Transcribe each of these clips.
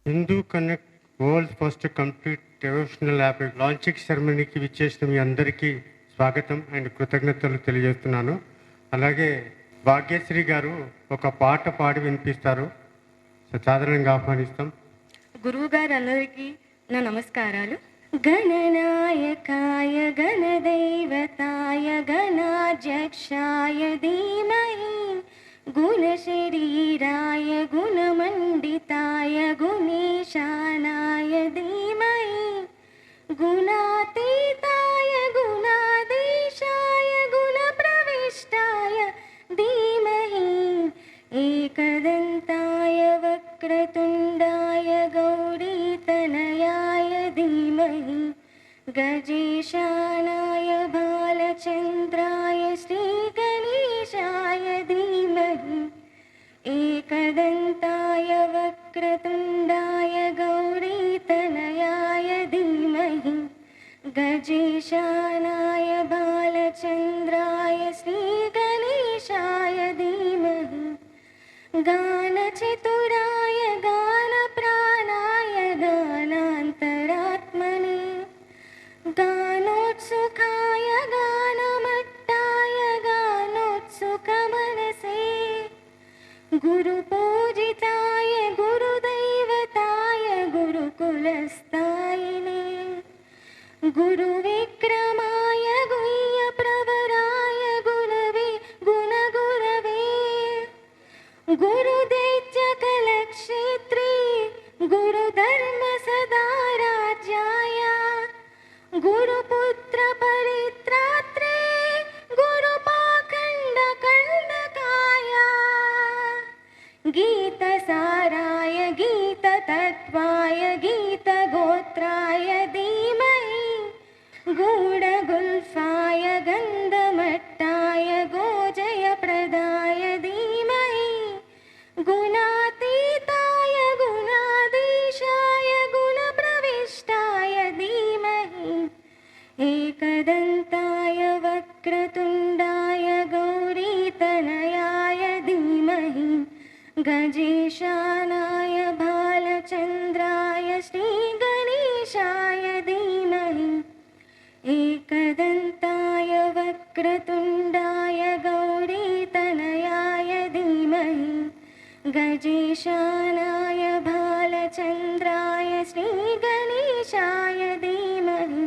Hindu connect world first complete devotional app launching సెరమనీకి విచ్చేసిన మీ అందరికీ స్వాగతం అండ్ కృతజ్ఞతలు తెలియజేస్తున్నాను. అలాగే భాగ్యశ్రీ గారు ఒక పాట పాడి వినిపిస్తారు. సాధారణంగా ఆహ్వానిస్తాం. గురువు గారు అందరికీ నా నమస్కారాలు. గణనాయకాయ గణదైవతాయ గణాధ్యక్షాయ ధీమహి గుణశరీరాయ గుణమండితాయ గుణేశానాయ ధీమహి గుణాతీతాయ గుణాధీశాయ గుణప్రవిష్టాయ ధీమహి ఏకదంతాయ వక్రతుండాయ గౌరీతనయాయ ధీమహి గజేశానాయ బాలచంద్రాయ శ్రీగణేశాయ ధీమహి ఏకదంతాయ వక్రతుండాయ గౌరీతనయాయ ధీమహి గజేశానాయ బాలచంద్రాయ శ్రీగణేశాయ ధీమహి గానచతురాయ గానప్రాణాయ గానాంతరాత్మనే గానోత్సుకాయ గానమట్టాయ గానోత్సుకమనసే గురుపూజితాయ గురుదైవతాయ గురుకులస్థాయినే గురువిక్రమాయ గుహ్యప్రవరాయ గురవే గుణగురవే गुरुदैत्यकलक्षेत्री गुरुधर्मसदाराज्याय गुरुपुत्रपरित्रात्रे गुरुपाखण्डकण्डकाय गीतसाराय गीततत्त्वाय गीतगोत्राय धीमहि गूढगुल्फाय गन्धमट्टाय गोजयप्रदाय धीमहि गुणातीताय गुणाधीशाय गुणप्रविष्टाय धीमहि एकदन्ताय वक्रतुण्डाय गौरीतनयाय धीमहि गजेशानाय बालचन्द्राय श्रीगणेशाय धीमहि एकदन्ताय वक्रतुण्डाय गौरीतनयाय धीमहि गजेशानाय बालचन्द्राय श्रीगणेशाय धीमहि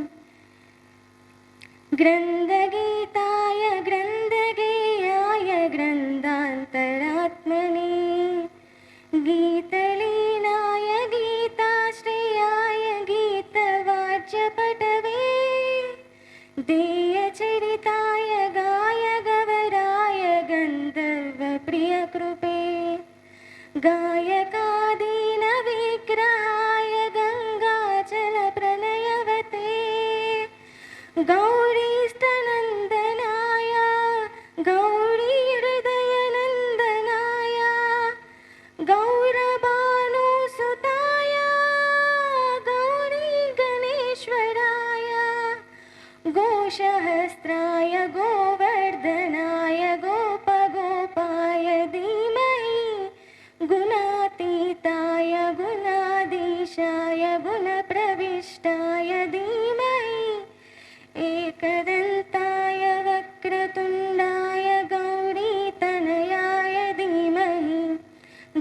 ग्रन्थगीताय ग्रन्थगेयाय ग्रन्थान्तरात्मने गीतलीनाय गीताश्रयाय गीतवाच्यपटवे देयचरिताय गायगवराय गन्धर्वप्रियकृपे गायकादीनविग्रहाय गङ्गाचलप्रलयवते गौरीस्तनन्दनाय गौरीहृदयनन्दनाय गौरभानुसुताय गौरीगणेश्वराय गोशहस्राय गोवर्धनाय गोपगोपाय धीमहि गुणातीताय गुणाधीशाय गुणप्रविष्टाय धीमहि एकदन्ताय वक्रतुण्डाय गौरीतनयाय धीमहि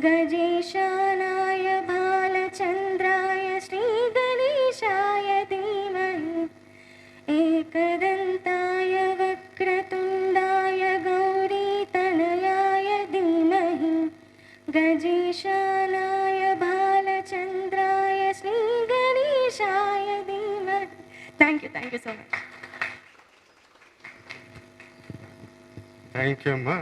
गजेशानाय बालचन्द्राय श्रीगणेशाय धीमहि एकदन्ताय वक्रतुण्डाय गौरीतनयाय धीमहि गजेशानाय बालचन्द्राय श्रीगणेशाय धीमहि. Thank you so much. Thank you అమ్మా.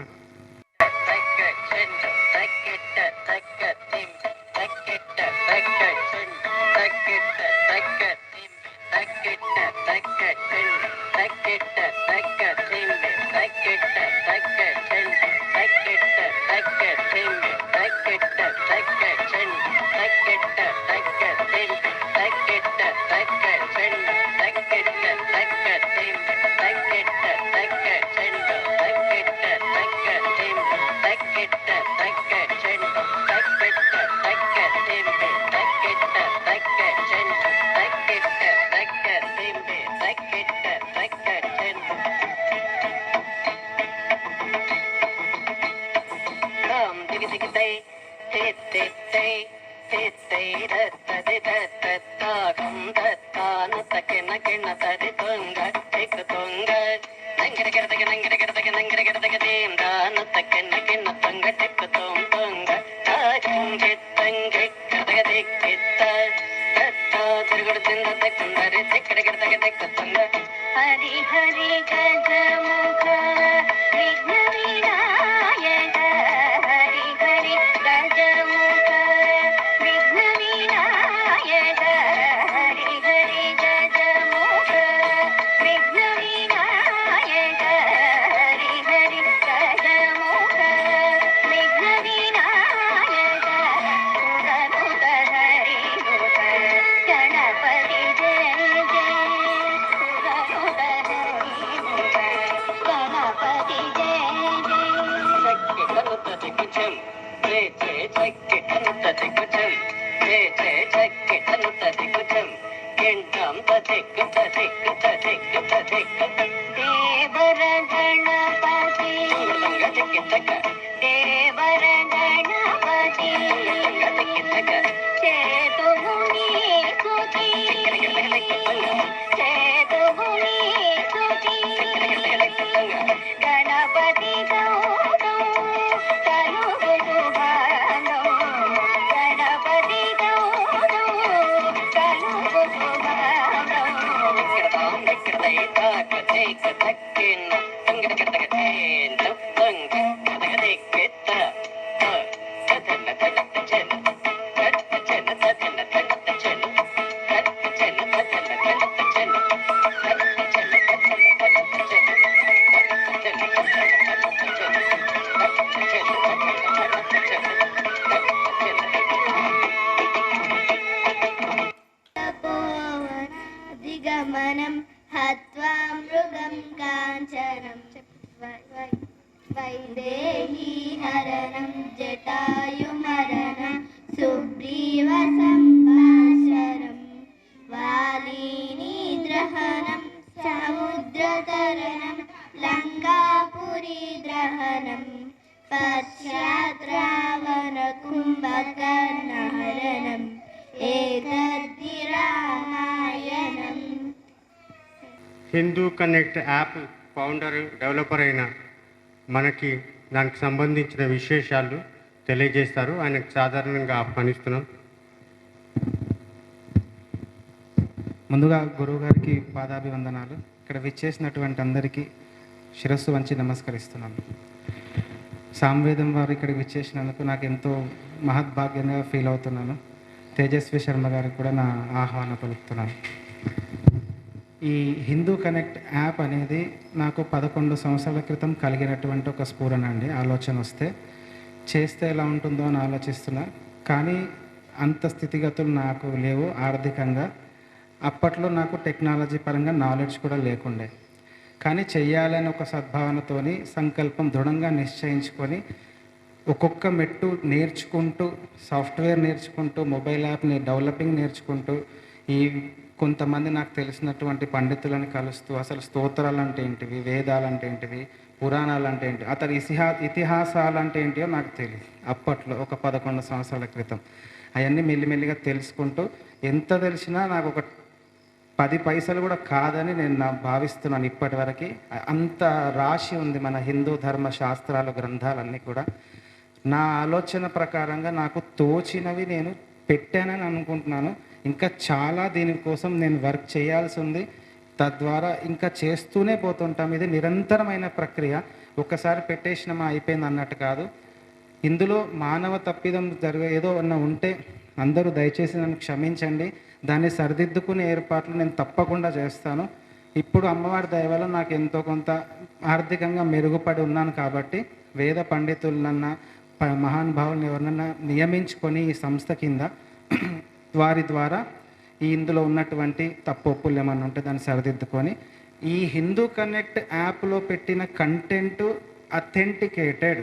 హరి హరి గజముఖ విఘ్న వినాయక హరి హరి గజముఖ విఘ్న వినాయక హరి హరి గజముఖ విఘ్న వినాయక హరి హరి గజముఖ విఘ్న వినాయక సురనుత హరి ముఖ గణపతి జయ జయ సురనుత హరి ముఖ గణపతి జయ దేవర గణపతి దేవర గణపతి చేతుముని సుతి చేతుముని సుతి గణపతి గౌతం తనుగు శుభానం గణపతి గౌతం తనుగు శుభానం దిగమనం హత్వా మృగం కాంచనం వైదేహీ హరణం జటాయుమరణం సుగ్రీవ సంభాషణం వాలీనిద్రహణం సముద్రతరణం లంకాపురీ ద్రహణం పశ్చాత్ రావణ కుంభకర్ణహరణం ఏతద్ధి రామాయణం. Hindu connect app founder developer అయిన మనకి దానికి సంబంధించిన విశేషాలు తెలియజేస్తారు. ఆయనకు సాధారణంగా ఆహ్వానిస్తున్నాం. ముందుగా గురువు గారికి పాదాభివందనాలు. ఇక్కడ విచ్చేసినటువంటి అందరికీ శిరస్సు వంచి నమస్కరిస్తున్నాను. సామవేదం వారు ఇక్కడికి విచ్చేసినందుకు నాకు ఎంతో మహద్భాగ్యంగా ఫీల్ అవుతున్నాను. తేజస్వి శర్మ గారికి కూడా నా ఆహ్వానం పలుకుతున్నాను. ఈ హిందూ కనెక్ట్ యాప్ అనేది నాకు 11 సంవత్సరాల క్రితం కలిగినటువంటి ఒక స్ఫూరణ అండి. ఆలోచన వస్తే చేస్తే ఎలా ఉంటుందో అని ఆలోచిస్తున్నా. కానీ అంత స్థితిగతులు నాకు లేవు ఆర్థికంగా. అప్పట్లో నాకు టెక్నాలజీ పరంగా నాలెడ్జ్ కూడా లేకుండే. కానీ చెయ్యాలని ఒక సద్భావనతోని సంకల్పం దృఢంగా నిశ్చయించుకొని ఒక్కొక్క మెట్టు నేర్చుకుంటూ, సాఫ్ట్వేర్ నేర్చుకుంటూ, మొబైల్ యాప్ని డెవలపింగ్ నేర్చుకుంటూ, ఈ కొంతమంది నాకు తెలిసినటువంటి పండితులను కలుస్తూ అసలు స్తోత్రాలు అంటే ఏంటివి, వేదాలు అంటే ఏంటివి, పురాణాలు అంటే ఏంటి, అతని ఇతిహాసాలు అంటే ఏంటియో నాకు తెలియదు అప్పట్లో, ఒక 11 సంవత్సరాల క్రితం. అవన్నీ మెల్లిమెల్లిగా తెలుసుకుంటూ ఎంత తెలిసినా నాకు ఒక 10 పైసలు కూడా కాదని నేను భావిస్తున్నాను ఇప్పటివరకు. అంత రాశి ఉంది మన హిందూ ధర్మ శాస్త్రాలు, గ్రంథాలన్నీ కూడా. నా ఆలోచన ప్రకారంగా నాకు తోచినవి నేను పెట్టానని అనుకుంటున్నాను. ఇంకా చాలా దీనికోసం నేను వర్క్ చేయాల్సి ఉంది. తద్వారా ఇంకా చేస్తూనే పోతుంటాం. ఇది నిరంతరమైన ప్రక్రియ. ఒకసారి పెట్టేసినామా అయిపోయింది అన్నట్టు కాదు. ఇందులో మానవ తప్పిదం ఏదో ఉంటే అందరూ దయచేసి నన్ను క్షమించండి. దాన్ని సరిదిద్దుకునే ఏర్పాట్లు నేను తప్పకుండా చేస్తాను. ఇప్పుడు అమ్మవారి దయ వల్ల నాకు ఎంతో కొంత ఆర్థికంగా మెరుగుపడి ఉన్నాను కాబట్టి వేద పండితులన్నా మహానుభావులను ఎవరినన్నా నియమించుకొని ఈ సంస్థ కింద వారి ద్వారా ఈ ఇందులో ఉన్నటువంటి తప్పొప్పులు ఏమన్నా ఉంటే దాన్ని సరిదిద్దుకొని ఈ హిందూ కనెక్ట్ యాప్లో పెట్టిన కంటెంట్ అథెంటికేటెడ్,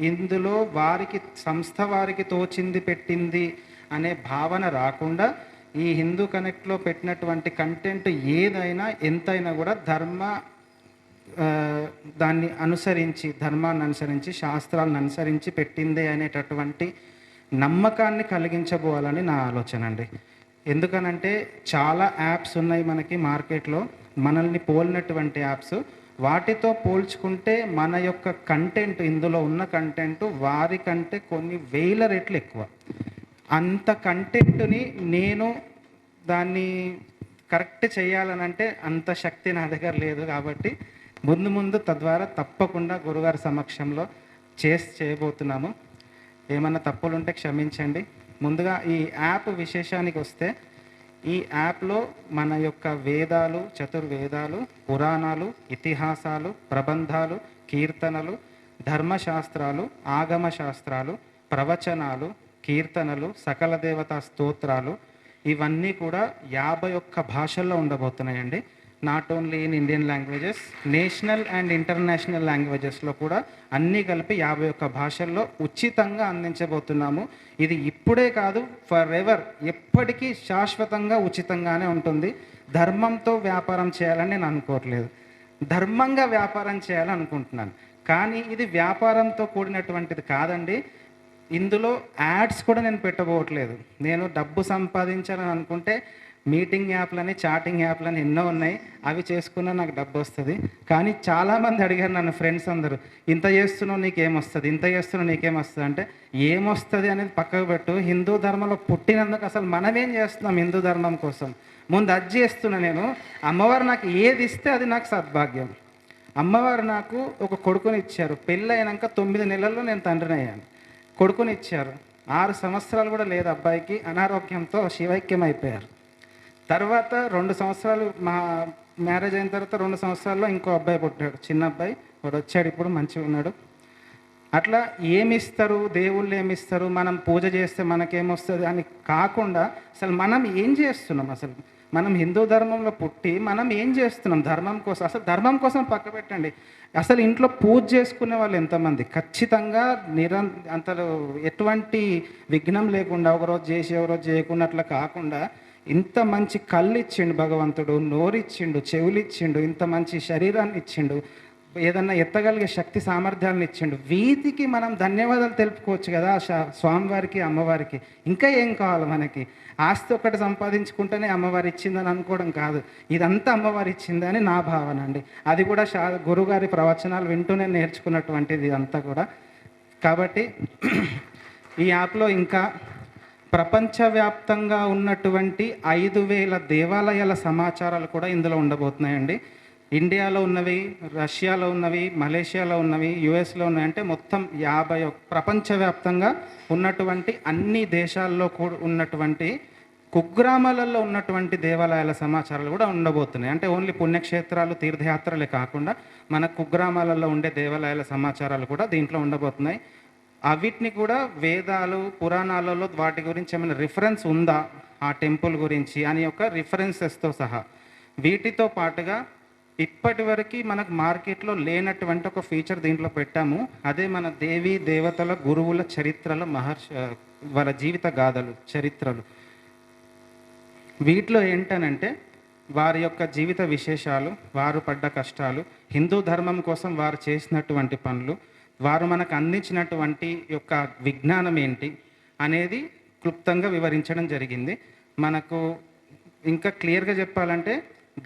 ఇందులో వారికి సంస్థ వారికి తోచింది పెట్టింది అనే భావన రాకుండా ఈ హిందూ కనెక్ట్లో పెట్టినటువంటి కంటెంట్ ఏదైనా ఎంతైనా కూడా దాన్ని అనుసరించి, ధర్మాన్ని అనుసరించి, శాస్త్రాలను అనుసరించి పెట్టిందే అనేటటువంటి నమ్మకాన్ని కలిగించబోవాలని నా ఆలోచన అండి. ఎందుకనంటే చాలా యాప్స్ ఉన్నాయి మనకి మార్కెట్లో, మనల్ని పోలినటువంటి యాప్స్. వాటితో పోల్చుకుంటే మన యొక్క కంటెంట్, ఇందులో ఉన్న కంటెంట్ వారి కంటే కొన్ని వేల రెట్లు ఎక్కువ. అంత కంటెంట్ని నేను దాన్ని కరెక్ట్ చేయాలనంటే అంత శక్తి నా దగ్గర లేదు. కాబట్టి ముందు తద్వారా తప్పకుండా గురుగారి సమక్షంలో చేయబోతున్నాము. ఏమన్నా తప్పులు ఉంటే క్షమించండి. ముందుగా ఈ యాప్ విశేషానికి వస్తే, ఈ యాప్లో మన యొక్క వేదాలు, చతుర్వేదాలు, పురాణాలు, ఇతిహాసాలు, ప్రబంధాలు, కీర్తనలు, ధర్మశాస్త్రాలు, ఆగమ శాస్త్రాలు, ప్రవచనాలు, కీర్తనలు, సకల దేవతా స్తోత్రాలు ఇవన్నీ కూడా 51 భాషల్లో ఉండబోతున్నాయండి. Not only in Indian languages, national and international లాంగ్వేజెస్లో కూడా అన్నీ కలిపి 51 భాషల్లో ఉచితంగా అందించబోతున్నాము. ఇది ఇప్పుడే కాదు, ఫర్ ఎవర్, ఎప్పటికీ శాశ్వతంగా ఉచితంగానే ఉంటుంది. ధర్మంతో వ్యాపారం చేయాలని నేను అనుకోవట్లేదు, ధర్మంగా వ్యాపారం చేయాలని అనుకుంటున్నాను. కానీ ఇది వ్యాపారంతో కూడినటువంటిది కాదండి. ఇందులో యాడ్స్ కూడా నేను పెట్టబోవట్లేదు. నేను డబ్బు సంపాదించాలని అనుకుంటే మీటింగ్ యాప్లని, చాటింగ్ యాప్లని ఎన్నో ఉన్నాయి, అవి చేసుకున్నా నాకు డబ్బు వస్తుంది. కానీ చాలామంది అడిగారు నన్ను, ఫ్రెండ్స్ అందరూ, ఇంత చేస్తున్నావు నీకేమొస్తుంది, ఇంత చేస్తున్నావు నీకేమొస్తుంది అంటే, ఏమొస్తుంది అనేది పక్కకు పెట్టు. హిందూ ధర్మంలో పుట్టినందుకు అసలు మనమేం చేస్తున్నాం హిందూ ధర్మం కోసం? ముందు అది చేస్తున్నా నేను. అమ్మవారు నాకు ఏది ఇస్తే అది నాకు సద్భాగ్యం. అమ్మవారు నాకు ఒక కొడుకుని ఇచ్చారు. పెళ్ళి అయినాక 9 నెలల్లో నేను తండ్రిని అయ్యాను. కొడుకుని ఇచ్చారు. 6 సంవత్సరాలు కూడా లేదు అబ్బాయికి, అనారోగ్యంతో శివైక్యం అయిపోయారు. తర్వాత 2 సంవత్సరాలు, మా మ్యారేజ్ అయిన తర్వాత 2 సంవత్సరాల్లో ఇంకో అబ్బాయి పుట్టాడు, చిన్న అబ్బాయి. వాడు వచ్చాడు, ఇప్పుడు మంచిగా ఉన్నాడు. అట్లా ఏమిస్తారు, దేవుళ్ళు ఏమిస్తారు, మనం పూజ చేస్తే మనకేమొస్తుంది అని కాకుండా అసలు మనం ఏం చేస్తున్నాం, అసలు మనం హిందూ ధర్మంలో పుట్టి మనం ఏం చేస్తున్నాం ధర్మం కోసం? అసలు ధర్మం కోసం పక్క పెట్టండి, అసలు ఇంట్లో పూజ చేసుకునే వాళ్ళు ఎంతమంది? ఖచ్చితంగా అంతలో ఎటువంటి విఘ్నం లేకుండా ఒకరోజు చేసి ఒకరోజు చేయకుండా అట్లా కాకుండా ఇంత మంచి కళ్ళు ఇచ్చిండు భగవంతుడు, నోరిచ్చిండు, చెవులు ఇచ్చిండు, ఇంత మంచి శరీరాన్ని ఇచ్చిండు, ఏదన్నా ఎత్తగలిగే శక్తి సామర్థ్యాలను ఇచ్చిండు. వీటికి మనం ధన్యవాదాలు తెలుపుకోవచ్చు కదా స్వామివారికి, అమ్మవారికి. ఇంకా ఏం కావాలి మనకి? ఆస్తి ఒకటి సంపాదించుకుంటేనే అమ్మవారు ఇచ్చిందని అనుకోవడం కాదు, ఇదంతా అమ్మవారు ఇచ్చిందని నా భావన అండి. అది కూడా గురుగారి ప్రవచనాలు వింటూనే నేర్చుకున్నటువంటిది ఇదంతా కూడా. కాబట్టి ఈ యాప్లో ఇంకా ప్రపంచవ్యాప్తంగా ఉన్నటువంటి 5000 దేవాలయాల సమాచారాలు కూడా ఇందులో ఉండబోతున్నాయండి. ఇండియాలో ఉన్నవి, రష్యాలో ఉన్నవి, మలేషియాలో ఉన్నవి, యుఎస్లో ఉన్నాయి. అంటే మొత్తం 50 ప్రపంచవ్యాప్తంగా ఉన్నటువంటి అన్ని దేశాల్లో కూడా ఉన్నటువంటి కుగ్రామాలలో ఉన్నటువంటి దేవాలయాల సమాచారాలు కూడా ఉండబోతున్నాయి. అంటే ఓన్లీ పుణ్యక్షేత్రాలు, తీర్థయాత్రలే కాకుండా మన కుగ్రామాలలో ఉండే దేవాలయాల సమాచారాలు కూడా దీంట్లో ఉండబోతున్నాయి. అవిటిని కూడా వేదాలు, పురాణాలలో వాటి గురించి ఏమైనా రిఫరెన్స్ ఉందా ఆ టెంపుల్ గురించి అని ఒక రిఫరెన్సెస్తో సహా, వీటితో పాటుగా ఇప్పటి వరకు మనకు మార్కెట్లో లేనటువంటి ఒక ఫీచర్ దీంట్లో పెట్టాము. అదే మన దేవీ దేవతల, గురువుల చరిత్రల, వాళ్ళ జీవిత గాథలు, చరిత్రలు. వీటిలో ఏంటనంటే వారి యొక్క జీవిత విశేషాలు, వారు పడ్డ కష్టాలు, హిందూ ధర్మం కోసం వారు చేసినటువంటి పనులు, వారు మనకు అందించినటువంటి యొక్క విజ్ఞానం ఏంటి అనేది క్లుప్తంగా వివరించడం జరిగింది. మనకు ఇంకా క్లియర్గా చెప్పాలంటే,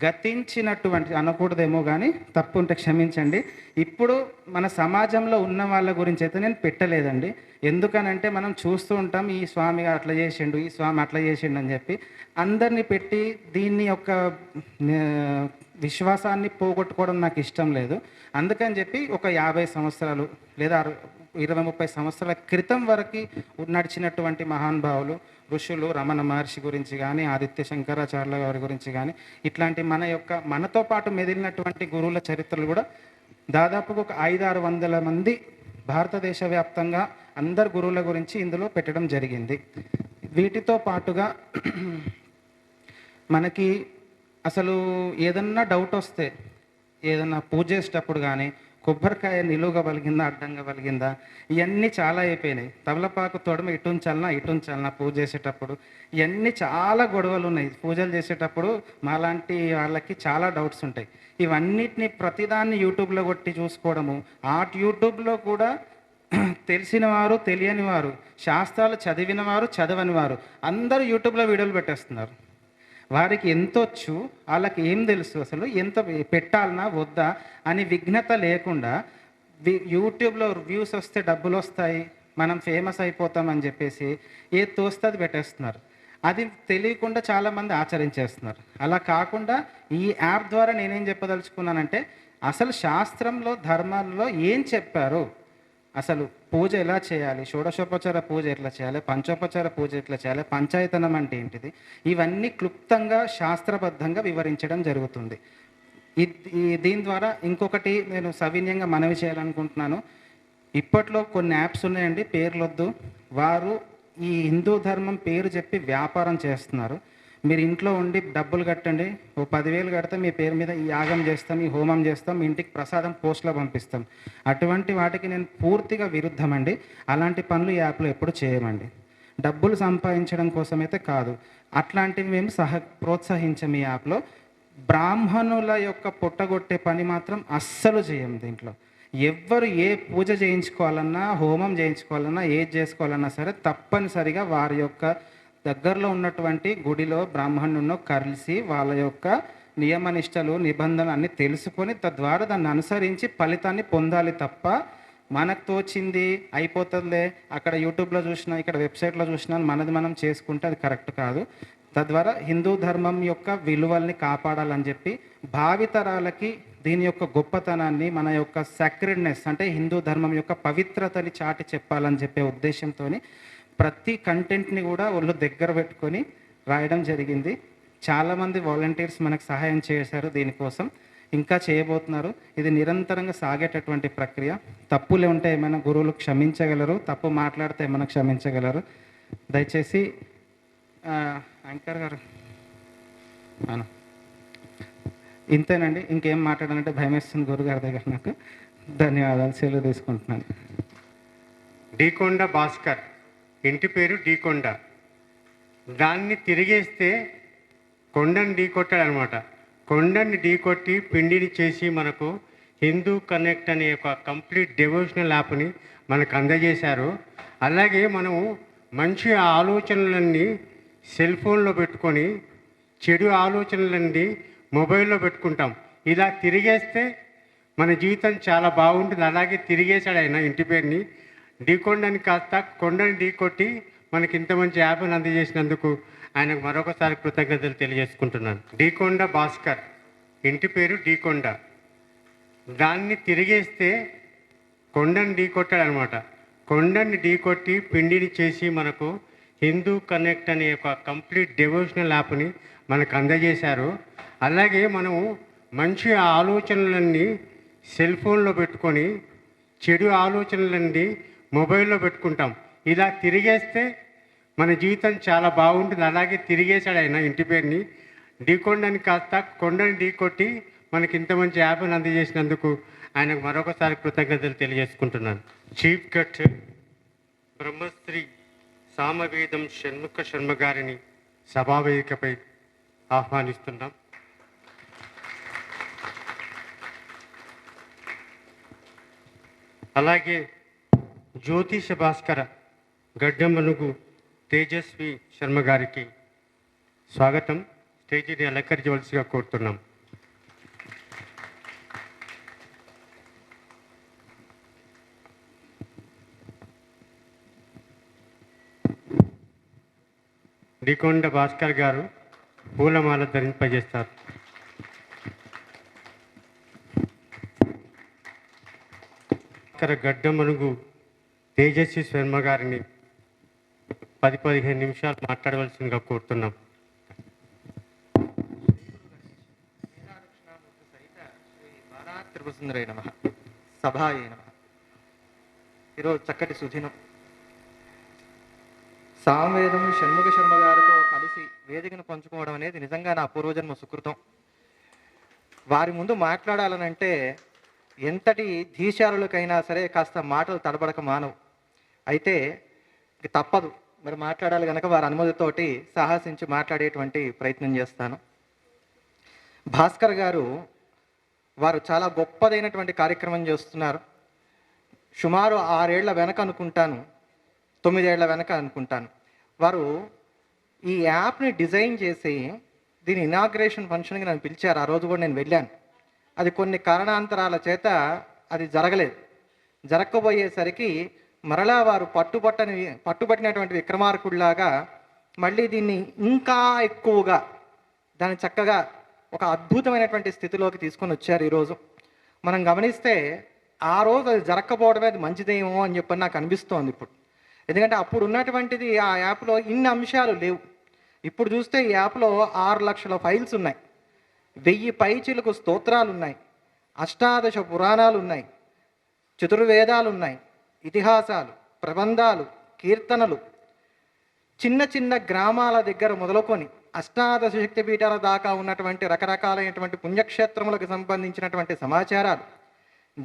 గతించినటువంటి అనకూడదేమో కానీ తప్పు ఉంటే క్షమించండి, ఇప్పుడు మన సమాజంలో ఉన్న వాళ్ళ గురించి అయితే నేను పెట్టలేదండి. ఎందుకనంటే మనం చూస్తూ ఉంటాం, ఈ స్వామి అట్లా చేసిండు, ఈ స్వామి అట్లా చేసిండు అని చెప్పి అందరినీ పెట్టి దీన్ని యొక్క విశ్వాసాన్ని పోగొట్టుకోవడం నాకు ఇష్టం లేదు. అందుకని చెప్పి ఒక 50 సంవత్సరాలు లేదా 20-30 సంవత్సరాల క్రితం వరకు నడిచినటువంటి మహానుభావులు, ఋషులు, రమణ మహర్షి గురించి కానీ, ఆదిత్య శంకరాచార్యుల గారి గురించి కానీ, ఇట్లాంటి మనతో పాటు మెదిలినటువంటి గురువుల చరిత్రలు కూడా దాదాపుగా ఒక 500-600 మంది భారతదేశ వ్యాప్తంగా అందరు గురువుల గురించి ఇందులో పెట్టడం జరిగింది. వీటితో పాటుగా మనకి అసలు ఏదన్నా డౌట్ వస్తే, ఏదన్నా పూజ చేసేటప్పుడు కానీ కొబ్బరికాయ నిలువుగా పలిగిందా, అడ్డంగా పలిగిందా, ఇవన్నీ చాలా అయిపోయినాయి. తమలపాకు తొడమ ఇటుంచాలన్నా పూజ చేసేటప్పుడు ఇవన్నీ చాలా గొడవలు ఉన్నాయి. పూజలు చేసేటప్పుడు మాలాంటి వాళ్ళకి చాలా డౌట్స్ ఉంటాయి. ఇవన్నిటిని ప్రతిదాన్ని యూట్యూబ్లో కొట్టి చూసుకోవడము, యూట్యూబ్లో కూడా తెలిసిన వారు తెలియని వారు, శాస్త్రాలు చదివిన వారు చదవని వారు అందరూ యూట్యూబ్లో వీడియోలు పెట్టేస్తున్నారు. వారికి ఎంత వచ్చు, వాళ్ళకి ఏం తెలుసు, అసలు ఎంత పెట్టాలన్నా వద్దా అని విఘ్నత లేకుండా యూట్యూబ్లో వ్యూస్ వస్తే డబ్బులు వస్తాయి, మనం ఫేమస్ అయిపోతామని చెప్పేసి ఏది తోస్తే అది పెట్టేస్తున్నారు. అది తెలియకుండా చాలామంది ఆచరించేస్తున్నారు. అలా కాకుండా ఈ యాప్ ద్వారా నేనేం చెప్పదలుచుకున్నానంటే, అసలు శాస్త్రంలో ధర్మాల్లో ఏం చెప్పారు, అసలు పూజ ఎలా చేయాలి, షోడశోపచార పూజ ఎట్లా చేయాలి, పంచోపచార పూజ ఎట్లా చేయాలి, పంచాయతనం అంటే ఏంటిది, ఇవన్నీ క్లుప్తంగా శాస్త్రబద్ధంగా వివరించడం జరుగుతుంది. దీని ద్వారా ఇంకొకటి నేను సవినయంగా మనవి చేయాలనుకుంటున్నాను. ఇప్పట్లో కొన్ని యాప్స్ ఉన్నాయండి, పేర్లొద్దు, వారు ఈ హిందూ ధర్మం పేరు చెప్పి వ్యాపారం చేస్తున్నారు. మీరు ఇంట్లో ఉండి డబ్బులు కట్టండి, ఓ 10,000 కడితే మీ పేరు మీద ఈ యాగం చేస్తాం, ఈ హోమం చేస్తాం, మీ ఇంటికి ప్రసాదం పోస్ట్లో పంపిస్తాం. అటువంటి వాటికి నేను పూర్తిగా విరుద్ధమండి. అలాంటి పనులు ఈ యాప్లో ఎప్పుడు చేయమండి. డబ్బులు సంపాదించడం కోసమైతే కాదు, అట్లాంటివి మేము ప్రోత్సహించాం. ఈ యాప్లో బ్రాహ్మణుల యొక్క పొట్టగొట్టే పని మాత్రం అస్సలు చేయం. దీంట్లో ఎవ్వరు ఏ పూజ చేయించుకోవాలన్నా, హోమం చేయించుకోవాలన్నా, ఏది చేసుకోవాలన్నా సరే తప్పనిసరిగా వారి యొక్క దగ్గరలో ఉన్నటువంటి గుడిలో బ్రాహ్మణులను కలిసి వాళ్ళ యొక్క నియమనిష్టలు నిబంధనలు అన్నీ తెలుసుకొని తద్వారా దాన్ని అనుసరించి ఫలితాన్ని పొందాలి తప్ప మనకు తోచింది అయిపోతుందిలే, అక్కడ యూట్యూబ్లో చూసినా ఇక్కడ వెబ్సైట్లో చూసినా మనది మనం చేసుకుంటే అది కరెక్ట్ కాదు. తద్వారా హిందూ ధర్మం యొక్క విలువల్ని కాపాడాలని చెప్పి భావితరాలకి దీని యొక్క గొప్పతనాన్ని, మన యొక్క సాక్రెడ్నెస్ అంటే హిందూ ధర్మం యొక్క పవిత్రతని చాటి చెప్పాలని చెప్పే ఉద్దేశంతో ప్రతి కంటెంట్ని కూడా వాళ్ళు దగ్గర పెట్టుకొని రాయడం జరిగింది. చాలామంది వాలంటీర్స్ మనకు సహాయం చేశారు దీనికోసం, ఇంకా చేయబోతున్నారు. ఇది నిరంతరంగా సాగేటటువంటి ప్రక్రియ. తప్పులే ఉంటే ఏమైనా గురువులు క్షమించగలరు, తప్పు మాట్లాడితే ఏమైనా క్షమించగలరు. దయచేసి యాంకర్ గారు అవును ఇంతేనండి, ఇంకేం మాట్లాడాలంటే భయం వేస్తుంది గురుగారి దగ్గర. నాకు ధన్యవాదాలు, సెలవు తీసుకుంటున్నాను. డీకొండ భాస్కర్, ఇంటి పేరు డీకొండ. దాన్ని తిరిగేస్తే కొండని ఢీకొట్టాడు అనమాట. కొండని ఢీకొట్టి పిండిని చేసి మనకు హిందూ కనెక్ట్ అనే ఒక కంప్లీట్ డివోషనల్ యాప్ని మనకు అందజేశారు. అలాగే మనము మంచి ఆలోచనలన్నీ సెల్ ఫోన్లో పెట్టుకొని చెడు ఆలోచనలన్నీ మొబైల్లో పెట్టుకుంటాం. ఇలా తిరిగేస్తే మన జీవితం చాలా బాగుంటుంది. అలాగే తిరిగేశాడు ఆయన ఇంటి పేరుని. ఢీకొండని కాస్త కొండని ఢీకొట్టి మనకి ఇంత మంచి యాప్ని అందజేసినందుకు ఆయనకు మరొకసారి కృతజ్ఞతలు తెలియజేసుకుంటున్నాను. డీకొండ భాస్కర్, ఇంటి పేరు డీకొండ. దాన్ని తిరిగేస్తే కొండని ఢీకొట్టాడు అనమాట. కొండని ఢీకొట్టి పిండిని చేసి మనకు హిందూ కనెక్ట్ అనే ఒక కంప్లీట్ డివోషనల్ యాప్ని మనకు అందజేశారు. అలాగే మనము మంచి ఆలోచనలన్నీ సెల్ ఫోన్లో పెట్టుకొని చెడు ఆలోచనలన్నీ మొబైల్లో పెట్టుకుంటాం. ఇలా తిరిగేస్తే మన జీవితం చాలా బాగుంటుంది. అలాగే తిరిగేశాడు ఆయన ఇంటి పేరుని. ఢీకొండని కాస్త కొండని ఢీకొట్టి మనకి ఇంత మంచి యాప్ని అందజేసినందుకు ఆయనకు మరొకసారి కృతజ్ఞతలు తెలియజేసుకుంటున్నాను. చీఫ్ గెస్ట్ బ్రహ్మశ్రీ సామవేదం షణ్ముఖ శర్మ గారిని సభావేదికపై ఆహ్వానిస్తున్నాం. అలాగే జ్యోతిష భాస్కర గడ్డమనుగు తేజస్వి శర్మ గారికి స్వాగతం. స్టేజీని అలంకరించవలసిగా కోరుతున్నాం. డీకొండ భాస్కర్ గారు పూలమాల ధరింపజేస్తారు. గడ్డమనుగు తేజస్వి శర్మ గారిని 10-15 నిమిషాలు మాట్లాడవలసిందిగా కోరుతున్నాం. త్రిపురసుందరై నమః, సభాయే నమః. ఈరోజు చక్కటి సుదినం. సామవేదం షణ్ముఖ శర్మ గారితో కలిసి వేదికను పంచుకోవడం అనేది నిజంగా నా పూర్వజన్మ సుకృతం. వారి ముందు మాట్లాడాలనంటే ఎంతటి ధీశారులకైనా సరే కాస్త మాటలు తడబడక మానవు. అయితే తప్పదు, మరి మాట్లాడాలి కనుక వారి అనుమతితోటి సాహసించి మాట్లాడేటువంటి ప్రయత్నం చేస్తాను. భాస్కర్ గారు వారు చాలా గొప్పదైనటువంటి కార్యక్రమం చేస్తున్నారు. సుమారు 6 ఏళ్ల వెనక అనుకుంటాను, 9 ఏళ్ల వెనక అనుకుంటాను, వారు ఈ యాప్ని డిజైన్ చేసి దీని ఇనాగ్రేషన్ ఫంక్షన్కి నన్ను పిలిచారు. ఆ రోజు కూడా నేను వెళ్ళాను. అది కొన్ని కారణాంతరాల చేత అది జరగలేదు. జరగకపోయేసరికి మరలా వారు పట్టుబట్టినటువంటి విక్రమార్కుడిలాగా మళ్ళీ దీన్ని ఇంకా ఎక్కువగా దాన్ని చక్కగా ఒక అద్భుతమైనటువంటి స్థితిలోకి తీసుకొని వచ్చారు. ఈరోజు మనం గమనిస్తే ఆ రోజు అది జరగకపోవడమే అది మంచిదేమో అని చెప్పి నాకు అనిపిస్తోంది ఇప్పుడు. ఎందుకంటే అప్పుడు ఉన్నటువంటిది ఆ యాప్లో ఇన్ని అంశాలు లేవు. ఇప్పుడు చూస్తే ఈ యాప్లో 6 లక్షల ఫైల్స్ ఉన్నాయి, 1000 పైచిలకు స్తోత్రాలు ఉన్నాయి, అష్టాదశ పురాణాలు ఉన్నాయి, చతుర్వేదాలు ఉన్నాయి, ఇతిహాసాలు, ప్రబంధాలు, కీర్తనలు, చిన్న చిన్న గ్రామాల దగ్గర మొదలుకొని అష్టాదశ శక్తి పీఠాల దాకా ఉన్నటువంటి రకరకాలైనటువంటి పుణ్యక్షేత్రములకు సంబంధించినటువంటి సమాచారాలు,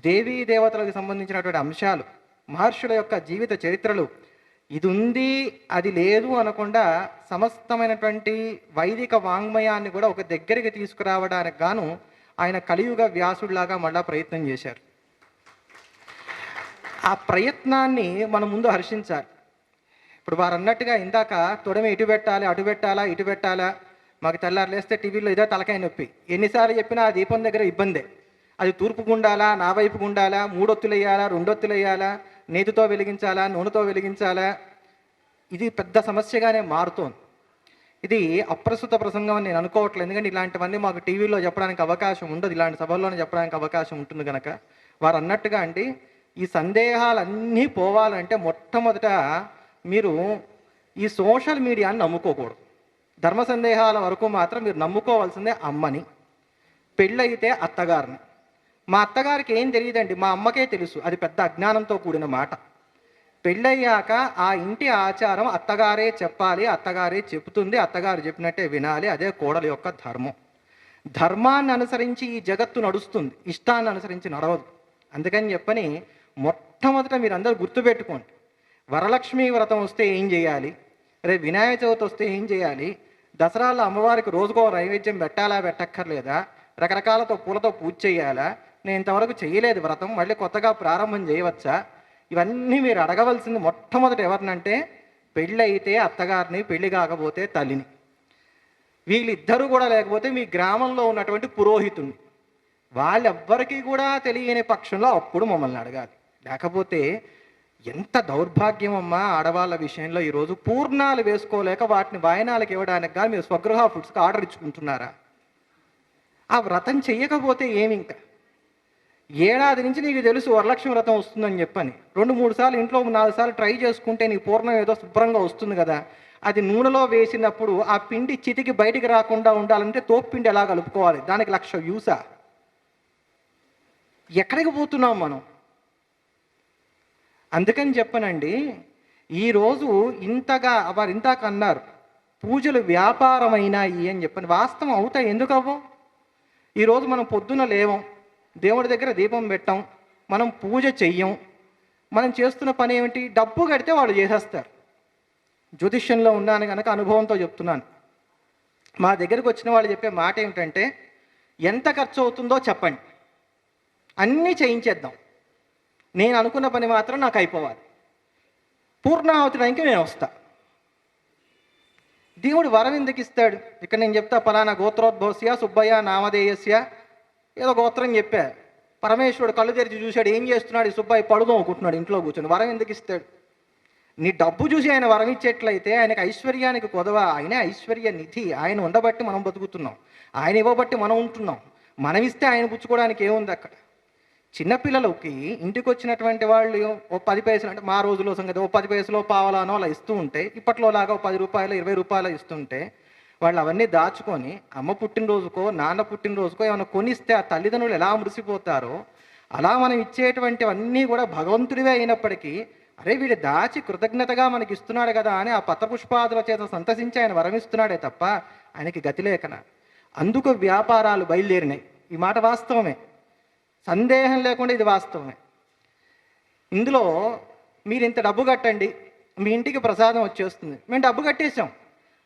దేవీ దేవతలకు సంబంధించినటువంటి అంశాలు, మహర్షుల యొక్క జీవిత చరిత్రలు, ఇది ఉంది అది లేదు అనకుండా సమస్తమైనటువంటి వైదిక వాంగ్మయాన్ని కూడా ఒక దగ్గరికి తీసుకురావడానికి గాను ఆయన కలియుగ వ్యాసుడిలాగా మళ్ళా ప్రయత్నం చేశారు. ఆ ప్రయత్నాన్ని మనం ముందు హర్షించాలి. ఇప్పుడు వారు అన్నట్టుగా ఇందాక తొడమి ఇటు పెట్టాలి, అటు పెట్టాలా, ఇటు పెట్టాలా, మాకు తెల్లారు లేస్తే టీవీలో ఇదే తలకాయ నొప్పి. ఎన్నిసార్లు చెప్పినా ఆ దీపం దగ్గర ఇబ్బందే. అది తూర్పుకు ఉండాలా, నా వైపుకు ఉండాలా, 3 ఒత్తులు వేయాలా, 2 ఒత్తులు వేయాలా, నేతితో వెలిగించాలా, నూనెతో వెలిగించాలా, ఇది పెద్ద సమస్యగానే మారుతోంది. ఇది అప్రస్తుత ప్రసంగం అని నేను అనుకోవట్లేదు. ఎందుకంటే ఇలాంటివన్నీ మాకు టీవీలో చెప్పడానికి అవకాశం ఉండదు, ఇలాంటి సభల్లోనే చెప్పడానికి అవకాశం ఉంటుంది కనుక. వారు అన్నట్టుగా అండి, ఈ సందేహాలన్నీ పోవాలంటే మొట్టమొదట మీరు ఈ సోషల్ మీడియాని నమ్ముకోకూడదు. ధర్మ సందేహాల వరకు మాత్రం మీరు నమ్ముకోవాల్సిందే అమ్మని, పెళ్ళయితే అత్తగారిని. మా అత్తగారికి ఏం తెలియదండి, మా అమ్మకే తెలుసు, అది పెద్ద అజ్ఞానంతో కూడిన మాట. పెళ్ళయ్యాక ఆ ఇంటి ఆచారం అత్తగారే చెప్పాలి, అత్తగారే చెబుతుంది, అత్తగారు చెప్పినట్టే వినాలి, అదే కోడలి యొక్క ధర్మం. ధర్మాన్ని అనుసరించి ఈ జగత్తు నడుస్తుంది, ఇష్టాన్ని అనుసరించి నడవదు. అందుకని చెప్పని మొట్టమొదట మీరు అందరూ గుర్తుపెట్టుకోండి, వరలక్ష్మీ వ్రతం వస్తే ఏం చేయాలి, రేపు వినాయక చవితి వస్తే ఏం చేయాలి, దసరాలో అమ్మవారికి రోజుకో నైవేద్యం పెట్టాలా పెట్టక్కర్లేదా, రకరకాలతో పూలతో పూజ చేయాలా, నేను ఇంతవరకు చేయలేదు వ్రతం, మళ్ళీ కొత్తగా ప్రారంభం చేయవచ్చా, ఇవన్నీ మీరు అడగవలసింది మొట్టమొదటి ఎవరినంటే పెళ్ళి అయితే అత్తగారిని, పెళ్ళి కాకపోతే తల్లిని. వీళ్ళిద్దరూ కూడా లేకపోతే మీ గ్రామంలో ఉన్నటువంటి పురోహితుని, వాళ్ళెవ్వరికీ కూడా తెలియని పక్షంలో అప్పుడు మమ్మల్ని అడగాలి. లేకపోతే ఎంత దౌర్భాగ్యం అమ్మా ఆడవాళ్ళ విషయంలో. ఈరోజు పూర్ణాలు వేసుకోలేక వాటిని వాయనాలకు ఇవ్వడానికి కానీ మీరు స్వగృహ ఫుడ్స్కి ఆర్డర్ ఇచ్చుకుంటున్నారా? ఆ వ్రతం చెయ్యకపోతే ఏమి? ఇంకా ఏడాది నుంచి నీకు తెలుసు వరలక్ష్మి వ్రతం వస్తుందని చెప్పని 2-3 సార్లు ఇంట్లో 4 సార్లు ట్రై చేసుకుంటే నీ పూర్ణం ఏదో శుభ్రంగా వస్తుంది కదా. అది నూనెలో వేసినప్పుడు ఆ పిండి చితికి బయటికి రాకుండా ఉండాలంటే తోపుపిండి ఎలా కలుపుకోవాలి, దానికి 1,00,000 యూసా? ఎక్కడికి పోతున్నాం మనం? అందుకని చెప్పనండి, ఈరోజు ఇంతగా వారు ఇంతాక అన్నారు పూజలు వ్యాపారమైనాయి అని చెప్పని. వాస్తవం అవుతాయి, ఎందుకు అవ్వం? ఈరోజు మనం పొద్దున లేవం, దేవుడి దగ్గర దీపం పెట్టాం, మనం పూజ చెయ్యం, మనం చేస్తున్న పని ఏమిటి? డబ్బు కడితే వాళ్ళు చేసేస్తారు. జ్యోతిష్యంలో ఉన్నాను కనుక అనుభవంతో చెప్తున్నాను. మా దగ్గరికి వచ్చిన వాళ్ళు చెప్పే మాట ఏమిటంటే, ఎంత ఖర్చు అవుతుందో చెప్పండి, అన్నీ చేయించేద్దాం, నేను అనుకున్న పని మాత్రం నాకు అయిపోవాలి, పూర్ణాహుతి టైంకి నేను వస్తా. దేవుడు వరం ఎందుకు ఇస్తాడు? ఇక్కడ నేను చెప్తా, పలానా గోత్రోద్భవస్య సుబ్బయ్య నామధేయస్య ఏదో గోత్రం చెప్పా. పరమేశ్వరుడు కళ్ళు తెరిచి చూశాడు, ఏం చేస్తున్నాడు ఈ సుబ్బయ్య? పడుదో అనుకుంటున్నాడు ఇంట్లో కూర్చొని. వరం ఎందుకు ఇస్తాడు? నీ డబ్బు చూసి ఆయన వరం ఇచ్చేట్లయితే ఆయనకు ఐశ్వర్యానికి కొదవ, ఆయనే ఐశ్వర్య నిధి. ఆయన ఉండబట్టి మనం బతుకుతున్నాం, ఆయన ఇవ్వబట్టి మనం ఉంటున్నాం. మనం ఇస్తే ఆయన పుచ్చుకోవడానికి ఏముంది అక్కడ? చిన్నపిల్లలకి ఇంటికి వచ్చినటువంటి వాళ్ళు ఓ 10 పైసలు, అంటే మా రోజులో సంగతి ఓ 10 పైసలు పావలానో అలా ఇస్తూ ఉంటే, ఇప్పట్లో లాగా ఓ 10 రూపాయలు 20 రూపాయలు ఇస్తుంటే వాళ్ళు అవన్నీ దాచుకొని అమ్మ పుట్టినరోజుకో నాన్న పుట్టినరోజుకో ఏమైనా కొనిస్తే ఆ తల్లిదండ్రులు ఎలా మురిసిపోతారో, అలా మనం ఇచ్చేటువంటివన్నీ కూడా భగవంతుడివే అయినప్పటికీ, అరే వీడు దాచి కృతజ్ఞతగా మనకి ఇస్తున్నాడు కదా అని ఆ పత్రపుష్పాదుల చేత సంతసించి ఆయన వరమిస్తున్నాడే తప్ప ఆయనకి గతి లేకన. అందుకు వ్యాపారాలు బయలుదేరినాయి. ఈ మాట వాస్తవమే, సందేహం లేకుండా ఇది వాస్తవమే. ఇందులో మీరు ఇంత డబ్బు కట్టండి, మీ ఇంటికి ప్రసాదం వచ్చేస్తుంది. మేము డబ్బు కట్టేసాం.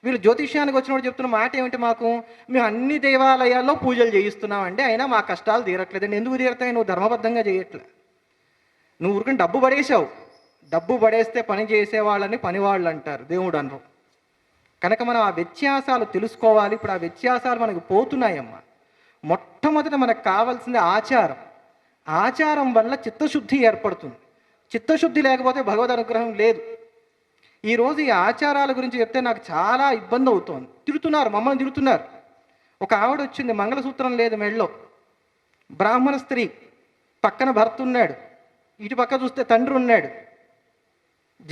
వీళ్ళు జ్యోతిష్యానికి వచ్చినప్పుడు చెప్తున్న మాట ఏమిటి? మాకు మేము అన్ని దేవాలయాల్లో పూజలు చేయిస్తున్నామండి, అయినా మా కష్టాలు తీరట్లేదండి. ఎందుకు తీరతాయి? నువ్వు ధర్మబద్ధంగా చేయట్లే. నువ్వు ఊరికని డబ్బు పడేసావు. డబ్బు పడేస్తే పని చేసే వాళ్ళని పనివాళ్ళు అంటారు, దేవుడు అనరు. కనుక మనం ఆ వ్యత్యాసాలు తెలుసుకోవాలి. ఇప్పుడు ఆ వ్యత్యాసాలు మనకు పోతున్నాయమ్మా. మొట్టమొదట మనకు కావాల్సింది ఆచారం. ఆచారం వల్ల చిత్తశుద్ధి ఏర్పడుతుంది. చిత్తశుద్ధి లేకపోతే భగవద్ అనుగ్రహం లేదు. ఈరోజు ఈ ఆచారాల గురించి చెప్తే నాకు చాలా ఇబ్బంది అవుతోంది. తిడుతున్నారు, మమ్మల్ని తిడుతున్నారు. ఒక ఆవిడ వచ్చింది, మంగళసూత్రం లేదు మెళ్ళో, బ్రాహ్మణ స్త్రీ, పక్కన భర్త ఉన్నాడు, ఇటు పక్క చూస్తే తండ్రి ఉన్నాడు.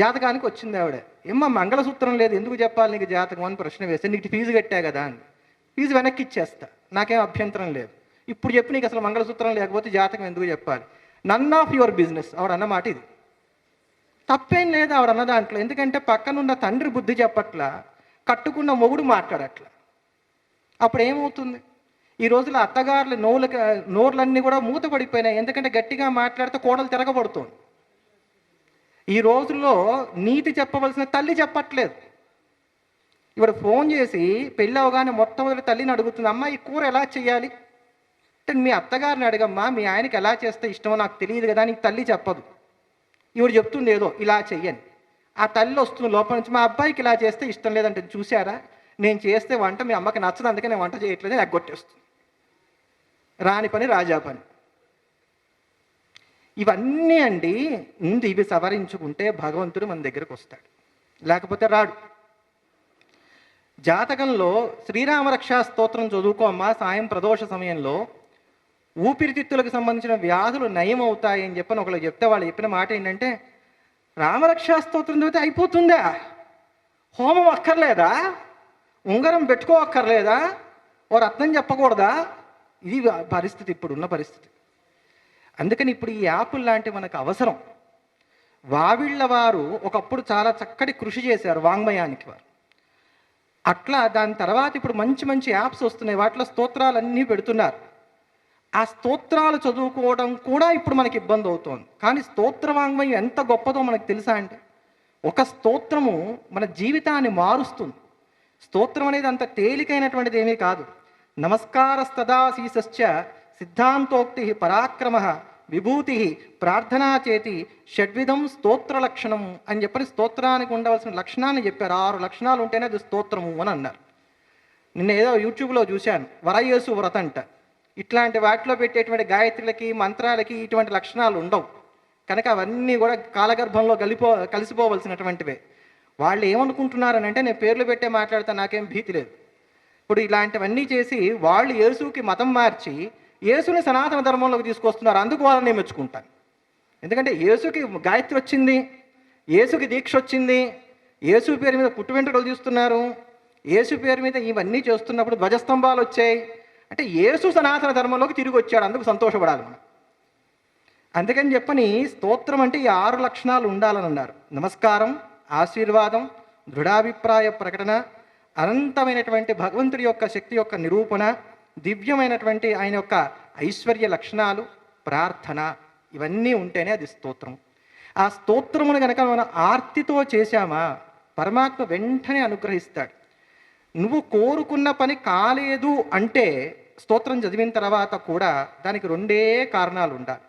జాతకానికి వచ్చింది ఆవిడ. ఏమ్మా మంగళసూత్రం లేదు, ఎందుకు చెప్పాలి నీకు జాతకం అని ప్రశ్న వేస్తే, నీకు ఫీజు కట్టా కదా అని. ఫీజు వెనక్కి ఇచ్చేస్తా, నాకేం అభ్యంతరం లేదు. ఇప్పుడు చెప్పి నీకు అసలు మంగళసూత్రం లేకపోతే జాతకం ఎందుకు చెప్పాలి? నన్ ఆఫ్ యువర్ బిజినెస్ ఆవిడ అన్నమాట ఇది. తప్పేం లేదు ఆవిడ అన్న దాంట్లో. ఎందుకంటే పక్కనున్న తండ్రి బుద్ధి చెప్పట్లా, కట్టుకున్న మొగుడు మాట్లాడట్లా. అప్పుడు ఏమవుతుంది? ఈ రోజుల్లో అత్తగారుల నోర్లన్నీ కూడా మూతపడిపోయినాయి. ఎందుకంటే గట్టిగా మాట్లాడితే కోడలు తిరగబడుతుంది. ఈ రోజుల్లో నీతి చెప్పవలసిన తల్లి చెప్పట్లేదు. ఇప్పుడు ఫోన్ చేసి పెళ్ళి అవగానే మొట్టమొదటి తల్లిని అడుగుతుంది, అమ్మ ఈ కూర ఎలా చేయాలి అంటే, మీ అత్తగారిని అడగమ్మా, మీ ఆయనకి ఎలా చేస్తే ఇష్టమో నాకు తెలియదు కదా, నీకు తల్లి చెప్పదు. ఈవిడ చెప్తుంది ఏదో ఇలా చెయ్యని. ఆ తల్లి వస్తుంది లోపల నుంచి, మా అబ్బాయికి ఇలా చేస్తే ఇష్టం లేదంటే, చూసారా నేను చేస్తే వంట మీ అమ్మకి నచ్చదు, అందుకే నేను వంట చేయట్లేదు, ఎగ్గొట్టేస్తుంది. రాని పని రాజా పని. ఇవన్నీ అండి ముందు ఇవి సవరించుకుంటే భగవంతుడు మన దగ్గరకు వస్తాడు, లేకపోతే రాడు. జాతకంలో శ్రీరామరక్షా స్తోత్రం చదువుకో అమ్మా. సాయం ప్రదోష సమయంలో ఊపిరితిత్తులకు సంబంధించిన వ్యాధులు నయం అవుతాయి అని చెప్పని ఒకళ్ళు చెప్తే వాళ్ళు చెప్పిన మాట ఏంటంటే, రామరక్షా స్తోత్రం చదివితే అయిపోతుందా? హోమం అక్కర్లేదా? ఉంగరం పెట్టుకోక్కర్లేదా? ఓ రత్నం చెప్పకూడదా? ఇది పరిస్థితి, ఇప్పుడున్న పరిస్థితి. అందుకని ఇప్పుడు ఈ యాపుల్ లాంటివి మనకు అవసరం. వావిళ్ళ వారు ఒకప్పుడు చాలా చక్కటి కృషి చేశారు వాంగ్మయానికి వారు. అట్లా దాని తర్వాత ఇప్పుడు మంచి మంచి యాప్స్ వస్తున్నాయి, వాటిలో స్తోత్రాలన్నీ పెడుతున్నారు. ఆ స్తోత్రాలు చదువుకోవడం కూడా ఇప్పుడు మనకి ఇబ్బంది అవుతోంది. కానీ స్తోత్ర వాంగ్మయం ఎంత గొప్పదో మనకు తెలుసా అంటే, ఒక స్తోత్రము మన జీవితాన్ని మారుస్తుంది. స్తోత్రం అనేది అంత తేలికైనటువంటిది ఏమీ కాదు. నమస్కారస్తదాశీశ్చ సిద్ధాంతోక్తి పరాక్రమ విభూతి ప్రార్థనా చేతి షడ్విధం స్తోత్ర లక్షణం అని చెప్పని స్తోత్రానికి ఉండవలసిన లక్షణాన్ని చెప్పారు. 6 లక్షణాలు ఉంటేనే అది స్తోత్రము అని అన్నారు. నిన్న ఏదో యూట్యూబ్లో చూశాను, వరయేసు వ్రత అంట. ఇట్లాంటి వాటిలో పెట్టేటువంటి గాయత్రులకి మంత్రాలకి ఇటువంటి లక్షణాలు ఉండవు. కనుక అవన్నీ కూడా కాలగర్భంలో కలిసిపోవలసినటువంటివే. వాళ్ళు ఏమనుకుంటున్నారని అంటే, నేను పేర్లు పెట్టే మాట్లాడితే నాకేం భీతి లేదు. ఇప్పుడు ఇలాంటివన్నీ చేసి వాళ్ళు యేసుకి మతం మార్చి యేసుని సనాతన ధర్మంలోకి తీసుకొస్తున్నారు. అందుకు వాళ్ళని మెచ్చుకుంటాను. ఎందుకంటే యేసుకి గాయత్రి వచ్చింది, యేసుకి దీక్ష వచ్చింది, యేసు పేరు మీద పుట్టు వెంట్రుకలు తీస్తున్నారు, యేసు పేరు మీద ఇవన్నీ చేస్తున్నప్పుడు ధ్వజస్తంభాలు వచ్చాయి. అంటే యేసు సనాతన ధర్మంలోకి తిరిగి వచ్చాడు, అందుకు సంతోషపడాలి మనం. అందుకని చెప్పని స్తోత్రం అంటే ఈ 6 లక్షణాలు ఉండాలని అన్నారు. నమస్కారం, ఆశీర్వాదం, దృఢాభిప్రాయ ప్రకటన, అనంతమైనటువంటి భగవంతుడి యొక్క శక్తి యొక్క నిరూపణ, దివ్యమైనటువంటి ఆయన యొక్క ఐశ్వర్య లక్షణాలు, ప్రార్థన, ఇవన్నీ ఉంటేనే అది స్తోత్రం. ఆ స్తోత్రమును కనుక మనం ఆర్తితో చేశామా పరమాత్మ వెంటనే అనుగ్రహిస్తాడు. నువ్వు కోరుకున్న పని కాలేదు అంటే స్తోత్రం చదివిన తర్వాత కూడా దానికి 2 కారణాలు ఉండాలి.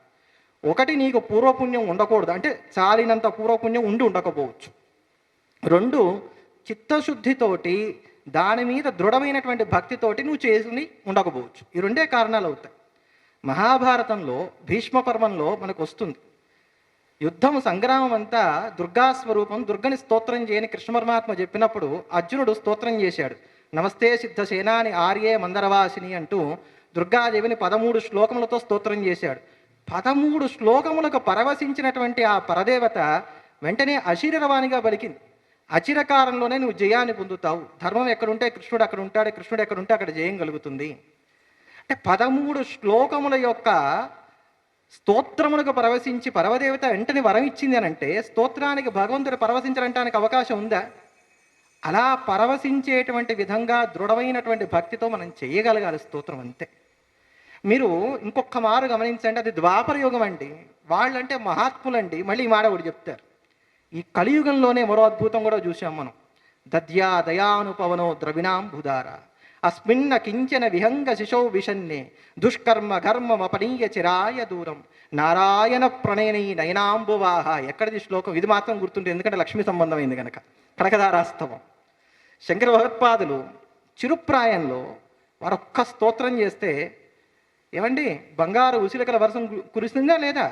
ఒకటి, నీకు పూర్వపుణ్యం ఉండకూడదు, అంటే చాలినంత పూర్వపుణ్యం ఉండకపోవచ్చు. 2, చిత్తశుద్ధితోటి దాని మీద దృఢమైనటువంటి భక్తితోటి నువ్వు చేసుకుని ఉండకపోవచ్చు. ఈ 2 కారణాలు అవుతాయి. మహాభారతంలో భీష్మ పర్వంలో మనకు వస్తుంది, యుద్ధం సంగ్రామం అంతా దుర్గాస్వరూపం, దుర్గని స్తోత్రం చేయని కృష్ణ పరమాత్మ చెప్పినప్పుడు అర్జునుడు స్తోత్రం చేశాడు. నమస్తే సిద్ధసేనాని ఆర్యే మందరవాసిని అంటూ దుర్గాదేవిని 13 శ్లోకములతో స్తోత్రం చేశాడు. 13 శ్లోకములకు పరవశించినటువంటి ఆ పరదేవత వెంటనే అశరీరవాణిగా పలికింది, అచిరకారంలోనే నువ్వు జయాన్ని పొందుతావు. ధర్మం ఎక్కడుంటే కృష్ణుడు అక్కడ ఉంటాడు, కృష్ణుడు ఎక్కడుంటే అక్కడ జయం కలుగుతుంది. అంటే 13 శ్లోకముల యొక్క స్తోత్రములకు పరవశించి పరమదేవత వెంటనే వరం ఇచ్చింది అని అంటే, స్తోత్రానికి భగవంతుడు పరవశించడానికి అవకాశం ఉందా? అలా పరవశించేటువంటి విధంగా దృఢమైనటువంటి భక్తితో మనం చేయగలగాలి స్తోత్రం, అంతే. మీరు ఇంకొక మారు గమనించండి, అది ద్వాపర యుగం అండి. వాళ్ళంటే మహాత్ములండి. మళ్ళీ ఈ మాట ఒకటి చెప్తారు, ఈ కలియుగంలోనే మరో అద్భుతం కూడా చూసాం మనం. దద్యా దయానుపవనో ద్రవిణాం భూధార. అస్మిన్న కించన విహంగ శిశో విషన్నే దుష్కర్మ ఘర్మమపనీయ చిరాయ దూరం నారాయణ ప్రణయనీ నయనాంబువాహ. ఎక్కడిది శ్లోకం? ఇది మాత్రం గుర్తుంటుంది, ఎందుకంటే లక్ష్మి సంబంధమైంది కనుక. కనకదారాస్తవం. శంకర భగవత్పాదులు చిరుప్రాయంలో వారొక్క స్తోత్రం చేస్తే ఏమండి బంగారు ఉసిరికల వర్షం కురుస్తుందా లేదా?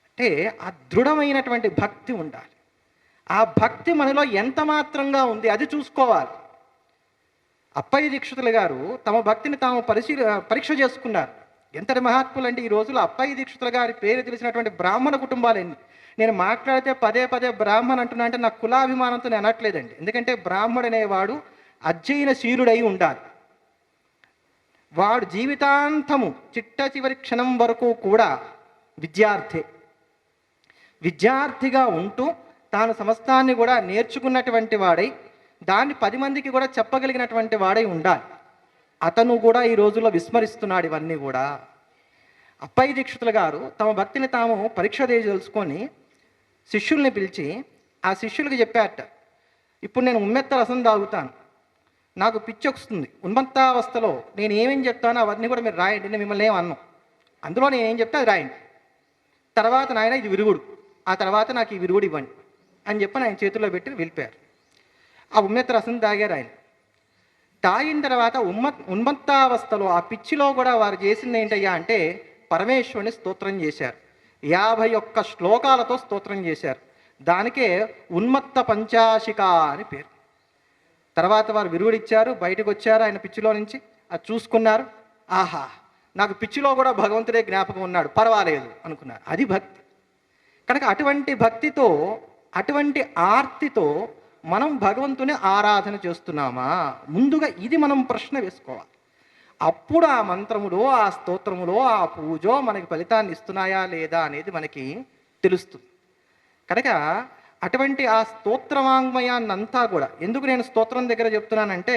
అంటే ఆ దృఢమైనటువంటి భక్తి ఉండాలి. ఆ భక్తి మనలో ఎంత మాత్రంగా ఉంది అది చూసుకోవాలి. అప్పయ్య దీక్షితులు గారు తమ భక్తిని తాము పరీక్ష చేసుకున్నారు. ఎంతటి మహాత్ములు అంటే ఈ రోజుల్లో అప్పయ్య దీక్షితులు గారి పేరు తెలిసినటువంటి బ్రాహ్మణ కుటుంబాలు ఎన్ని. నేను మాట్లాడితే పదే పదే బ్రాహ్మణ్ అంటున్నా అంటే నాకు కులాభిమానంతో నేను అనట్లేదండి. ఎందుకంటే బ్రాహ్మడు అనేవాడు అధ్యయనశీలుడై ఉండాలి. వాడు జీవితాంతము చిట్ట చివరి క్షణం వరకు కూడా విద్యార్థిగా ఉంటూ తాను సమస్తాన్ని కూడా నేర్చుకున్నటువంటి వాడై దాన్ని 10 మందికి కూడా చెప్పగలిగినటువంటి వాడై ఉండాలి. అతను కూడా ఈ రోజుల్లో విస్మరిస్తున్నాడు ఇవన్నీ కూడా. అప్పయ్య దీక్షితులు గారు తమ భక్తిని తాము పరీక్ష తెలుసుకొని శిష్యుల్ని పిలిచి ఆ శిష్యులకి చెప్పారట, ఇప్పుడు నేను ఉమ్మెత్త రసం తాగుతాను, నాకు పిచ్చి వస్తుంది, ఉన్మత్తావస్థలో నేను ఏమేం చెప్తానో అవన్నీ కూడా మీరు రాయండి, నేను మిమ్మల్ని ఏమన్నాం, అందులో నేను ఏం చెప్తే అది రాయండి, తర్వాత నాయన ఇది విరుగుడు, ఆ తర్వాత నాకు ఈ విరుగుడు ఇవ్వండి అని చెప్పి ఆయన చేతుల్లో పెట్టి వెళ్ళిపోయారు. ఆ ఉమ్మెత్త రసం తాగారు. ఆయన తాగిన తర్వాత ఉన్మత్తావస్థలో ఆ పిచ్చిలో కూడా వారు చేసింది ఏంటయ్యా అంటే పరమేశ్వరుని స్తోత్రం చేశారు. 51 శ్లోకాలతో స్తోత్రం చేశారు. దానికే ఉన్మత్త పంచాశిక అని పేరు. తర్వాత వారు విరుగుడిచ్చారు, బయటకు వచ్చారు ఆయన పిచ్చిలో నుంచి. అది చూసుకున్నారు, ఆహా నాకు పిచ్చిలో కూడా భగవంతుడే జ్ఞాపకం ఉన్నాడు, పర్వాలేదు అనుకున్నారు. అది భక్తి. కనుక అటువంటి భక్తితో అటువంటి ఆర్తితో మనం భగవంతుని ఆరాధన చేస్తున్నామా? ముందుగా ఇది మనం ప్రశ్న వేసుకోవాలి. అప్పుడు ఆ మంత్రములో ఆ స్తోత్రములో ఆ పూజో మనకి ఫలితాన్ని ఇస్తున్నాయా లేదా అనేది మనకి తెలుస్తుంది. కనుక అటువంటి ఆ స్తోత్రవాంగ్మయాన్నంతా కూడా, ఎందుకు నేను స్తోత్రం దగ్గర చెప్తున్నానంటే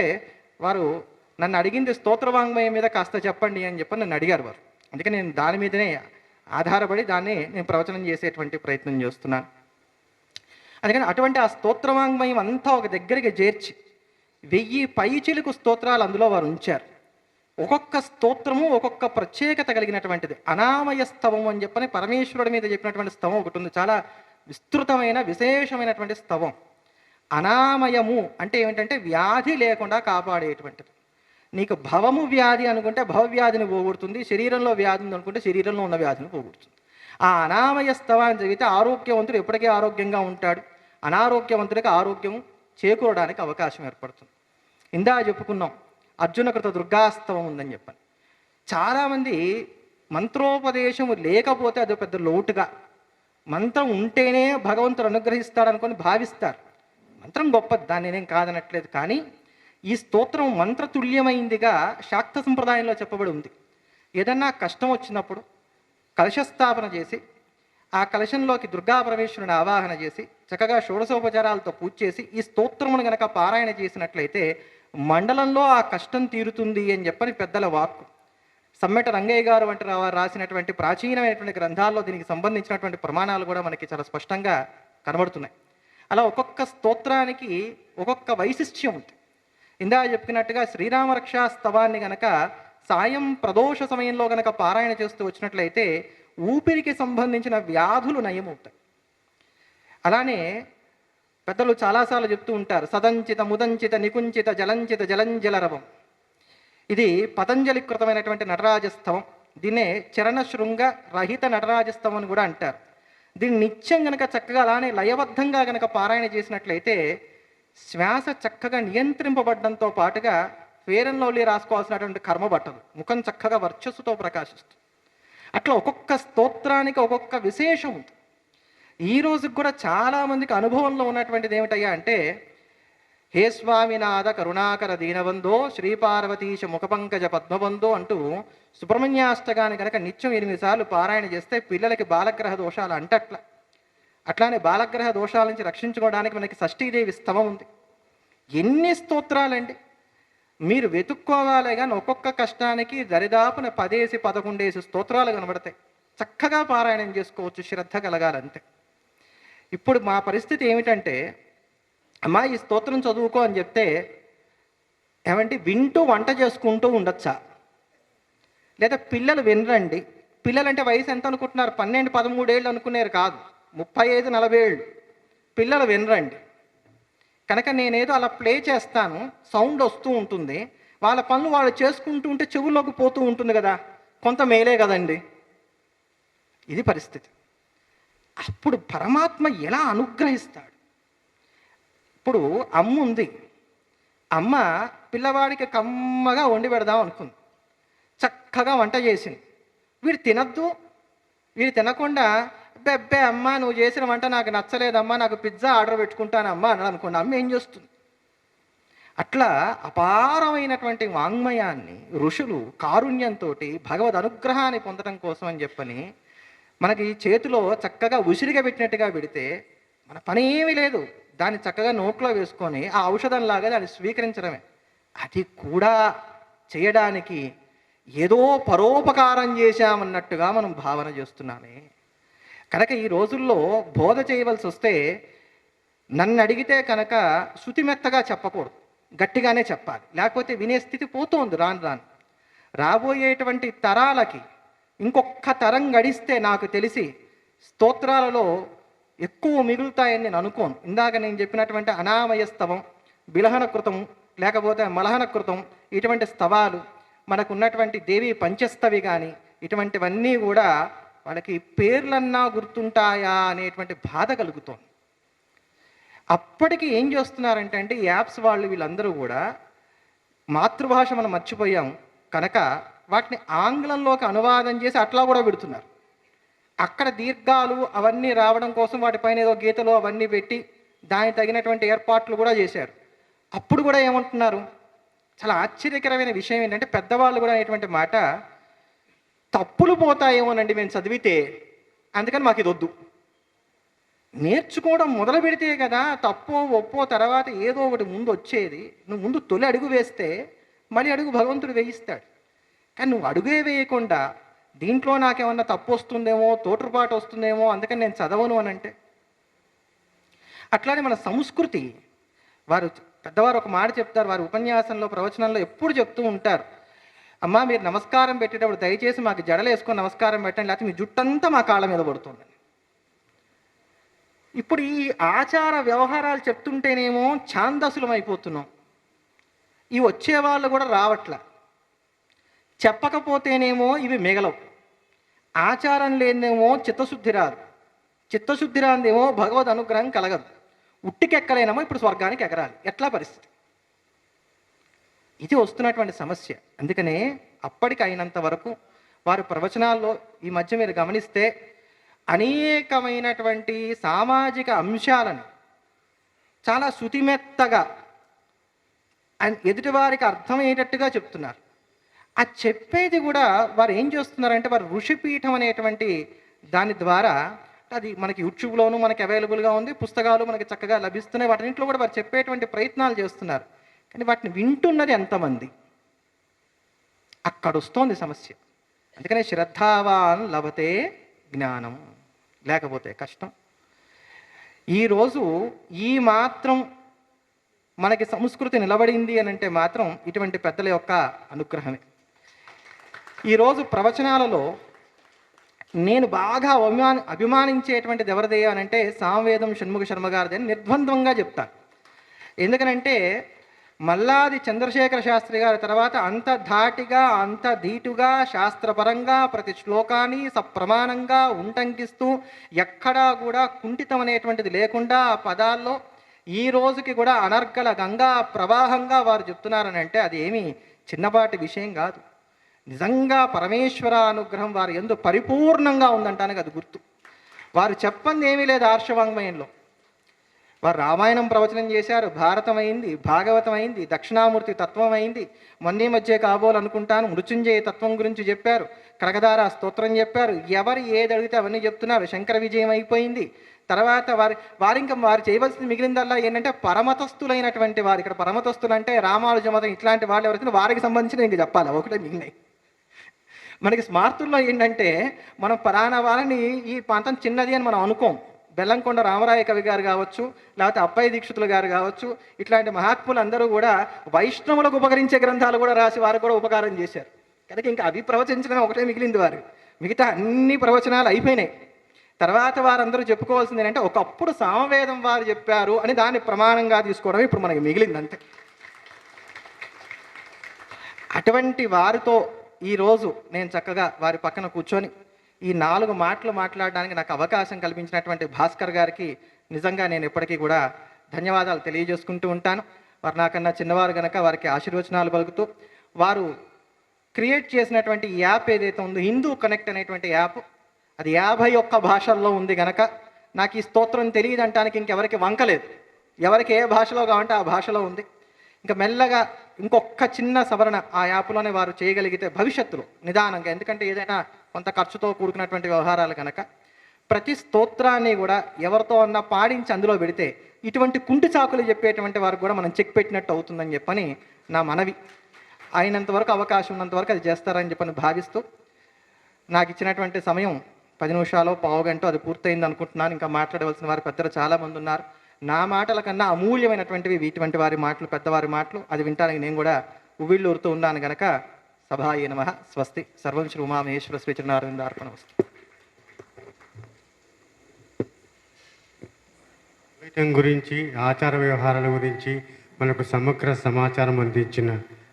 వారు నన్ను అడిగింది స్తోత్రవాంగ్మయం మీద కాస్త చెప్పండి అని చెప్పి నన్ను అడిగారు వారు. అందుకే నేను దాని మీదనే ఆధారపడి దాన్ని నేను ప్రవచనం చేసేటువంటి ప్రయత్నం చేస్తున్నాను. అందుకని అటువంటి ఆ స్తోత్రవాంగ్మయం అంతా ఒక దగ్గరికి చేర్చి 1000 పైచిలుకు స్తోత్రాలు అందులో వారు ఉంచారు. ఒక్కొక్క స్తోత్రము ఒక్కొక్క ప్రత్యేకత కలిగినటువంటిది. అనామయ స్తవం అని చెప్పని పరమేశ్వరుడి మీద చెప్పినటువంటి స్తవం ఒకటి ఉంది, చాలా విస్తృతమైన విశేషమైనటువంటి స్తవం. అనామయము అంటే ఏమిటంటే వ్యాధి లేకుండా కాపాడేటువంటిది. నీకు భవము వ్యాధి అనుకుంటే భవవ్యాధిని పోగొడుతుంది, శరీరంలో వ్యాధి ఉంది అనుకుంటే శరీరంలో ఉన్న వ్యాధిని పోగొడుతుంది. ఆ అనామయ స్తవాన్ని చదివితే ఆరోగ్యవంతుడు ఎప్పటికీ ఆరోగ్యంగా ఉంటాడు, అనారోగ్యవంతుడికి ఆరోగ్యం చేకూరడానికి అవకాశం ఏర్పడుతుంది. ఇందా చెప్పుకున్నాం అర్జునకృత దుర్గాస్తవం ఉందని చెప్పాను. చాలామంది మంత్రోపదేశము లేకపోతే అది పెద్ద లోటుగా, మంత్రం ఉంటేనే భగవంతుడు అనుగ్రహిస్తాడనుకొని భావిస్తారు. మంత్రం గొప్పది, దాన్ని నేనేం కాదనట్లేదు. కానీ ఈ స్తోత్రం మంత్రతుల్యమైందిగా శాక్త సంప్రదాయంలో చెప్పబడి ఉంది. ఏదన్నా కష్టం వచ్చినప్పుడు కలశస్థాపన చేసి ఆ కలశంలోకి దుర్గా పరమేశ్వరుని ఆవాహన చేసి చక్కగా షోడశోపచారాలతో పూజ చేసి ఈ స్తోత్రమును గనక పారాయణ చేసినట్లయితే మండలంలో ఆ కష్టం తీరుతుంది అని చెప్పని పెద్దల వాక్కు. సమ్మెట రంగయ్య గారు వంటి వారు రాసినటువంటి ప్రాచీనమైనటువంటి గ్రంథాల్లో దీనికి సంబంధించినటువంటి ప్రమాణాలు కూడా మనకి చాలా స్పష్టంగా కనబడుతున్నాయి. అలా ఒక్కొక్క స్తోత్రానికి ఒక్కొక్క వైశిష్ట్యం ఉంది. ఇందా చెప్పినట్టుగా శ్రీరామరక్షా స్తవాన్ని గనక సాయం ప్రదోష సమయంలో గనక పారాయణ చేస్తూ వచ్చినట్లయితే ఊపిరికి సంబంధించిన వ్యాధులు నయమవుతాయి. అలానే పెద్దలు చాలాసార్లు చెప్తూ ఉంటారు, సదంచిత ముదంచిత నికుంచిత జలంచిత జలంజలరవం. ఇది పతంజలి కృతమైనటువంటి నటరాజస్తవం. దీన్నే చరణ శృంగ రహిత నటరాజస్తవం అని కూడా అంటారు. దీన్ని నిత్యం గనక చక్కగా అలానే లయబద్ధంగా గనక పారాయణ చేసినట్లయితే శ్వాస చక్కగా నియంత్రింపబడడంతో పాటుగా ఫేర్ అండ్ లవ్లీ రాసుకోవాల్సినటువంటి కర్మ పట్టదు, ముఖం చక్కగా వర్చస్సుతో ప్రకాశిస్తుంది. అట్లా ఒక్కొక్క స్తోత్రానికి ఒక్కొక్క విశేషం ఉంది. ఈ రోజుకి కూడా చాలామందికి అనుభవంలో ఉన్నటువంటిది ఏమిటయ్యా అంటే, హే స్వామినాథ కరుణాకర దీనబంధో శ్రీపార్వతీశ ముఖపంకజ పద్మబంధో అంటూ సుబ్రహ్మణ్యాష్టకాన్ని కనుక నిత్యం 8 సార్లు పారాయణ చేస్తే పిల్లలకి బాలగ్రహ దోషాలు అంటట్లా. అట్లానే బాలగ్రహ దోషాల నుంచి రక్షించుకోవడానికి మనకి షష్ఠీదేవి స్తవం ఉంది. ఎన్ని స్తోత్రాలండి మీరు వెతుక్కోవాలి, కానీ ఒక్కొక్క కష్టానికి దరిదాపున 10-11 స్తోత్రాలు కనబడతాయి. చక్కగా పారాయణం చేసుకోవచ్చు, శ్రద్ధ కలగాలంతే. ఇప్పుడు మా పరిస్థితి ఏమిటంటే, అమ్మా ఈ స్తోత్రం చదువుకో అని చెప్తే ఏమంటే వింటూ వంట చేసుకుంటూ ఉండొచ్చా? లేదా పిల్లలు వినరండి. పిల్లలు అంటే వయసు ఎంత అనుకుంటున్నారు? 12, 13 ఏళ్ళు అనుకునేరు కాదు, 35, 40 ఏళ్ళు. పిల్లలు వినరండి. కనుక నేనేదో అలా ప్లే చేస్తాను, సౌండ్ వస్తూ ఉంటుంది, వాళ్ళ పనులు వాళ్ళు చేసుకుంటూ ఉంటే చెవుల్లోకి పోతూ ఉంటుంది కదా, కొంత మేలే కదండి. ఇది పరిస్థితి. అప్పుడు పరమాత్మ ఎలా అనుగ్రహిస్తాడు? ఇప్పుడు అమ్మ ఉంది, అమ్మ పిల్లవాడికి కమ్మగా వండి పెడదాం అనుకుంది, చక్కగా వంట చేసింది. వీడు తినద్దు, వీడు తినకుండా బెబ్బే అమ్మ నువ్వు చేసిన వంట నాకు నచ్చలేదమ్మా, నాకు పిజ్జా ఆర్డర్ పెట్టుకుంటానమ్మా అన్నాడు అనుకోండి, అమ్మ ఏం చేస్తుంది? అట్లా అపారమైనటువంటి వాంగ్మయాన్ని ఋషులు కారుణ్యంతో భగవద్ అనుగ్రహాన్ని పొందడం కోసం అని చెప్పని మనకి చేతిలో చక్కగా ఉసిరిగా పెట్టినట్టుగా పెడితే మన పని ఏమీ లేదు, దాన్ని చక్కగా నోట్లో వేసుకొని ఆ ఔషధంలాగా దాన్ని స్వీకరించడమే. అది కూడా చేయడానికి ఏదో పరోపకారం చేశామన్నట్టుగా మనం భావన చేస్తున్నామే. కనుక ఈ రోజుల్లో బోధ చేయవలసి వస్తే నన్ను అడిగితే కనుక శృతిమెత్తగా చెప్పకూడదు, గట్టిగానే చెప్పాలి. లేకపోతే వినే స్థితి పోతుంది రాను రాను. రాబోయేటువంటి తరాలకి ఇంకొక తరం గడిస్తే నాకు తెలిసి స్తోత్రాలలో ఎక్కువ మిగులుతాయని నేను అనుకోను. ఇందాక నేను చెప్పినటువంటి అనామయ స్తవం, బిలహన కృతం, లేకపోతే మలహన కృతం, ఇటువంటి స్తవాలు, మనకు ఉన్నటువంటి దేవి పంచస్తవి కానీ ఇటువంటివన్నీ కూడా వాళ్ళకి పేర్లన్నా గుర్తుంటాయా అనేటువంటి బాధ కలుగుతోంది. అప్పటికి ఏం చేస్తున్నారంటే అంటే ఈ యాప్స్ వాళ్ళు వీళ్ళందరూ కూడా మాతృభాష మనం మర్చిపోయాం కనుక వాటిని ఆంగ్లంలోకి అనువాదం చేసి అట్లా కూడా పెడుతున్నారు. అక్కడ దీర్ఘాలు అవన్నీ రావడం కోసం వాటిపైన ఏదో గీతలు అవన్నీ పెట్టి దానికి తగినటువంటి ఏర్పాట్లు కూడా చేశారు. అప్పుడు కూడా ఏమంటున్నారు, చాలా ఆశ్చర్యకరమైన విషయం ఏంటంటే పెద్దవాళ్ళు కూడా అనేటువంటి మాట, తప్పులు పోతాయేమోనండి మేము చదివితే, అందుకని మాకు ఇది వద్దు. నేర్చుకోవడం మొదలు పెడితే కదా తప్పో ఒప్పో తర్వాత ఏదో ఒకటి ముందు వచ్చేది. నువ్వు ముందు తొలి అడుగు వేస్తే మళ్ళీ అడుగు భగవంతుడు వేయిస్తాడు. కానీ నువ్వు అడుగే వేయకుండా దీంట్లో నాకేమన్నా తప్పు వస్తుందేమో, తోట్రుపాటు వస్తుందేమో, అందుకని నేను చదవను అని అంటే, అట్లానే మన సంస్కృతి, వారు పెద్దవారు ఒక మాట చెప్తారు, వారి ఉపన్యాసంలో ప్రవచనంలో ఎప్పుడు చెప్తూ ఉంటారు, అమ్మా మీరు నమస్కారం పెట్టేటప్పుడు దయచేసి మాకు జడలు వేసుకొని నమస్కారం పెట్టండి, లేకపోతే మీ జుట్టంతా మా కాళ్ళ మీద పడుతుంది. ఇప్పుడు ఈ ఆచార వ్యవహారాలు చెప్తుంటేనేమో ఛాందసులం అయిపోతున్నాం, ఇవి వచ్చేవాళ్ళు కూడా రావట్లా. చెప్పకపోతేనేమో ఇవి మిగలవు. ఆచారం లేదేమో చిత్తశుద్ధి రాదు, చిత్తశుద్ధి రాందేమో భగవద్ అనుగ్రహం కలగదు. ఉట్టికెక్కలేనేమో ఇప్పుడు స్వర్గానికి ఎగరాలి. ఎట్లా పరిస్థితి? ఇది వస్తున్నటువంటి సమస్య. అందుకనే అప్పటికి అయినంత వరకు వారి ప్రవచనాల్లో ఈ మధ్య మీరు గమనిస్తే అనేకమైనటువంటి సామాజిక అంశాలను చాలా శృతిమెత్తగా ఎదుటివారికి అర్థమయ్యేటట్టుగా చెప్తున్నారు. ఆ చెప్పేది కూడా వారు ఏం చేస్తున్నారంటే వారు ఋషిపీఠం అనేటువంటి దాని ద్వారా, అది మనకి యూట్యూబ్లోనూ మనకి అవైలబుల్గా ఉంది, పుస్తకాలు మనకి చక్కగా లభిస్తున్నాయి, వాటింట్లో కూడా వారు చెప్పేటువంటి ప్రయత్నాలు చేస్తున్నారు. కానీ వాటిని వింటున్నది ఎంతమంది? అక్కడ వస్తోంది సమస్య. అందుకనే శ్రద్ధావాన్ లభతే జ్ఞానం, లేకపోతే కష్టం. ఈరోజు ఈ మాత్రం మనకి సంస్కృతి నిలబడింది అని అంటే మాత్రం ఇటువంటి పెద్దల యొక్క అనుగ్రహమే. ఈరోజు ప్రవచనాలలో నేను బాగా అభిమానించేటువంటిది ఎవరిదే అని అంటే సామవేదం షణ్ముఖ శర్మ గారిది అని నిర్ద్వంద్వంగా చెప్తాను. ఎందుకనంటే మల్లాది చంద్రశేఖర శాస్త్రి గారి తర్వాత అంత ధాటిగా అంత ధీటుగా శాస్త్రపరంగా ప్రతి శ్లోకాన్ని సప్రమాణంగా ఉంటంకిస్తూ ఎక్కడా కూడా కుంఠితం అనేటువంటిది లేకుండా ఆ పదాల్లో ఈ రోజుకి కూడా అనర్గళ గంగా ప్రవాహంగా వారు చెప్తున్నారని అంటే అది ఏమీ చిన్నపాటి విషయం కాదు. నిజంగా పరమేశ్వర అనుగ్రహం వారి యందు పరిపూర్ణంగా ఉందంటానికి అది గుర్తు. వారు చెప్పంది ఏమీ లేదు ఆర్షవాంగ్మయంలో. వారు రామాయణం ప్రవచనం చేశారు, భారతం అయింది, భాగవతం అయింది, దక్షిణామూర్తి తత్వం అయింది, మొన్నీ మధ్య కాబోలనుకుంటాను మృత్యుంజయ తత్వం గురించి చెప్పారు, కనకదార స్తోత్రం చెప్పారు, ఎవరు ఏది అడిగితే అవన్నీ చెప్తున్నారు. శంకర విజయం అయిపోయింది. తర్వాత వారు చేయవలసింది మిగిలిందల్లా ఏంటంటే పరమతస్థులైనటువంటి వారు. ఇక్కడ పరమతస్థులు అంటే రామానుజ మతం ఇట్లాంటి వాళ్ళు ఎవరైతే వారికి సంబంధించిన ఇంక చెప్పాలి, ఒకటే మిగిలినాయి. మనకి స్మార్తుల్లో ఏంటంటే మనం పరాణ వాళ్ళని ఈ ప్రాంతం చిన్నది అని మనం అనుకోం. బెల్లంకొండ రామరాయ కవి గారు కావచ్చు, లేకపోతే అప్పయ్య దీక్షితులు గారు కావచ్చు, ఇట్లాంటి మహాత్ములు అందరూ కూడా వైష్ణవులకు ఉపకరించే గ్రంథాలు కూడా రాసి వారికి కూడా ఉపకారం చేశారు. కనుక ఇంకా అవి ప్రవచించడం ఒకటే మిగిలింది వారు. మిగతా అన్ని ప్రవచనాలు అయిపోయినాయి. తర్వాత వారందరూ చెప్పుకోవాల్సింది ఏంటంటే ఒకప్పుడు సామవేదం వారు చెప్పారు అని దాన్ని ప్రమాణంగా తీసుకోవడం ఇప్పుడు మనకి మిగిలింది అంతే. అటువంటి వారితో ఈరోజు నేను చక్కగా వారి పక్కన కూర్చొని ఈ 4 మాటలు మాట్లాడడానికి నాకు అవకాశం కల్పించినటువంటి భాస్కర్ గారికి నిజంగా నేను ఎప్పటికీ కూడా ధన్యవాదాలు తెలియజేసుకుంటూ ఉంటాను. వారు నాకన్నా చిన్నవారు కనుక వారికి ఆశీర్వచనాలు పలుకుతూ, వారు క్రియేట్ చేసినటువంటి ఈ యాప్ ఏదైతే ఉందో హిందూ కనెక్ట్ అనేటువంటి యాప్, అది 51 భాషల్లో ఉంది కనుక నాకు ఈ స్తోత్రం తెలియదు అంటానికి ఇంకెవరికి వంకలేదు. ఎవరికి ఏ భాషలో కావాలంటే ఆ భాషలో ఉంది. ఇంకా మెల్లగా ఇంకొక చిన్న సవరణ ఆ యాప్లోనే వారు చేయగలిగితే భవిష్యత్తులో నిదానంగా, ఎందుకంటే ఏదైనా కొంత ఖర్చుతో కూడుకున్నటువంటి వ్యవహారాలు కనుక ప్రతి స్తోత్రాన్ని కూడా ఎవరితో అన్నా పాడించి అందులో పెడితే ఇటువంటి కుంటి చాకులు చెప్పేటువంటి వారికి కూడా మనం చెక్ పెట్టినట్టు అవుతుందని చెప్పని నా మనవి. అయినంత వరకు అవకాశం ఉన్నంత వరకు అది చేస్తారని చెప్పని భావిస్తూ, నాకు ఇచ్చినటువంటి సమయం 10 నిమిషాలు పావు గంట అది పూర్తయింది అనుకుంటున్నాను. ఇంకా మాట్లాడవలసిన వారు పెద్దలు చాలామంది ఉన్నారు. నా మాటల కన్నా అమూల్యమైనటువంటివి ఇటువంటి వారి మాటలు, పెద్దవారి మాటలు. అది వింటానికి నేను కూడా ఉవ్విళ్ళూరుతూ ఉన్నాను గనక సభాయ నమః. స్వస్తి. సర్వం శ్రీ ఉమామహేశ్వర శ్రీచరణారవింద అర్పణమస్తు. అద్వైతం గురించి, ఆచార వ్యవహారాల గురించి మనకు సమగ్ర సమాచారం అందించిన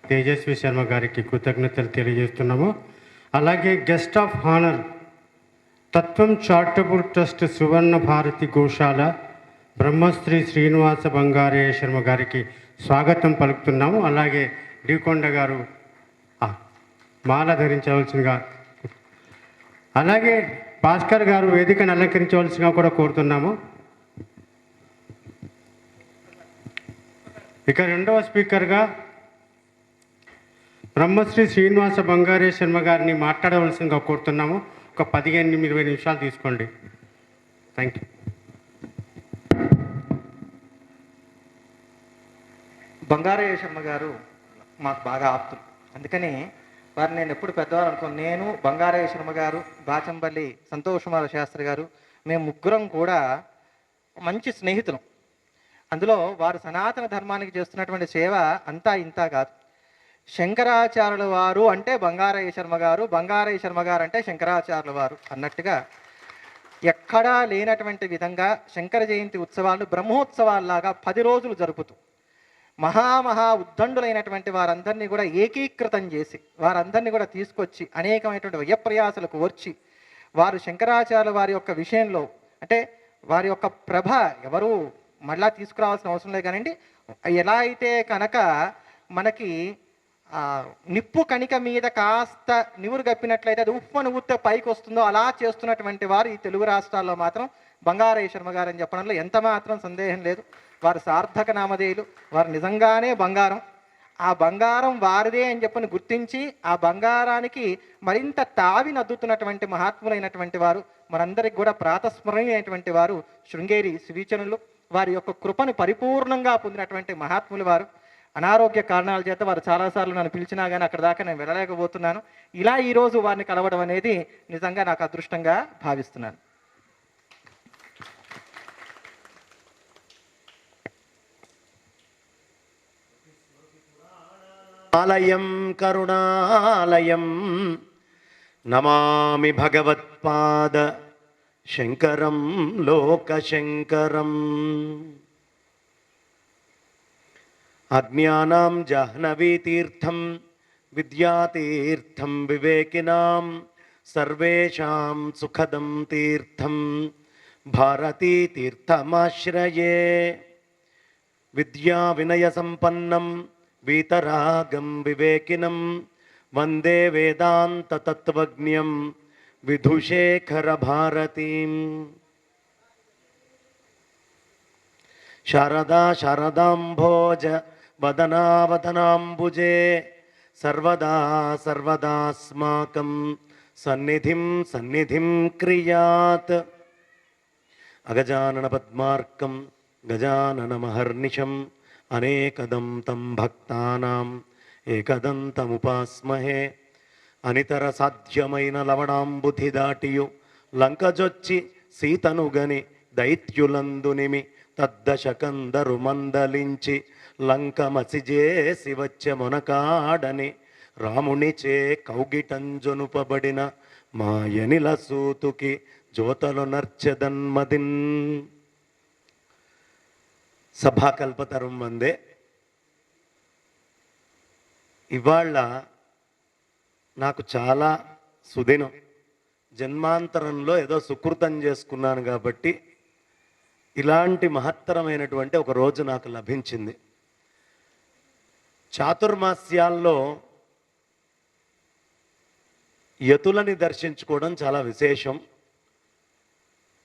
తేజస్వి శర్మ గారికి కృతజ్ఞతలు తెలియజేస్తున్నాము. అలాగే గెస్ట్ ఆఫ్ హానర్ తత్వం చారిటబుల్ ట్రస్ట్ సువర్ణ భారతి గోశాల బ్రహ్మశ్రీ శ్రీనివాస బంగారయ్య శర్మ గారికి స్వాగతం పలుకుతున్నాము. అలాగే డీకొండ గారు మాల ధరించవలసిందిగా, అలాగే భాస్కర్ గారు వేదికను అలంకరించవలసిందిగా కూడా కోరుతున్నాము. ఇక రెండవ స్పీకర్గా బ్రహ్మశ్రీ శ్రీనివాస బంగారయ్య శర్మ గారిని మాట్లాడవలసిందిగా కోరుతున్నాము. ఒక 15-20 నిమిషాలు తీసుకోండి. Thank you. బంగారయ్య శర్మ గారు మాకు బాగా ఆప్తులు, అందుకని వారిని నేను ఎప్పుడు పెద్దవారు అనుకోను. నేను, బంగారయ్య శర్మ గారు, బాచంపల్లి సంతోషకుమార శాస్త్రి గారు, మేము ముగ్గురం కూడా మంచి స్నేహితులం. అందులో వారు సనాతన ధర్మానికి చేస్తున్నటువంటి సేవ అంతా ఇంతా కాదు. శంకరాచార్యుల వారు అంటే బంగారయ్య శర్మ గారు, బంగారయ్య శర్మ గారు అంటే శంకరాచార్యుల వారు అన్నట్టుగా ఎక్కడా లేనటువంటి విధంగా శంకర జయంతి ఉత్సవాలు బ్రహ్మోత్సవాల్లాగా 10 రోజులు జరుపుతూ మహా ఉద్దండులైనటువంటి వారందరినీ కూడా ఏకీకృతం చేసి, వారందరినీ కూడా తీసుకొచ్చి అనేకమైనటువంటి వ్యయప్రయాసలకు వచ్చి, వారు శంకరాచార్యుల వారి యొక్క విషయంలో అంటే వారి యొక్క ప్రభ ఎవరు మళ్ళా తీసుకురావాల్సిన అవసరం లేదు కానివ్వండి, ఎలా అయితే కనుక మనకి నిప్పు కణిక మీద కాస్త నివురు గప్పినట్లయితే అది ఉప్పని ఊస్తే పైకి వస్తుందో అలా చేస్తున్నటువంటి వారు ఈ తెలుగు రాష్ట్రాల్లో మాత్రం బంగారయ్య శర్మ గారు అని చెప్పడంలో ఎంత మాత్రం సందేహం లేదు. వారు సార్థక నామధేయులు, వారు నిజంగానే బంగారం. ఆ బంగారం వారిదే అని చెప్పని గుర్తించి ఆ బంగారానికి మరింత తావి నద్దుతున్నటువంటి మహాత్ములైనటువంటి వారు, మనందరికి కూడా ప్రాతస్మరణీయమైనటువంటి వారు శృంగేరి శ్రీచనులు. వారి యొక్క కృపను పరిపూర్ణంగా పొందినటువంటి మహాత్ములు వారు. అనారోగ్య కారణాల చేత వారు చాలాసార్లు నన్ను పిలిచినా కానీ అక్కడ దాకా నేను వెళ్ళలేకపోతున్నాను. ఇలా ఈరోజు వారిని కలవడం అనేది నిజంగా నాకు అదృష్టంగా భావిస్తున్నాను. ఆలయం కరుణాలయం నమామి భగవత్పాద శంకరం లోకశంకరం. అజ్ఞానాం జాహ్నవీతీర్థం విద్యాతీర్థం వివేకినాం సర్వేషాం సుఖదం తీర్థం భారతీతీర్థమాశ్రయే. విద్యా వినయ సంపన్నం వీతరాగం వివేకినం వందే వేదాంత తత్వజ్ఞం విధుశేఖర భారతీం. శారదా శారదాంభోజ వదనావదనాంబుజే సర్వదా సర్వదాస్మాకం సన్నిధిం క్రియాత్. అగజానన పద్మార్కం గజాననమహర్నిశం అనేకదం తం భక్తానాం ఏకదంతముపాస్మహే. అనితర సాధ్యమైన లవణాంబుధి దాటియు లంకజొచ్చి సీతనుగని దైత్యులందునిమి తద్దశకందరు మందలించి లంకమసిజేసి వచ్చె మొనకాడని రామునిచే కౌగిటంజొనుపబడిన మాయనిల సూతుకి జ్యోతలు నర్చెదన్మదిన్. సభాకల్పతరం వందే. ఇవాళ నాకు చాలా సుదినం. జన్మాంతరంలో ఏదో సుకృతం చేసుకున్నాను కాబట్టి ఇలాంటి మహత్తరమైనటువంటి ఒక రోజు నాకు లభించింది. చాతుర్మాస్యాల్లో యతులని దర్శించుకోవడం చాలా విశేషం.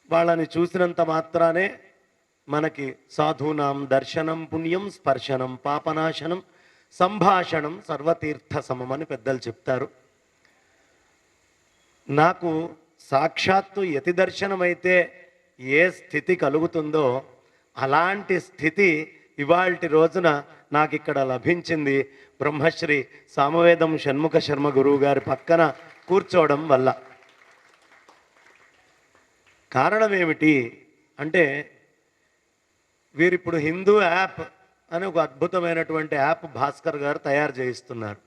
వాళ్ళని చూసినంత మాత్రానే మనకి సాధూనాం దర్శనం పుణ్యం, స్పర్శనం పాపనాశనం, సంభాషణం సర్వతీర్థ సమం అని పెద్దలు చెప్తారు. నాకు సాక్షాత్తు యతి దర్శనం అయితే ఏ స్థితి కలుగుతుందో అలాంటి స్థితి ఇవాల్టి రోజున నాకు ఇక్కడ లభించింది బ్రహ్మశ్రీ సామవేదం షణ్ముఖ శర్మ గురువు గారి పక్కన కూర్చోవడం వల్ల. కారణం ఏమిటి అంటే, వీరిప్పుడు హిందూ యాప్ అని ఒక అద్భుతమైనటువంటి యాప్ భాస్కర్ గారు తయారు చేయిస్తున్నారు.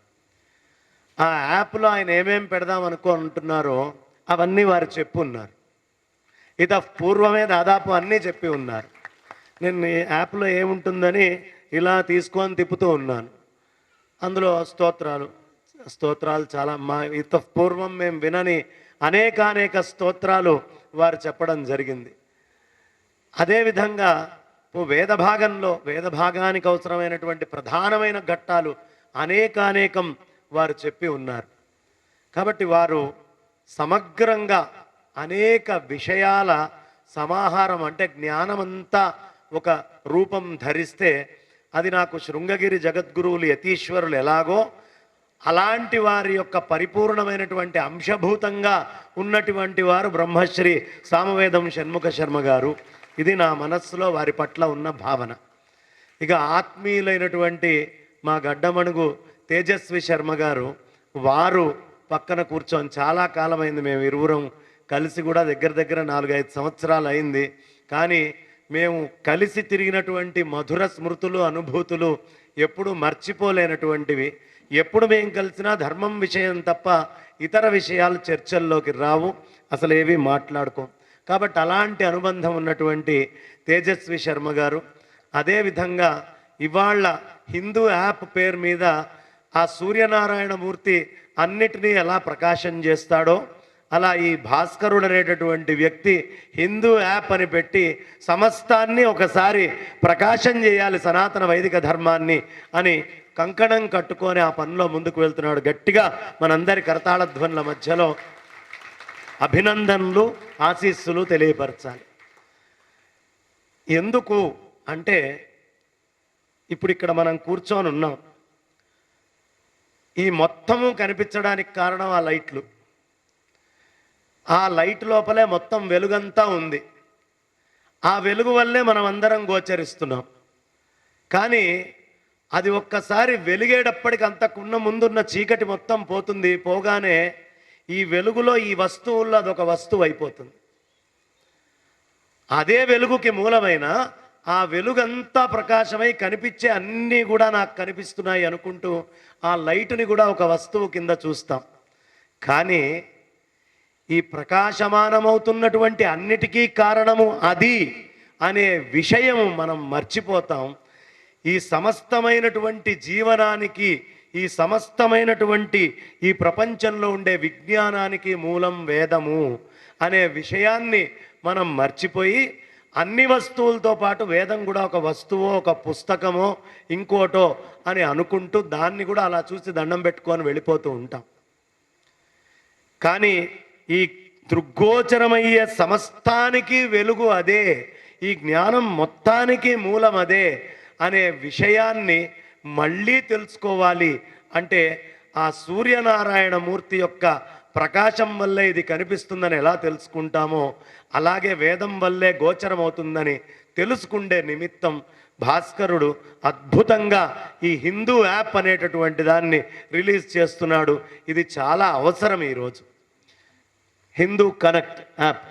ఆ యాప్లో ఆయన ఏమేమి పెడదాం అనుకుంటున్నారో అవన్నీ వారు చెప్పి ఉన్నారు. ఇత పూర్వమే దాదాపు అన్నీ చెప్పి ఉన్నారు. నేను ఈ యాప్లో ఏముంటుందని ఇలా తీసుకొని తిప్పుతూ ఉన్నాను. అందులో స్తోత్రాలు చాలా ఇత పూర్వం మేము వినని అనేక స్తోత్రాలు వారు చెప్పడం జరిగింది. అదేవిధంగా వేద భాగానికి అవసరమైనటువంటి ప్రధానమైన ఘట్టాలు అనేకం వారు చెప్పి ఉన్నారు. కాబట్టి వారు సమగ్రంగా అనేక విషయాల సమాహారం, అంటే జ్ఞానమంతా ఒక రూపం ధరిస్తే అది నాకు శృంగగిరి జగద్గురువులు యతీశ్వరులు ఎలాగో అలాంటి వారి యొక్క పరిపూర్ణమైనటువంటి అంశభూతంగా ఉన్నటువంటి వారు బ్రహ్మశ్రీ సామవేదం షణ్ముఖ శర్మ గారు. ఇది నా మనస్సులో వారి పట్ల ఉన్న భావన. ఇక ఆత్మీయులైనటువంటి మా గడ్డమణుగు తేజస్వి శర్మ గారు, వారు పక్కన కూర్చొని చాలా కాలమైంది మేము ఇరువురం కలిసి కూడా దగ్గర 4-5 సంవత్సరాలు అయింది. కానీ మేము కలిసి తిరిగినటువంటి మధుర స్మృతులు అనుభూతులు ఎప్పుడు మర్చిపోలేనటువంటివి. ఎప్పుడు మేము కలిసినా ధర్మం విషయం తప్ప ఇతర విషయాలు చర్చల్లోకి రావు, అసలు ఏవి మాట్లాడుకోం. కాబట్టి అలాంటి అనుబంధం ఉన్నటువంటి తేజస్వి శర్మ గారు, అదేవిధంగా ఇవాళ హిందూ యాప్ పేరు మీద ఆ సూర్యనారాయణ మూర్తి అన్నిటినీ ఎలా ప్రకాశం చేస్తాడో అలా ఈ భాస్కరుడు అనేటటువంటి వ్యక్తి హిందూ యాప్ అని పెట్టి సమస్తాన్ని ఒకసారి ప్రకాశం చేయాలి సనాతన వైదిక ధర్మాన్ని అని కంకణం కట్టుకొని ఆ పనిలో ముందుకు వెళ్తున్నాడు. గట్టిగా మనందరి కరతాళ ధ్వనుల మధ్యలో అభినందనలు ఆశీస్సులు తెలియపరచాలి. ఎందుకు అంటే, ఇప్పుడు ఇక్కడ మనం కూర్చొని ఉన్నాం. ఈ మొత్తము కనిపించడానికి కారణం ఆ లైట్లు. ఆ లైట్ లోపలే మొత్తం వెలుగంతా ఉంది. ఆ వెలుగు వల్లే మనం అందరం గోచరిస్తున్నాం. కానీ అది ఒక్కసారి వెలిగేటప్పటికి అంతకున్న ముందున్న చీకటి మొత్తం పోతుంది. పోగానే ఈ వెలుగులో ఈ వస్తువుల్లో అదొక వస్తువు అయిపోతుంది. అదే వెలుగుకి మూలమైన ఆ వెలుగంతా ప్రకాశమై కనిపించే అన్నీ కూడా నాకు కనిపిస్తున్నాయి అనుకుంటూ ఆ లైటుని కూడా ఒక వస్తువు కింద చూస్తాం. కానీ ఈ ప్రకాశమానమవుతున్నటువంటి అన్నిటికీ కారణము అది అనే విషయము మనం మర్చిపోతాం. ఈ సమస్తమైనటువంటి జీవనానికి, ఈ సమస్తమైనటువంటి ఈ ప్రపంచంలో ఉండే విజ్ఞానానికి మూలం వేదము అనే విషయాన్ని మనం మర్చిపోయి అన్ని వస్తువులతో పాటు వేదం కూడా ఒక వస్తువో ఒక పుస్తకమో ఇంకోటో అని అనుకుంటూ దాన్ని కూడా అలా చూసి దండం పెట్టుకొని వెళ్ళిపోతూ ఉంటాం. కానీ ఈ దృగ్గోచరమయ్యే సమస్తానికి వెలుగు అదే, ఈ జ్ఞానం మొత్తానికి మూలం అదే అనే విషయాన్ని మళ్ళీ తెలుసుకోవాలి. అంటే ఆ సూర్యనారాయణ మూర్తి యొక్క ప్రకాశం వల్లే ఇది కనిపిస్తుందని ఎలా తెలుసుకుంటామో అలాగే వేదం వల్లే గోచరమవుతుందని తెలుసుకుండే నిమిత్తం భాస్కరుడు అద్భుతంగా ఈ హిందూ యాప్ అనేటటువంటి దాన్ని రిలీజ్ చేస్తున్నాడు. ఇది చాలా అవసరం ఈరోజు. హిందూ కనెక్ట్ యాప్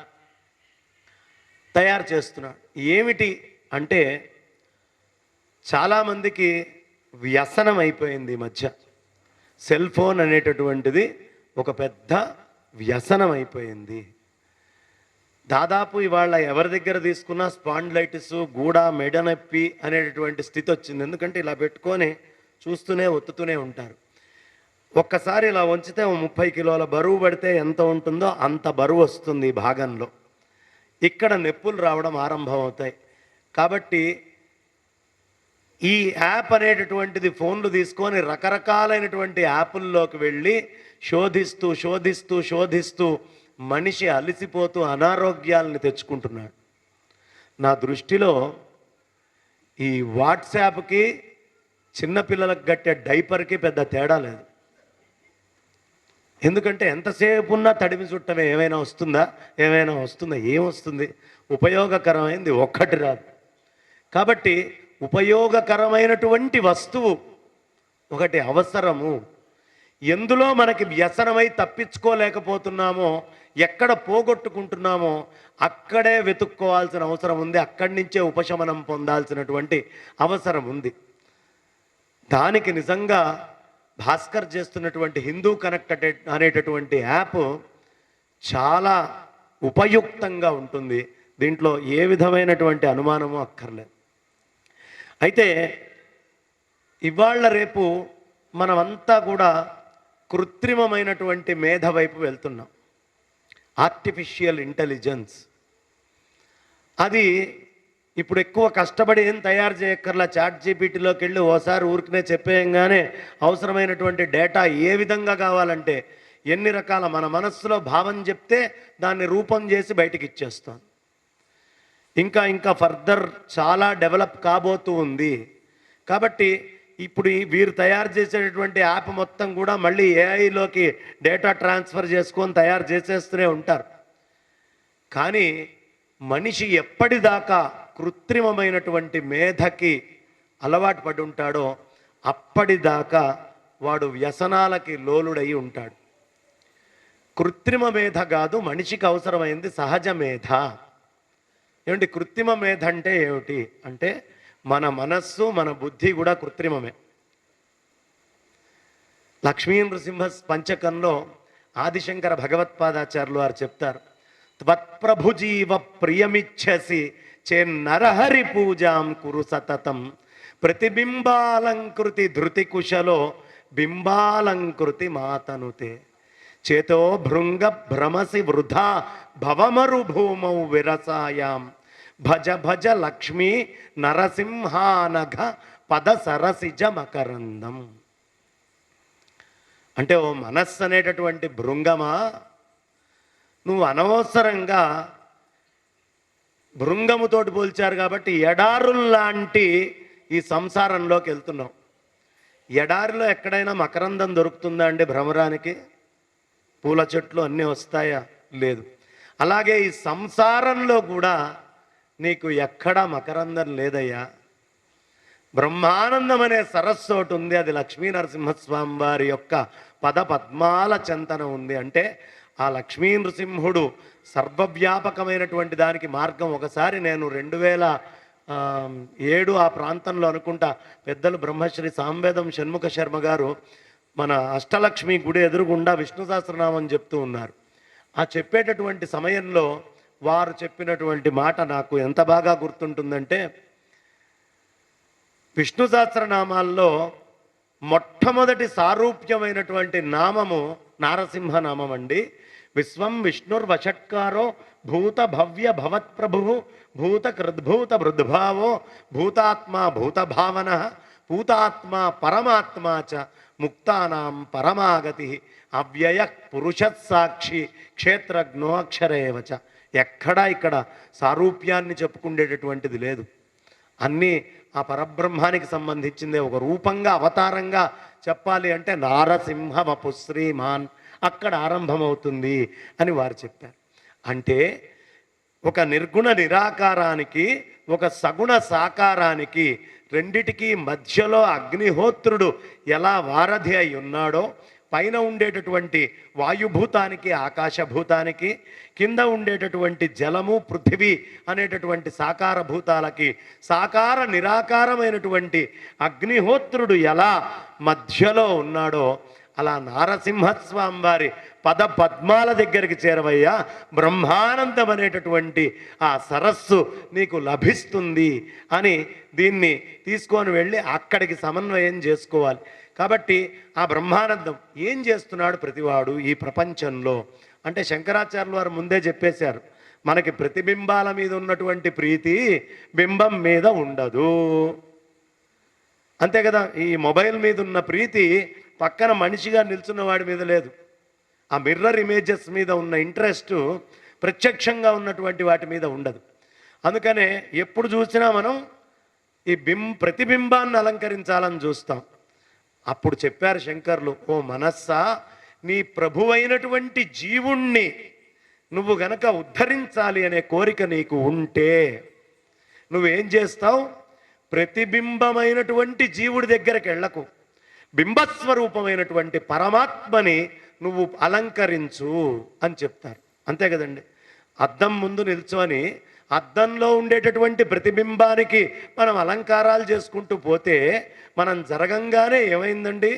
తయారు చేస్తున్నాడు. ఏమిటి అంటే చాలామందికి వ్యసనం అయిపోయింది ఈ మధ్య. సెల్ ఫోన్ అనేటటువంటిది ఒక పెద్ద వ్యసనం అయిపోయింది. దాదాపు ఇవాళ ఎవరి దగ్గర తీసుకున్నా స్పాండిలైటిస్, గూడ, మెడ నొప్పి అనేటటువంటి స్థితి వచ్చింది. ఎందుకంటే ఇలా పెట్టుకొని చూస్తూనే ఒత్తుతూనే ఉంటారు. ఒక్కసారి ఇలా వంచితే 30 కిలోల బరువు పడితే ఎంత ఉంటుందో అంత బరువు వస్తుంది ఈ భాగంలో. ఇక్కడ నొప్పులు రావడం ఆరంభం అవుతాయి. కాబట్టి ఈ యాప్ అనేటటువంటిది ఫోన్లు తీసుకొని రకరకాలైనటువంటి యాపుల్లోకి వెళ్ళి శోధిస్తూ శోధిస్తూ శోధిస్తూ మనిషి అలసిపోతూ అనారోగ్యాలని తెచ్చుకుంటున్నాడు. నా దృష్టిలో ఈ వాట్సాప్కి చిన్నపిల్లలకు కట్టే డైపర్కి పెద్ద తేడా లేదు. ఎందుకంటే ఎంతసేపు ఉన్నా తడిమి చుట్టమే. ఏమైనా వస్తుందా? ఏమొస్తుంది? ఉపయోగకరమైంది ఒక్కటి రాదు. కాబట్టి ఉపయోగకరమైనటువంటి వస్తువు ఒకటి అవసరము. ఎందులో మనకి వ్యసనమై తప్పించుకోలేకపోతున్నామో, ఎక్కడ పోగొట్టుకుంటున్నామో అక్కడే వెతుక్కోవాల్సిన అవసరం ఉంది. అక్కడి నుంచే ఉపశమనం పొందాల్సినటువంటి అవసరం ఉంది. దానికి నిజంగా భాస్కర్ చేస్తున్నటువంటి హిందూ కనెక్ట్ అనేటటువంటి యాప్ చాలా ఉపయుక్తంగా ఉంటుంది. దీంట్లో ఏ విధమైనటువంటి అనుమానము అక్కర్లేదు. అయితే ఇవాళ రేపు మనమంతా కూడా కృత్రిమమైనటువంటి మేధ వైపు వెళ్తున్నాం. ఆర్టిఫిషియల్ ఇంటెలిజెన్స్ అది ఇప్పుడు ఎక్కువ కష్టపడి ఏం తయారు చేయక్కర్లా. చాట్ జీపీటీలోకి వెళ్ళి ఓసారి ఊరికనే చెప్పేయంగానే అవసరమైనటువంటి డేటా ఏ విధంగా కావాలంటే ఎన్ని రకాల మన మనస్సులో భావం చెప్తే దాన్ని రూపం చేసి బయటికి ఇచ్చేస్తాం. ఇంకా ఫర్దర్ చాలా డెవలప్ కాబోతూ ఉంది. కాబట్టి ఇప్పుడు వీరు తయారు చేసేటటువంటి యాప్ మొత్తం కూడా మళ్ళీ ఏఐలోకి డేటా ట్రాన్స్ఫర్ చేసుకొని తయారు చేసేస్తూనే ఉంటారు. కానీ మనిషి ఎప్పటిదాకా కృత్రిమమైనటువంటి మేధకి అలవాటు పడి ఉంటాడో అప్పటిదాకా వాడు వ్యసనాలకి లోలుడై ఉంటాడు. కృత్రిమ మేధ కాదు, మనిషికి అవసరమైంది సహజ మేధ. ఏమిటి కృత్రిమ మేధ అంటే? ఏమిటి అంటే మన మనస్సు, మన బుద్ధి కూడా కృత్రిమమే. లక్ష్మీ నృసింహ పంచకంలో ఆదిశంకర భగవత్పాదాచార్యులు వారు చెప్తారు, త్వత్ప్రభుజీవ ప్రియమిచ్చసి చే నరహరి పూజాం కురు సతతం ప్రతిబింబాలంకృతి ధృతి కుశలో బింబాలంకృతి మాతనుతే చేతో భృంగ భ్రమసి వృధా భవమరుభూమౌ విరసాయాం భజ భజ లక్ష్మీ నరసింహానఘ పద సరసిజ మకరందం. అంటే ఓ మనస్సు అనేటటువంటి భృంగమా, నువ్వు అనవసరంగా భృంగముతోటి పోల్చారు కాబట్టి ఎడారుల్లాంటి ఈ సంసారంలోకి వెళ్తున్నావు. ఎడారిలో ఎక్కడైనా మకరందం దొరుకుతుందా అండి? భ్రమరానికి పూల చెట్లు అన్నీ వస్తాయా? లేదు. అలాగే ఈ సంసారంలో కూడా నీకు ఎక్కడా మకరందం లేదయ్యా. బ్రహ్మానందం అనే సరస్సు ఒకటి ఉంది, అది లక్ష్మీ నరసింహస్వామి వారి యొక్క పద పద్మాల చెంతన ఉంది. అంటే ఆ లక్ష్మీ నృసింహుడు సర్వవ్యాపకమైనటువంటి దానికి మార్గం. ఒకసారి నేను 2007 ఆ ప్రాంతంలో అనుకుంటా, పెద్దలు బ్రహ్మశ్రీ సాంవేదం షణ్ముఖ శర్మ గారు మన అష్టలక్ష్మి గుడి ఎదురుగుండా విష్ణు సహస్రనామం చెప్తూ ఉన్నారు. ఆ చెప్పేటటువంటి సమయంలో వారు చెప్పినటువంటి మాట నాకు ఎంత బాగా గుర్తుంటుందంటే, విష్ణు సహస్రనామాల్లో మొట్టమొదటి సారూప్యమైనటువంటి నామము నారసింహ నామం అండి. విశ్వం విష్ణుర్వషట్కారో భూత భవ్య భవత్ప్రభు భూత కృద్భూత వృద్భావో భూతాత్మా భూతభావన భూతాత్మ పరమాత్మా చ ముక్తానాం పరమాగతి అవ్యయ పురుషత్సాక్షి క్షేత్రజ్ఞో అక్షరేవచ. ఎక్కడా ఇక్కడ సారూప్యాన్ని చెప్పుకునేటటువంటిది లేదు. అన్నీ ఆ పరబ్రహ్మానికి సంబంధించిందే. ఒక రూపంగా అవతారంగా చెప్పాలి అంటే నారసింహ వపు శ్రీమాన్ అక్కడ ఆరంభమవుతుంది అని వారు చెప్పారు. అంటే ఒక నిర్గుణ నిరాకారానికి, ఒక సగుణ సాకారానికి రెండిటికి మధ్యలో అగ్నిహోత్రుడు ఎలా వారధి అయి ఉన్నాడో, పైన ఉండేటటువంటి వాయుభూతానికి ఆకాశభూతానికి, కింద ఉండేటటువంటి జలము పృథివీ అనేటటువంటి సాకార భూతాలకి సాకార నిరాకారమైనటువంటి అగ్నిహోత్రుడు ఎలా మధ్యలో ఉన్నాడో అలా నారసింహస్వామి వారి పద పద్మాల దగ్గరికి చేరవయ్యా, బ్రహ్మానందం అనేటటువంటి ఆ సరస్సు నీకు లభిస్తుంది అని దీన్ని తీసుకొని వెళ్ళి అక్కడికి సమన్వయం చేసుకోవాలి. కాబట్టి ఆ బ్రహ్మానందం ఏం చేస్తున్నాడు ప్రతివాడు ఈ ప్రపంచంలో అంటే శంకరాచార్యుల వారు ముందే చెప్పేశారు, మనకి ప్రతిబింబాల మీద ఉన్నటువంటి ప్రీతి బింబం మీద ఉండదు. అంతే కదా, ఈ మొబైల్ మీద ఉన్న ప్రీతి పక్కన మనిషిగా నిల్చున్న వాడి మీద లేదు. ఆ మిర్రర్ ఇమేజెస్ మీద ఉన్న ఇంట్రెస్ట్ ప్రత్యక్షంగా ఉన్నటువంటి వాటి మీద ఉండదు. అందుకనే ఎప్పుడు చూసినా మనం ఈ ప్రతిబింబాన్ని అలంకరించాలని చూస్తాం. అప్పుడు చెప్పారు శంకర్లు, ఓ మనస్సా, నీ ప్రభువైనటువంటి జీవుణ్ణి నువ్వు గనక ఉద్ధరించాలి అనే కోరిక నీకు ఉంటే నువ్వేం చేస్తావు? ప్రతిబింబమైనటువంటి జీవుడి దగ్గరికి వెళ్ళకు, బింబస్వరూపమైనటువంటి పరమాత్మని నువ్వు అలంకరించు అని చెప్తారు. అంతే కదండి. అద్దం ముందు నిల్చొని అద్దంలో ఉండేటటువంటి ప్రతిబింబానికి మనం అలంకారాలు చేసుకుంటూ పోతే మనం జరగంగానే ఏమైందండి,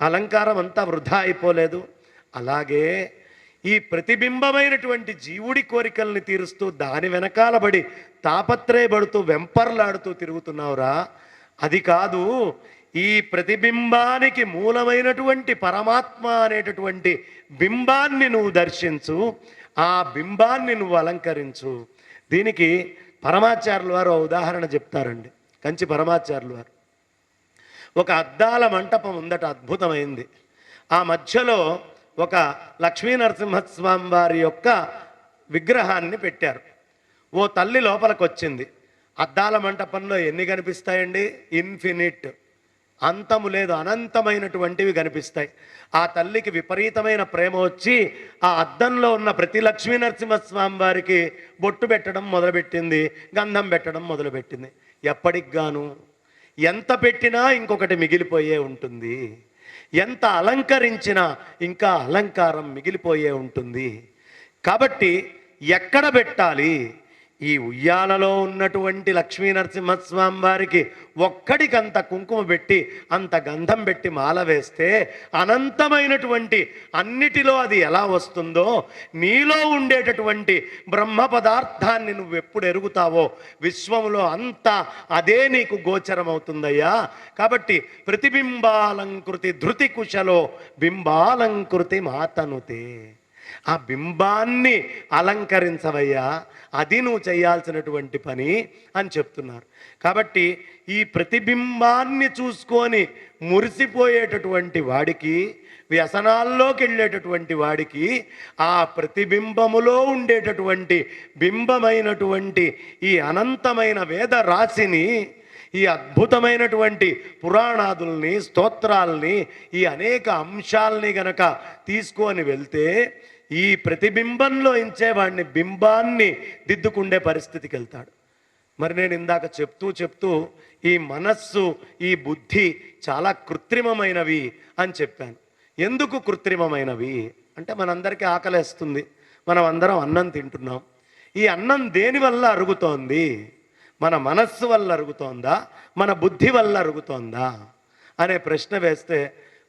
అలంకారం అంతా వృధా అయిపోలేదు. అలాగే ఈ ప్రతిబింబమైనటువంటి జీవుడి కోరికల్ని తీరుస్తూ దాని వెనకాలబడి తాపత్రయపడుతూ వెంపర్లాడుతూ తిరుగుతున్నావురా, అది కాదు. ఈ ప్రతిబింబానికి మూలమైనటువంటి పరమాత్మ అనేటటువంటి బింబాన్ని నువ్వు దర్శించు, ఆ బింబాన్ని నువ్వు అలంకరించు. దీనికి పరమాచార్యుల వారు ఉదాహరణ చెప్తారండి. కంచి పరమాచార్యుల వారు ఒక అద్దాల మంటపం ఉందట, అద్భుతమైంది. ఆ మధ్యలో ఒక లక్ష్మీ నరసింహస్వామి వారి యొక్క విగ్రహాన్ని పెట్టారు. ఓ తల్లి లోపలికి వచ్చింది. అద్దాల మంటపంలో ఎన్ని కనిపిస్తాయండి? ఇన్ఫినిట్, అంతము లేదు, అనంతమైనటువంటివి కనిపిస్తాయి. ఆ తల్లికి విపరీతమైన ప్రేమ వచ్చి ఆ అద్దంలో ఉన్న ప్రతి లక్ష్మీ నరసింహస్వామి వారికి బొట్టు పెట్టడం మొదలుపెట్టింది, గంధం పెట్టడం మొదలుపెట్టింది. ఎప్పటికి గాను ఎంత పెట్టినా ఇంకొకటి మిగిలిపోయే ఉంటుంది, ఎంత అలంకరించినా ఇంకా అలంకారం మిగిలిపోయే ఉంటుంది. కాబట్టి ఎక్కడ పెట్టాలి? ఈ ఉయ్యాలలో ఉన్నటువంటి లక్ష్మీ నరసింహస్వామి వారికి ఒక్కడికంత కుంకుమ పెట్టి అంత గంధం పెట్టి మాల వేస్తే అనంతమైనటువంటి అన్నిటిలో అది ఎలా వస్తుందో, నీలో ఉండేటటువంటి బ్రహ్మ పదార్థాన్ని నువ్వు ఎప్పుడు ఎరుగుతావో విశ్వంలో అంతా అదే నీకు గోచరమవుతుందయ్యా. కాబట్టి ప్రతిబింబాలంకృతి ధృతి కుశలో బింబాలంకృతి మాతనుతే, ఆ బింబాన్ని అలంకరించవయ్యా, అది నువ్వు చేయాల్సినటువంటి పని అని చెప్తున్నారు. కాబట్టి ఈ ప్రతిబింబాన్ని చూసుకొని మురిసిపోయేటటువంటి వాడికి, వ్యసనాల్లోకి వెళ్ళేటటువంటి వాడికి ఆ ప్రతిబింబములో ఉండేటటువంటి బింబమైనటువంటి ఈ అనంతమైన వేద రాశిని, ఈ అద్భుతమైనటువంటి పురాణాదుల్ని, స్తోత్రాల్ని, ఈ అనేక అంశాలని గనక తీసుకొని వెళ్తే ఈ ప్రతిబింబంలో ఇంచేవాడిని బింబాన్ని దిద్దుకుండే పరిస్థితికి వెళ్తాడు. మరి నేను ఇందాక చెప్తూ ఈ మనస్సు, ఈ బుద్ధి చాలా కృత్రిమమైనవి అని చెప్పాను. ఎందుకు కృత్రిమమైనవి అంటే మనందరికీ ఆకలేస్తుంది, మనం అందరం అన్నం తింటున్నాం. ఈ అన్నం దేని వల్ల అరుగుతోంది? మన మనస్సు వల్ల అరుగుతోందా, మన బుద్ధి వల్ల అరుగుతోందా అనే ప్రశ్న వేస్తే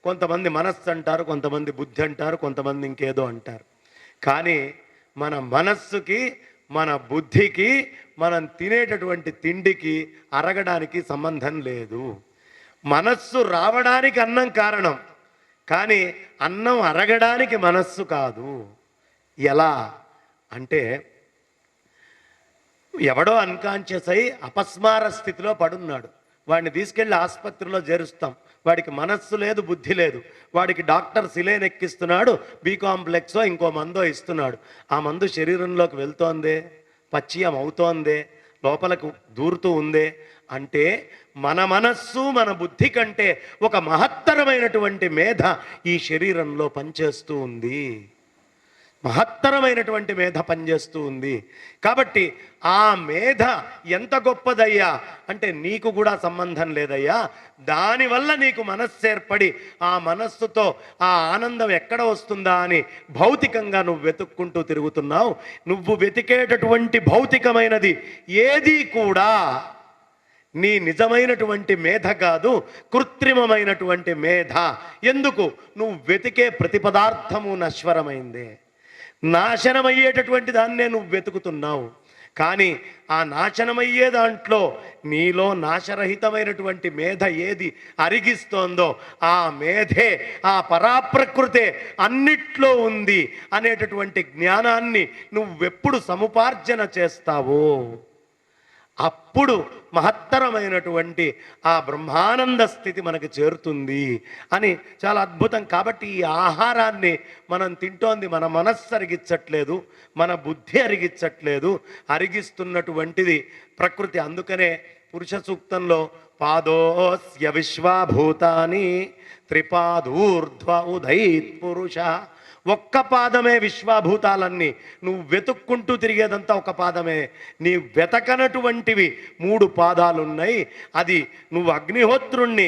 కొంతమంది మనస్సు అంటారు, కొంతమంది బుద్ధి అంటారు, కొంతమంది ఇంకేదో అంటారు. కానీ మన మనస్సుకి, మన బుద్ధికి, మనం తినేటటువంటి తిండికి, అరగడానికి సంబంధం లేదు. మనస్సు రావడానికి అన్నం కారణం, కానీ అన్నం అరగడానికి మనస్సు కాదు. ఎలా అంటే ఎవడో అన్కాన్షియస్ అయి అపస్మార స్థితిలో పడున్నాడు, వాడిని తీసుకెళ్ళి ఆసుపత్రిలో చేరుస్తాం. వాడికి మనస్సు లేదు, బుద్ధి లేదు. వాడికి డాక్టర్ సిలేన్ ఎక్కిస్తున్నాడు, బి కాంప్లెక్సో ఇంకో మందో ఇస్తున్నాడు. ఆ మందు శరీరంలోకి వెళ్తోందే, పచ్చియం అవుతోందే, లోపలకు దూరుతూ ఉందే అంటే మన మనస్సు, మన బుద్ధి కంటే ఒక మహత్తరమైనటువంటి మేధ ఈ శరీరంలో పనిచేస్తూ ఉంది. మహత్తరమైనటువంటి మేధ పనిచేస్తూ ఉంది. కాబట్టి ఆ మేధ ఎంత గొప్పదయ్యా అంటే నీకు కూడా సంబంధం లేదయ్యా. దానివల్ల నీకు మనస్సు ఏర్పడి ఆ మనస్సుతో ఆ ఆనందం ఎక్కడ వస్తుందా అని భౌతికంగా నువ్వు వెతుక్కుంటూ తిరుగుతున్నావు. నువ్వు వెతికేటటువంటి భౌతికమైనది ఏది కూడా నీ నిజమైనటువంటి మేధ కాదు, కృత్రిమమైనటువంటి మేధ. ఎందుకు? నువ్వు వెతికే ప్రతి పదార్థము నశ్వరమైందే, నాశనమయ్యేటటువంటి దాన్నే నువ్వు వెతుకుతున్నావు. కానీ ఆ నాశనమయ్యే దాంట్లో నీలో నాశరహితమైనటువంటి మేధ ఏది అరిగిస్తోందో ఆ మేధే, ఆ పరాప్రకృతే అన్నిట్లో ఉంది అనేటటువంటి జ్ఞానాన్ని నువ్వెప్పుడు సముపార్జన చేస్తావో అప్పుడు మహత్తరమైనటువంటి ఆ బ్రహ్మానంద స్థితి మనకి చేరుతుంది అని చాలా అద్భుతం. కాబట్టి ఈ ఆహారాన్ని మనం తింటోంది మన మనస్సు అరిగించట్లేదు, మన బుద్ధి అరిగించట్లేదు, అరిగిస్తున్నటువంటిది ప్రకృతి. అందుకనే పురుష సూక్తంలో పాదోస్య విశ్వభూతాని త్రిపాదూర్ధ్వ ఉదైత్ పురుష. ఒక్క పాదమే విశ్వభూతాలన్నీ. నువ్వు వెతుక్కుంటూ తిరిగేదంతా ఒక పాదమే. నీ వెతకనటువంటివి 3 పాదాలున్నాయి. అది నువ్వు అగ్నిహోత్రుణ్ణి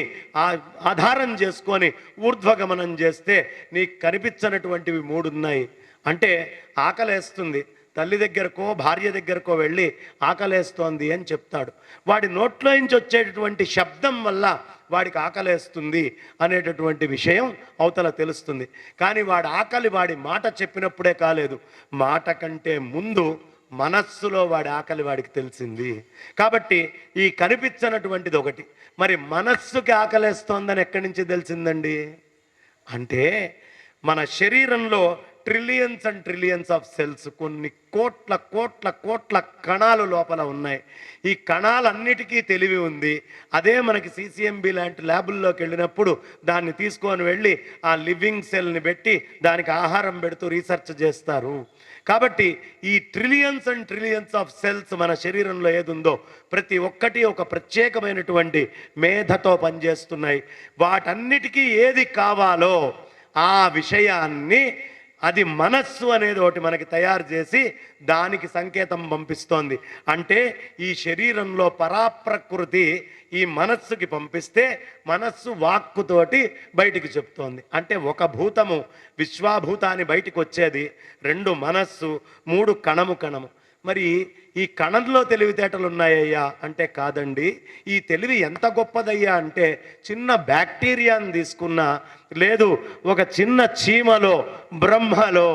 ఆధారం చేసుకొని ఊర్ధ్వగమనం చేస్తే నీకు కనిపించనటువంటివి 3 ఉన్నాయి. అంటే ఆకలేస్తుంది, తల్లి దగ్గరకో భార్య దగ్గరకో వెళ్ళి ఆకలేస్తోంది అని చెప్తాడు. వాడి నోట్లో నుంచి వచ్చేటటువంటి శబ్దం వల్ల వాడికి ఆకలేస్తుంది అనేటటువంటి విషయం అవతల తెలుస్తుంది. కానీ వాడి ఆకలి వాడి మాట చెప్పినప్పుడే కాలేదు, మాట కంటే ముందు మనస్సులో వాడి ఆకలి వాడికి తెలిసింది. కాబట్టి ఈ కనిపించనటువంటిది ఒకటి. మరి మనస్సుకి ఆకలేస్తోందని ఎక్కడి నుంచి తెలిసిందండి అంటే మన శరీరంలో trillions and trillions of cells, కొన్ని కోట్ల కోట్ల కోట్ల కణాలు లోపల ఉన్నాయి. ఈ కణాలన్నిటికీ తెలివి ఉంది. అదే మనకి సిసిఎంబి లాంటి ల్యాబుల్లోకి వెళ్ళినప్పుడు దాన్ని తీసుకొని వెళ్ళి ఆ లివింగ్ సెల్ని పెట్టి దానికి ఆహారం పెడుతూ రీసెర్చ్ చేస్తారు. కాబట్టి ఈ trillions and trillions of cells మన శరీరంలో ఏది ఉందో ప్రతి ఒక్కటి ఒక ప్రత్యేకమైనటువంటి మేధతో పనిచేస్తున్నాయి. వాటన్నిటికీ ఏది కావాలో ఆ విషయాన్ని అది మనస్సు అనేది ఒకటి మనకి తయారు చేసి దానికి సంకేతం పంపిస్తోంది. అంటే ఈ శరీరంలో పరాప్రకృతి ఈ మనస్సుకి పంపిస్తే మనస్సు వాక్కుతోటి బయటికి చెప్తోంది. అంటే ఒక భూతము విశ్వాభూతాన్ని బయటికి వచ్చేది, 2 మనస్సు, 3 కణము. మరి ఈ కణంలో తెలివితేటలు ఉన్నాయ్యా అంటే కాదండి. ఈ తెలివి ఎంత గొప్పదయ్యా అంటే చిన్న బ్యాక్టీరియాని తీసుకున్నా, లేదు ఒక చిన్న చీమలో, బ్రహ్మలో,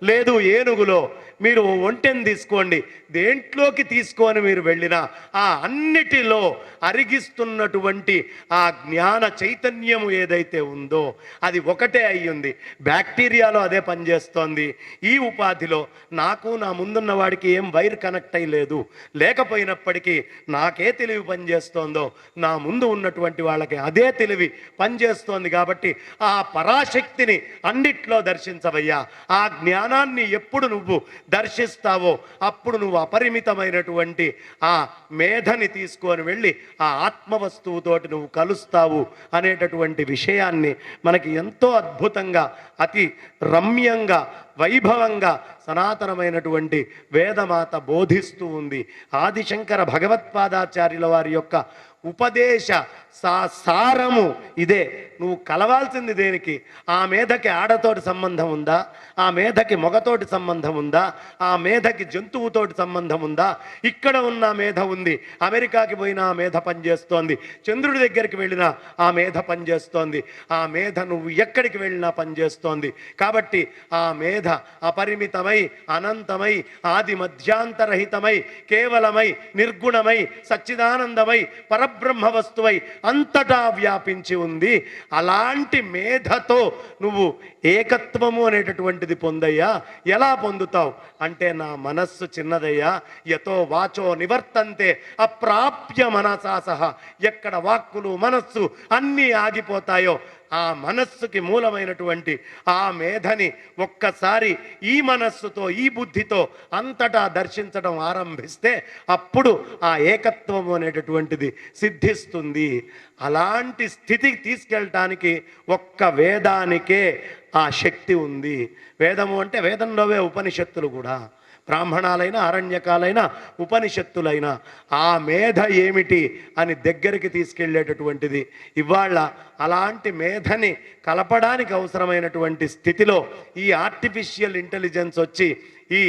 లేదు ఏనుగులో, మీరు ఒంటెని తీసుకోండి, దేంట్లోకి తీసుకొని మీరు వెళ్ళినా ఆ అన్నిటిలో అరిగిస్తున్నటువంటి ఆ జ్ఞాన చైతన్యము ఏదైతే ఉందో అది ఒకటే అయ్యింది. బ్యాక్టీరియాలో అదే పనిచేస్తోంది. ఈ ఉపాధిలో నాకు నా ముందున్న వాడికి ఏం వైర్ కనెక్ట్ అయ్యలేదు, లేకపోయినప్పటికీ నాకే తెలివి పనిచేస్తోందో నా ముందు ఉన్నటువంటి వాళ్ళకి అదే తెలివి పనిచేస్తోంది. కాబట్టి ఆ పరాశక్తిని అన్నిట్లో దర్శించవయ్యా. ఆ జ్ఞానాన్ని ఎప్పుడు నువ్వు దర్శిస్తావో అప్పుడు నువ్వు అపరిమితమైనటువంటి ఆ మేధని తీసుకొని వెళ్ళి ఆ ఆత్మవస్తువుతోటి నువ్వు కలుస్తావు అనేటటువంటి విషయాన్ని మనకి ఎంతో అద్భుతంగా, అతి రమ్యంగా, వైభవంగా సనాతనమైనటువంటి వేదమాత బోధిస్తూ ఉంది. ఆదిశంకర భగవత్పాదాచార్యుల వారి యొక్క ఉపదేశ సారము ఇదే. నువ్వు కలవాల్సింది దేనికి? ఆ మేధకి ఆడతోటి సంబంధం ఉందా? ఆ మేధకి మొగతోటి సంబంధం ఉందా? ఆ మేధకి జంతువుతోటి సంబంధం ఉందా? ఇక్కడ ఉన్న మేధ ఉంది, అమెరికాకి పోయినా ఆ మేధ పనిచేస్తోంది, చంద్రుడి దగ్గరికి వెళ్ళినా ఆ మేధ పనిచేస్తోంది, ఆ మేధ నువ్వు ఎక్కడికి వెళ్ళినా పనిచేస్తోంది. కాబట్టి ఆ మేధ అపరిమితమై, అనంతమై, ఆది మధ్యాంతరహితమై, కేవలమై, నిర్గుణమై, సచ్చిదానందమై, పరబ్రహ్మ వస్తువై అంతటా వ్యాపించి ఉంది. అలాంటి మేధతో నువ్వు ఏకత్వము అనేటటువంటిది పొందయ్యా. ఎలా పొందుతావు అంటే నా మనస్సు చిన్నదయ్యా. యతో వాచో నివర్తంతే అప్రాప్య మనసా సహ. ఎక్కడ వాక్కులు మనస్సు అన్నీ ఆగిపోతాయో ఆ మనస్సుకి మూలమైనటువంటి ఆ మేధని ఒక్కసారి ఈ మనస్సుతో ఈ బుద్ధితో అంతటా దర్శించడం ఆరంభిస్తే అప్పుడు ఆ ఏకత్వం అనేటటువంటిది సిద్ధిస్తుంది. అలాంటి స్థితికి తీసుకెళ్ళటానికి ఒక్క వేదానికే ఆ శక్తి ఉంది. వేదము అంటే వేదంలోవే ఉపనిషత్తులు కూడా, బ్రాహ్మణాలైన అరణ్యకాలైన ఉపనిషత్తులైన ఆ మేధ ఏమిటి అని దగ్గరికి తీసుకెళ్ళేటటువంటిది. ఇవాళ అలాంటి మేధని కలపడానికి అవసరమైనటువంటి స్థితిలో ఈ ఆర్టిఫిషియల్ ఇంటెలిజెన్స్ వచ్చి ఈ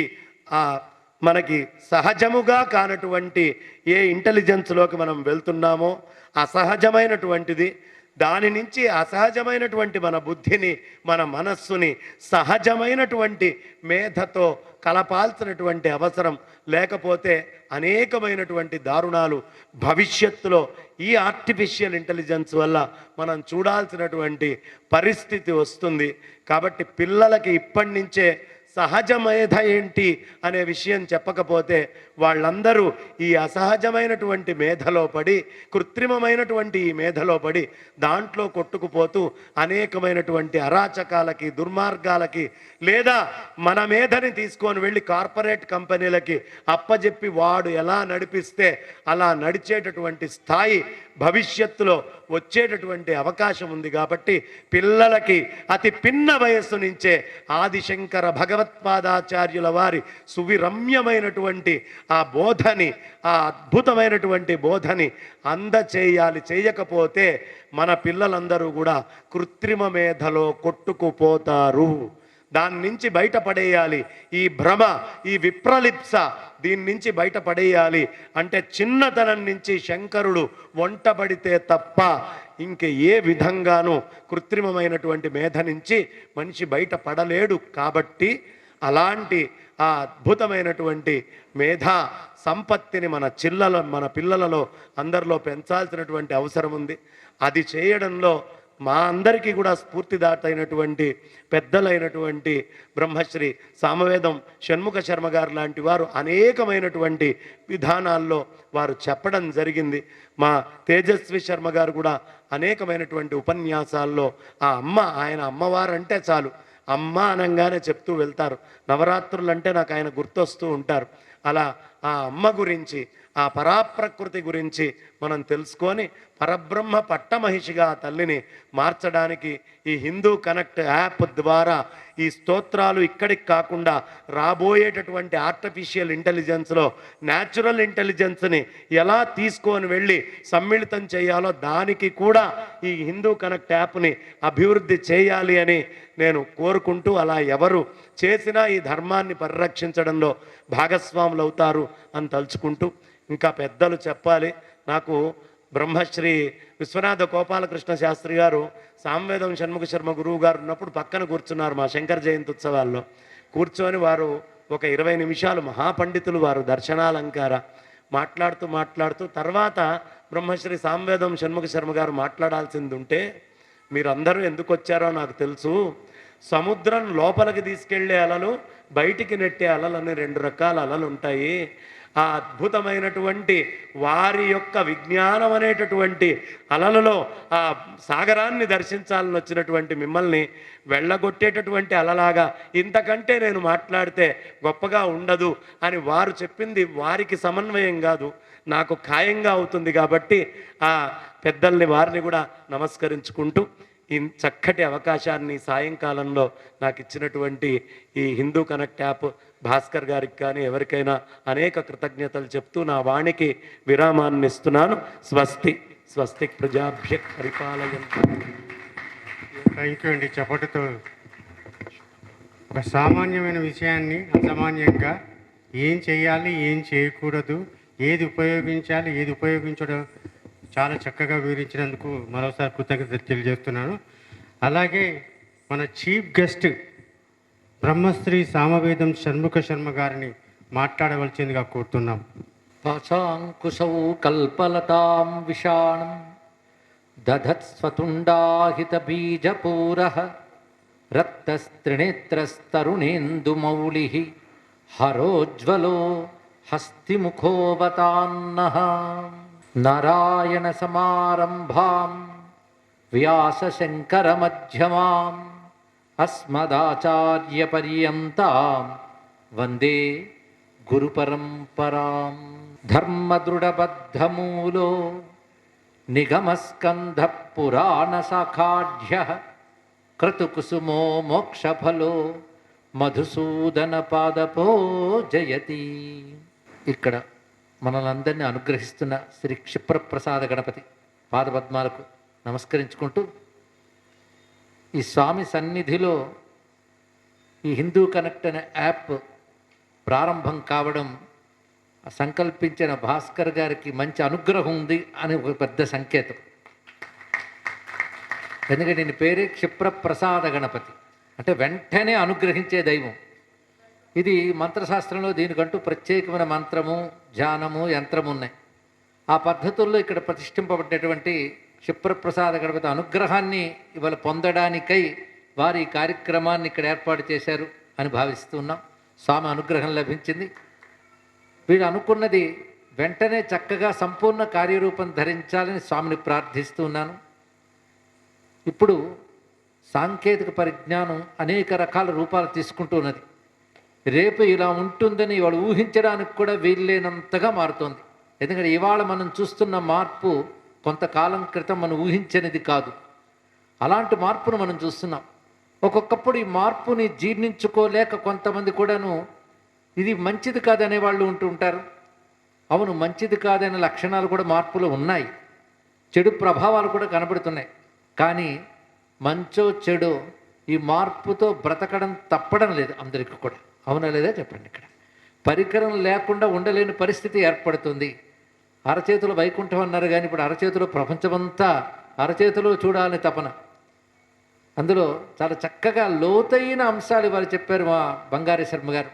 మనకి సహజముగా కానటువంటి ఏ ఇంటెలిజెన్స్లోకి మనం వెళ్తున్నామో అసహజమైనటువంటిది, దాని నుంచి అసహజమైనటువంటి మన బుద్ధిని మన మనస్సుని సహజమైనటువంటి మేధతో కలపాల్సినటువంటి అవసరం లేకపోతే అనేకమైనటువంటి దారుణాలు భవిష్యత్తులో ఈ ఆర్టిఫిషియల్ ఇంటెలిజెన్స్ వల్ల మనం చూడాల్సినటువంటి పరిస్థితి వస్తుంది. కాబట్టి పిల్లలకి ఇప్పటి నుంచే సహజ మేధ ఏంటి అనే విషయం చెప్పకపోతే వాళ్ళందరూ ఈ అసహజమైనటువంటి మేధలో పడి, కృత్రిమమైనటువంటి ఈ మేధలో పడి దాంట్లో కొట్టుకుపోతూ అనేకమైనటువంటి అరాచకాలకి, దుర్మార్గాలకి, లేదా మన మేధని తీసుకొని వెళ్ళి కార్పొరేట్ కంపెనీలకి అప్పజెప్పి వాడు ఎలా నడిపిస్తే అలా నడిచేటటువంటి స్థాయి భవిష్యత్తులో వచ్చేటటువంటి అవకాశం ఉంది. కాబట్టి పిల్లలకి అతి పిన్న వయస్సు నుంచే ఆదిశంకర భగవత్పాదాచార్యుల వారి సువిరమ్యమైనటువంటి ఆ బోధని, ఆ అద్భుతమైనటువంటి బోధని అందచేయాలి. చేయకపోతే మన పిల్లలందరూ కూడా కృత్రిమ మేధలో కొట్టుకుపోతారు. దాని నుంచి బయటపడేయాలి. ఈ భ్రమ, ఈ విప్రలిప్స, దీని నుంచి బయటపడేయాలి అంటే చిన్నతనం నుంచి శంకరుడు వంటబడితే తప్ప ఇంక ఏ విధంగానూ కృత్రిమమైనటువంటి మేధ నుంచి మనిషి బయటపడలేడు. కాబట్టి అలాంటి ఆ అద్భుతమైనటువంటి మేధా సంపత్తిని మన పిల్లలలో అందరిలో పెంచాల్సినటువంటి అవసరం ఉంది. అది చేయడంలో మా అందరికీ కూడా స్ఫూర్తిదాతైనటువంటి పెద్దలైనటువంటి బ్రహ్మశ్రీ సామవేదం షణ్ముఖ శర్మ గారు లాంటి వారు అనేకమైనటువంటి విధానాల్లో వారు చెప్పడం జరిగింది. మా తేజస్వి శర్మ గారు కూడా అనేకమైనటువంటి ఉపన్యాసాల్లో ఆ ఆయన అమ్మవారు అంటే చాలు, అమ్మ అనంగానే చెప్తూ వెళ్తారు. నవరాత్రులు అంటే నాకు ఆయన గుర్తొస్తూ ఉంటారు. అలా ఆ అమ్మ గురించి, ఆ పరాప్రకృతి గురించి మనం తెలుసుకొని పరబ్రహ్మ పట్టమహిషిగా ఆ తల్లిని మార్చడానికి ఈ హిందూ కనెక్ట్ యాప్ ద్వారా ఈ స్తోత్రాలు ఇక్కడికి కాకుండా రాబోయేటటువంటి ఆర్టిఫిషియల్ ఇంటెలిజెన్స్లో న్యాచురల్ ఇంటెలిజెన్స్ని ఎలా తీసుకొని వెళ్ళి సమ్మిళితం చేయాలో దానికి కూడా ఈ హిందూ కనెక్ట్ యాప్ని అభివృద్ధి చేయాలి అని నేను కోరుకుంటూ, అలా ఎవరు చేసినా ఈ ధర్మాన్ని పరిరక్షించడంలో భాగస్వాములు అవుతారు అని తలుచుకుంటూ, ఇంకా పెద్దలు చెప్పాలి. నాకు బ్రహ్మశ్రీ విశ్వనాథ గోపాలకృష్ణ శాస్త్రి గారు సామవేదం షణ్ముఖ శర్మ గురువు గారు ఉన్నప్పుడు పక్కన కూర్చున్నారు. మా శంకర జయంతి ఉత్సవాల్లో కూర్చొని వారు ఒక 20 నిమిషాలు మహాపండితులు వారు దర్శనాలంకార మాట్లాడుతూ తర్వాత బ్రహ్మశ్రీ సామవేదం షణ్ముఖ శర్మ గారు మాట్లాడాల్సింది ఉంటే, మీరందరూ ఎందుకు వచ్చారో నాకు తెలుసు, సముద్రం లోపలికి తీసుకెళ్లే అలలు, బయటికి నెట్టే అలలు అని 2 రకాల అలలు ఉంటాయి. ఆ అద్భుతమైనటువంటి వారి యొక్క విజ్ఞానం అనేటటువంటి అలలలో ఆ సాగరాన్ని దర్శించాలని వచ్చినటువంటి మిమ్మల్ని వెళ్ళగొట్టేటటువంటి అలలాగా ఇంతకంటే నేను మాట్లాడితే గొప్పగా ఉండదు అని వారు చెప్పింది వారికి సమన్వయం కాదు, నాకు ఖాయంగా అవుతుంది. కాబట్టి ఆ పెద్దల్ని వారిని కూడా నమస్కరించుకుంటూ ఈ చక్కటి అవకాశాన్ని సాయంకాలంలో నాకు ఇచ్చినటువంటి ఈ హిందూ కనెక్ట్ యాప్ భాస్కర్ గారికి కానీ ఎవరికైనా అనేక కృతజ్ఞతలు చెప్తూ నా వాణికి విరామాన్ని ఇస్తున్నాను. స్వస్తి స్వస్తి ప్రజాభ్య పరిపాలయంతు. థ్యాంక్ యూ అండి. చప్పటితో ఒక సామాన్యమైన విషయాన్ని అసామాన్యంగా ఏం చేయాలి, ఏం చేయకూడదు, ఏది ఉపయోగించాలి, ఏది ఉపయోగించడం చాలా చక్కగా వివరించినందుకు మరోసారి కృతజ్ఞత తెలియజేస్తున్నాను. అలాగే మన చీఫ్ గెస్ట్ బ్రహ్మశ్రీ సామవేదం షణ్ముఖ శర్మ గారిని మాట్లాడవలసిందిగా కోరుతున్నాం. పాశాంకుశౌ కల్పలతాం విషాణం దధత్స్వతుండాహిత బీజపూరః రక్తస్త్రినేత్రస్తరుణేందుమౌళిః హరోజ్వలో హస్తిముఖోవతాన్నః నారాయణ సమారంభాం వ్యాసశంకరమధ్యమాం అస్మదాచార్యపర్యంతాం వందే గురుపరంపరాం. ధర్మదృఢబద్ధమూలో నిగమస్కంధ పురాణశాఖాఢ్య క్రతుకుసుమో మోక్షఫలో మధుసూదన పాదపో జయతి. ఇక్కడ మనలందరినీ అనుగ్రహిస్తున్న శ్రీ క్షిప్రప్రసాద గణపతి పాదపద్మాలకు నమస్కరించుకుంటూ, ఈ స్వామి సన్నిధిలో ఈ హిందూ కనెక్ట్ అనే యాప్ ప్రారంభం కావడం సంకల్పించిన భాస్కర్ గారికి మంచి అనుగ్రహం ఉంది అని ఒక పెద్ద సంకేతం. ఎందుకంటే దీని పేరే క్షిప్రప్రసాద గణపతి, అంటే వెంటనే అనుగ్రహించే దైవం. ఇది మంత్రశాస్త్రంలో దీనికంటూ ప్రత్యేకమైన మంత్రము, ధ్యానము, యంత్రము ఉన్నాయి. ఆ పద్ధతుల్లో ఇక్కడ ప్రతిష్ఠింపబడినటువంటి క్షిప్రప్రసాద గణపతి అనుగ్రహాన్ని ఇవాళ పొందడానికై వారు ఈ కార్యక్రమాన్ని ఇక్కడ ఏర్పాటు చేశారు అని భావిస్తున్నాం. స్వామి అనుగ్రహం లభించింది. వీడు అనుకున్నది వెంటనే చక్కగా సంపూర్ణ కార్యరూపం ధరించాలని స్వామిని ప్రార్థిస్తున్నాను. ఇప్పుడు సాంకేతిక పరిజ్ఞానం అనేక రకాల రూపాలు తీసుకుంటున్నది. రేపు ఇలా ఉంటుందని వాడు ఊహించడానికి కూడా వీల్లేనంతగా మారుతోంది. ఎందుకంటే ఇవాళ మనం చూస్తున్న మార్పు కొంతకాలం క్రితం మనం ఊహించనిది కాదు. అలాంటి మార్పును మనం చూస్తున్నాం. ఒక్కొక్కప్పుడు ఈ మార్పుని జీర్ణించుకోలేక కొంతమంది కూడాను ఇది మంచిది కాదనే వాళ్ళు ఉంటూ ఉంటారు. అవును, మంచిది కాదనే లక్షణాలు కూడా మార్పులు ఉన్నాయి, చెడు ప్రభావాలు కూడా కనబడుతున్నాయి. కానీ మంచో చెడో ఈ మార్పుతో బ్రతకడం తప్పడం లేదు అందరికీ కూడా. అవునా లేదా చెప్పండి. ఇక్కడ పరికరం లేకుండా ఉండలేని పరిస్థితి ఏర్పడుతుంది. అరచేతులు వైకుంఠం అన్నారు, కానీ ఇప్పుడు అరచేతిలో ప్రపంచమంతా అరచేతిలో చూడాలని తపన. అందులో చాలా చక్కగా లోతైన అంశాలు వారు చెప్పారు మా బంగారి శర్మ గారు.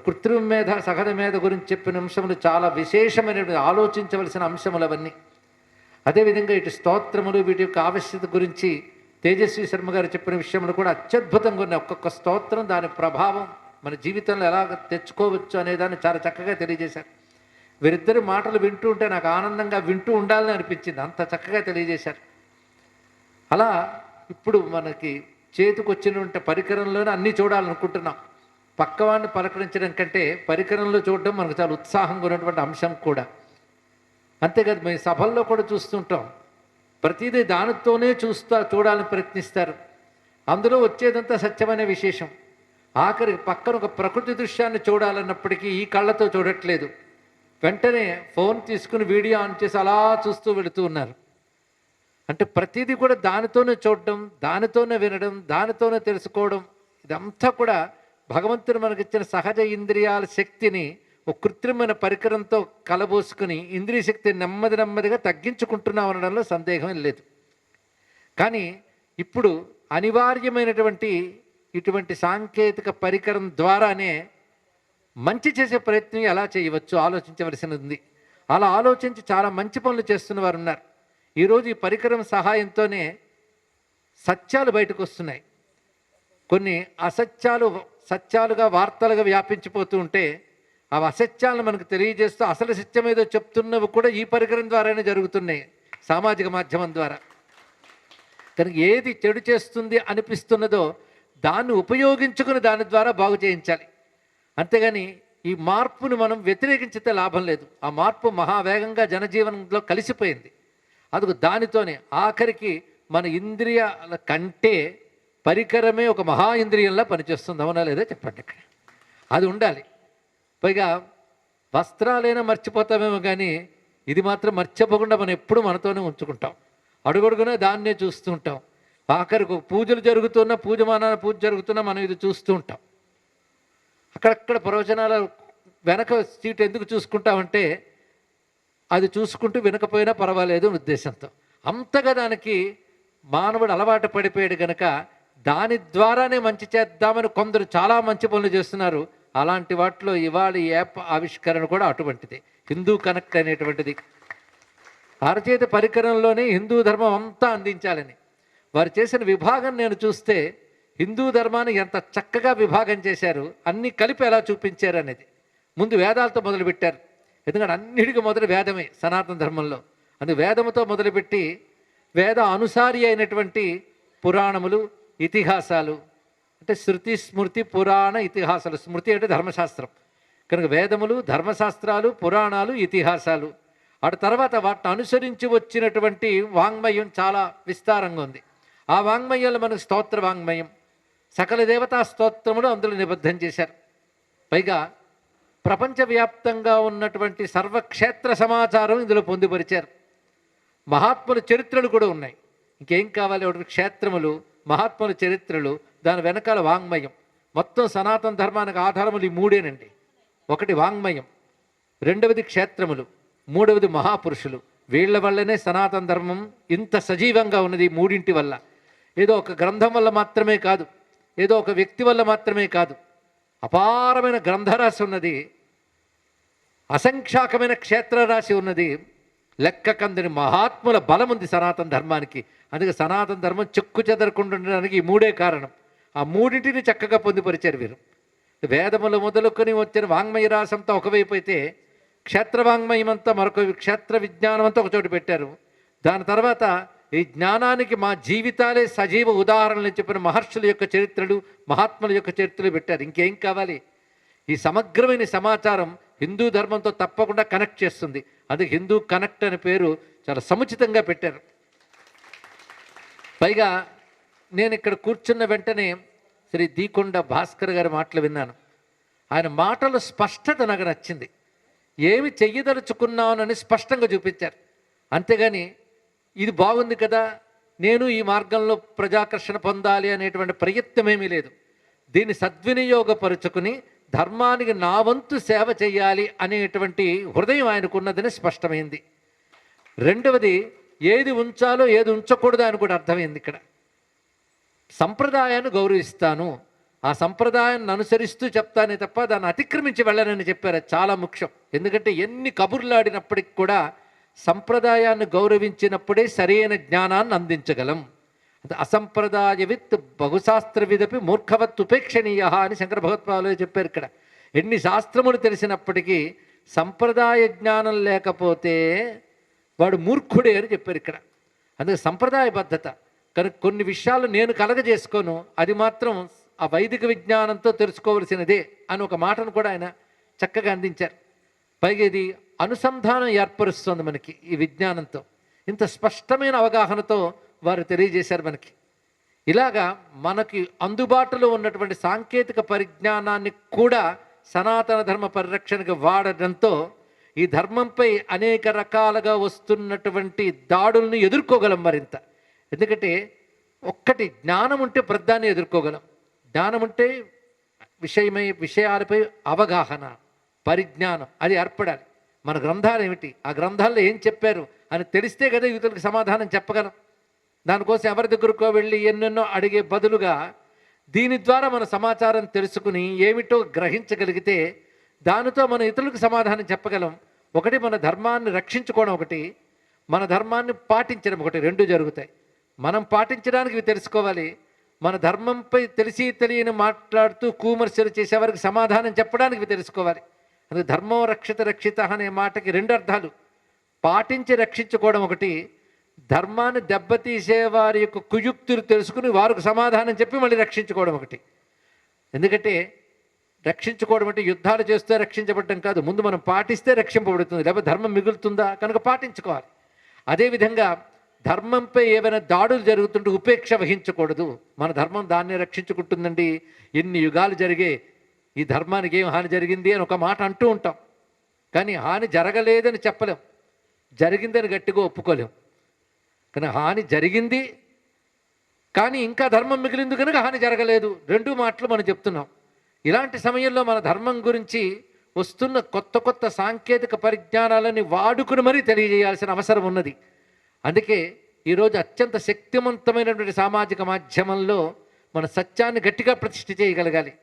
కృత్రిమ మేధ, సహజ మేధ గురించి చెప్పిన అంశములు చాలా విశేషమైన ఆలోచించవలసిన అంశములు అవన్నీ. అదేవిధంగా ఇటు స్తోత్రములు, వీటి యొక్క ఆవశ్యకత గురించి తేజస్వి శర్మ గారు చెప్పిన విషయములు కూడా అత్యద్భుతంగా ఉన్నాయి. ఒక్కొక్క స్తోత్రం దాని ప్రభావం మన జీవితంలో ఎలా తెచ్చుకోవచ్చు అనేదాన్ని చాలా చక్కగా తెలియజేశారు. వీరిద్దరి మాటలు వింటూ ఉంటే నాకు ఆనందంగా వింటూ ఉండాలని అనిపించింది, అంత చక్కగా తెలియజేశారు. అలా ఇప్పుడు మనకి చేతికి వచ్చినటువంటి పరికరంలోనే అన్నీ చూడాలనుకుంటున్నాం. పక్కవాడిని పలకరించడం కంటే పరికరంలో చూడడం మనకు చాలా ఉత్సాహంగా ఉన్నటువంటి అంశం కూడా. అంతేకాదు, మేము సభల్లో కూడా చూస్తుంటాం, ప్రతిదీ దానితోనే చూడాలని ప్రయత్నిస్తారు. అందులో వచ్చేదంతా సత్యమనే విశేషం. ఆఖరికి పక్కన ఒక ప్రకృతి దృశ్యాన్ని చూడాలన్నప్పటికీ ఈ కళ్ళతో చూడట్లేదు, వెంటనే ఫోన్ తీసుకుని వీడియో ఆన్ చేసి అలా చూస్తూ వెళుతూ ఉన్నారు. అంటే ప్రతిదీ కూడా దానితోనే చూడడం, దానితోనే వినడం, దానితోనే తెలుసుకోవడం, ఇదంతా కూడా భగవంతుడు మనకిచ్చిన సహజ ఇంద్రియాల శక్తిని ఒక కృత్రిమైన పరికరంతో కలబోసుకుని ఇంద్రియ శక్తిని నెమ్మది నెమ్మదిగా తగ్గించుకుంటున్నాం అనడంలో సందేహం లేదు. కానీ ఇప్పుడు అనివార్యమైనటువంటి ఇటువంటి సాంకేతిక పరికరం ద్వారానే మంచి చేసే ప్రయత్నం ఎలా చేయవచ్చు ఆలోచించవలసినది ఉంది. అలా ఆలోచించి చాలా మంచి పనులు చేస్తున్న వారు ఉన్నారు. ఈరోజు ఈ పరికరం సహాయంతోనే సత్యాలు బయటకు వస్తున్నాయి. కొన్ని అసత్యాలు సత్యాలుగా వార్తలుగా వ్యాపించిపోతూ ఉంటే ఆ అసత్యాలను మనకు తెలియజేస్తూ అసలు సత్యం ఏదో చెప్తున్నవి కూడా ఈ పరికరం ద్వారానే జరుగుతున్నాయి, సామాజిక మాధ్యమం ద్వారా. కనుక ఏది చెడు చేస్తుంది అనిపిస్తున్నదో దాన్ని ఉపయోగించుకుని దాని ద్వారా బాగు చేయించాలి. అంతేగాని ఈ మార్పును మనం వ్యతిరేకించితే లాభం లేదు. ఆ మార్పు మహావేగంగా జనజీవనంలో కలిసిపోయింది. అందుకు దానితోనే ఆఖరికి మన ఇంద్రియాల కంటే పరికరమే ఒక మహా ఇంద్రియంలా పనిచేస్తుంది. అవునా లేదా చెప్పండి. ఇక్కడ అది ఉండాలి. పైగా వస్త్రాలైనా మర్చిపోతామేమో కానీ ఇది మాత్రం మర్చిపోకుండా మనం ఎప్పుడు మనతోనే ఉంచుకుంటాం. అడుగడుగునే దాన్నే చూస్తూ ఉంటాం. ఆఖరికి పూజలు జరుగుతున్నా, పూజ జరుగుతున్నా మనం ఇది చూస్తూ ఉంటాం. అక్కడక్కడ ప్రవచనాల వెనక సీట్ ఎందుకు చూసుకుంటామంటే అది చూసుకుంటూ వినకపోయినా పర్వాలేదు ఉద్దేశంతో. అంతగా దానికి మానవుడు అలవాటు పడిపోయాడు కనుక దాని ద్వారానే మంచి చేద్దామని కొందరు చాలా మంచి పనులు చేస్తున్నారు. అలాంటి వాటిలో ఇవాళ ఈ యాప్ ఆవిష్కరణ కూడా అటువంటిది. హిందూ కనెక్ట్ అనేటువంటిది అరచేతి పరికరంలోనే హిందూ ధర్మం అంతా అందించాలని వారు చేసిన విభాగం నేను చూస్తే హిందూ ధర్మాన్ని ఎంత చక్కగా విభాగం చేశారు, అన్నీ కలిపి ఎలా చూపించారు అనేది. ముందు వేదాలతో మొదలుపెట్టారు. ఎందుకంటే అన్నిటికీ మొదలు వేదమే సనాతన ధర్మంలో. అందుకు వేదముతో మొదలుపెట్టి వేద అనుసారి అయినటువంటి పురాణములు, ఇతిహాసాలు, అంటే శృతి స్మృతి పురాణ ఇతిహాసాలు. స్మృతి అంటే ధర్మశాస్త్రం కనుక వేదములు, ధర్మశాస్త్రాలు, పురాణాలు, ఇతిహాసాలు. ఆ తర్వాత వాటిని అనుసరించి వచ్చినటువంటి వాంగ్మయం చాలా విస్తారంగా ఉంది. ఆ వాంగ్మయంలో మనకు స్తోత్ర వాంగ్మయం, సకల దేవతా స్తోత్రములు అందులో నిబద్ధం చేశారు. పైగా ప్రపంచవ్యాప్తంగా ఉన్నటువంటి సర్వక్షేత్ర సమాచారం ఇందులో పొందుపరిచారు. మహాత్ముల చరిత్రలు కూడా ఉన్నాయి. ఇంకేం కావాలి? ఒకటి క్షేత్రములు, మహాత్ముల చరిత్రలు, దాని వెనకాల వాంగ్మయం. మొత్తం సనాతన ధర్మానికి ఆధారములు ఈ మూడేనండి. ఒకటి వాంగ్మయం, రెండవది క్షేత్రములు, మూడవది మహాపురుషులు. వీళ్ళ వల్లనే సనాతన ధర్మం ఇంత సజీవంగా ఉన్నది. ఈ మూడింటి వల్ల. ఏదో ఒక గ్రంథం వల్ల మాత్రమే కాదు, ఏదో ఒక వ్యక్తి వల్ల మాత్రమే కాదు. అపారమైన గ్రంథరాశి ఉన్నది, అసంఖ్యాకమైన క్షేత్రరాశి ఉన్నది, లెక్కకందని మహాత్ముల బలం ఉంది సనాతన ధర్మానికి. అందుకే సనాతన ధర్మం చెక్కు చెదరకుండా ఉండడానికి ఈ మూడే కారణం. ఆ మూడింటిని చక్కగా పొందుపరిచారు వీరు. వేదములు మొదలుకొని వచ్చిన వాంగ్మయ రాసంతా ఒకవైపు అయితే, క్షేత్ర వాంగ్మయం అంతా మరొక, క్షేత్ర విజ్ఞానం అంతా ఒకచోట పెట్టారు. దాని తర్వాత ఈ జ్ఞానానికి మా జీవితాలే సజీవ ఉదాహరణలు చెప్పిన మహర్షుల యొక్క చరిత్రలు, మహాత్ముల యొక్క చరిత్రలు పెట్టారు. ఇంకేం కావాలి? ఈ సమగ్రమైన సమాచారం హిందూ ధర్మంతో తప్పకుండా కనెక్ట్ చేస్తుంది. అందుకే హిందూ కనెక్ట్ అనే పేరు చాలా సముచితంగా పెట్టారు. పైగా నేను ఇక్కడ కూర్చున్న వెంటనే శ్రీ దీకొండ భాస్కర్ గారి మాటలు విన్నాను. ఆయన మాటల స్పష్టత నాకు నచ్చింది. ఏమి చెయ్యదలుచుకున్నానని స్పష్టంగా చూపించారు. అంతేగాని ఇది బాగుంది కదా, నేను ఈ మార్గంలో ప్రజాకర్షణ పొందాలి అనేటువంటి ప్రయత్నమేమీ లేదు. దీన్ని సద్వినియోగపరుచుకుని ధర్మానికి నా వంతు సేవ చేయాలి అనేటువంటి హృదయం ఆయనకున్నదని స్పష్టమైంది. రెండవది, ఏది ఉంచాలో ఏది ఉంచకూడదు అని కూడా అర్థమైంది. ఇక్కడ సంప్రదాయాన్ని గౌరవిస్తాను, ఆ సంప్రదాయాన్ని అనుసరిస్తూ చెప్తానే తప్ప దాన్ని అతిక్రమించి వెళ్ళనని చెప్పారు. అది చాలా ముఖ్యం. ఎందుకంటే ఎన్ని కబుర్లాడినప్పటికి కూడా సంప్రదాయాన్ని గౌరవించినప్పుడే సరైన జ్ఞానాన్ని అందించగలం. అసంప్రదాయవిత్ బహుశాస్త్రవిదపి మూర్ఖవత్ ఉపేక్షణీయ అని శంకర భగవత్పాదులు చెప్పారు. ఇక్కడ ఎన్ని శాస్త్రములు తెలిసినప్పటికీ సంప్రదాయ జ్ఞానం లేకపోతే వాడు మూర్ఖుడే అని చెప్పారు ఇక్కడ. అందుకే సంప్రదాయబద్ధత. కనుక కొన్ని విషయాలు నేను కలగజేసుకోను, అది మాత్రం ఆ వైదిక విజ్ఞానంతో తెలుసుకోవలసినదే అని ఒక మాటను కూడా ఆయన చక్కగా అందించారు. పైగా ఇది అనుసంధానం ఏర్పరుస్తుంది మనకి ఈ విజ్ఞానంతో. ఇంత స్పష్టమైన అవగాహనతో వారు తెలియజేశారు మనకి. ఇలాగా మనకి అందుబాటులో ఉన్నటువంటి సాంకేతిక పరిజ్ఞానాన్ని కూడా సనాతన ధర్మ పరిరక్షణకు వాడడంతో ఈ ధర్మంపై అనేక రకాలుగా వస్తున్నటువంటి దాడుల్ని ఎదుర్కోగలం మరింత. ఎందుకంటే ఒక్కటి జ్ఞానం ఉంటే ప్రద్దాన్ని ఎదుర్కోగలం. జ్ఞానం ఉంటే విషయాలపై అవగాహన, పరిజ్ఞానం అది ఏర్పడాలి. మన గ్రంథాలు ఏమిటి, ఆ గ్రంథాల్లో ఏం చెప్పారు అని తెలిస్తే కదా యువతులకు సమాధానం చెప్పగలం. దానికోసం ఎవరి దగ్గరకో వెళ్ళి ఎన్నెన్నో అడిగే బదులుగా దీని ద్వారా మన సమాచారం తెలుసుకుని ఏమిటో గ్రహించగలిగితే దానితో మన ఇతరులకు సమాధానం చెప్పగలం. ఒకటి మన ధర్మాన్ని రక్షించుకోవడం, ఒకటి మన ధర్మాన్ని పాటించడం, ఒకటి రెండు జరుగుతాయి. మనం పాటించడానికి ఇవి తెలుసుకోవాలి. మన ధర్మంపై తెలిసి తెలియని మాట్లాడుతూ కూమర్శలు చేసేవారికి సమాధానం చెప్పడానికి ఇవి తెలుసుకోవాలి. అందుకే ధర్మం రక్షిత రక్షిత అనే మాటకి రెండు అర్థాలు. పాటించి రక్షించుకోవడం ఒకటి, ధర్మాన్ని దెబ్బతీసే వారి యొక్క కుయుక్తులు తెలుసుకుని వారికి సమాధానం చెప్పి మళ్ళీ రక్షించుకోవడం ఒకటి. ఎందుకంటే రక్షించుకోవడం అంటే యుద్ధాలు చేస్తే రక్షించబడటం కాదు, ముందు మనం పాటిస్తే రక్షింపబడుతుంది, లేకపోతే ధర్మం మిగులుతుందా కనుక పాటించుకోవాలి. అదేవిధంగా ధర్మంపై ఏవైనా దాడులు జరుగుతుంటే ఉపేక్ష వహించకూడదు. మన ధర్మం దాన్ని రక్షించుకుంటుందండి. ఎన్ని యుగాలు జరిగే ఈ ధర్మానికి ఏం హాని జరిగింది అని ఒక మాట అంటూ ఉంటాం, కానీ హాని జరగలేదని చెప్పలేం, జరిగిందని గట్టిగా ఒప్పుకోలేం. కానీ హాని జరిగింది, కానీ ఇంకా ధర్మం మిగిలింది కనుక హాని జరగలేదు, రెండు మాటలు మనం చెప్తున్నాం. ఇలాంటి సమయంలో మన ధర్మం గురించి వస్తున్న కొత్త కొత్త సాంకేతిక పరిజ్ఞానాలని వాడుకుని మరీ తెలియజేయాల్సిన అవసరం ఉన్నది. అందుకే ఈరోజు అత్యంత శక్తివంతమైనటువంటి సామాజిక మాధ్యమంలో మన సత్యాన్ని గట్టిగా ప్రతిష్ఠ చేయగలగాలి.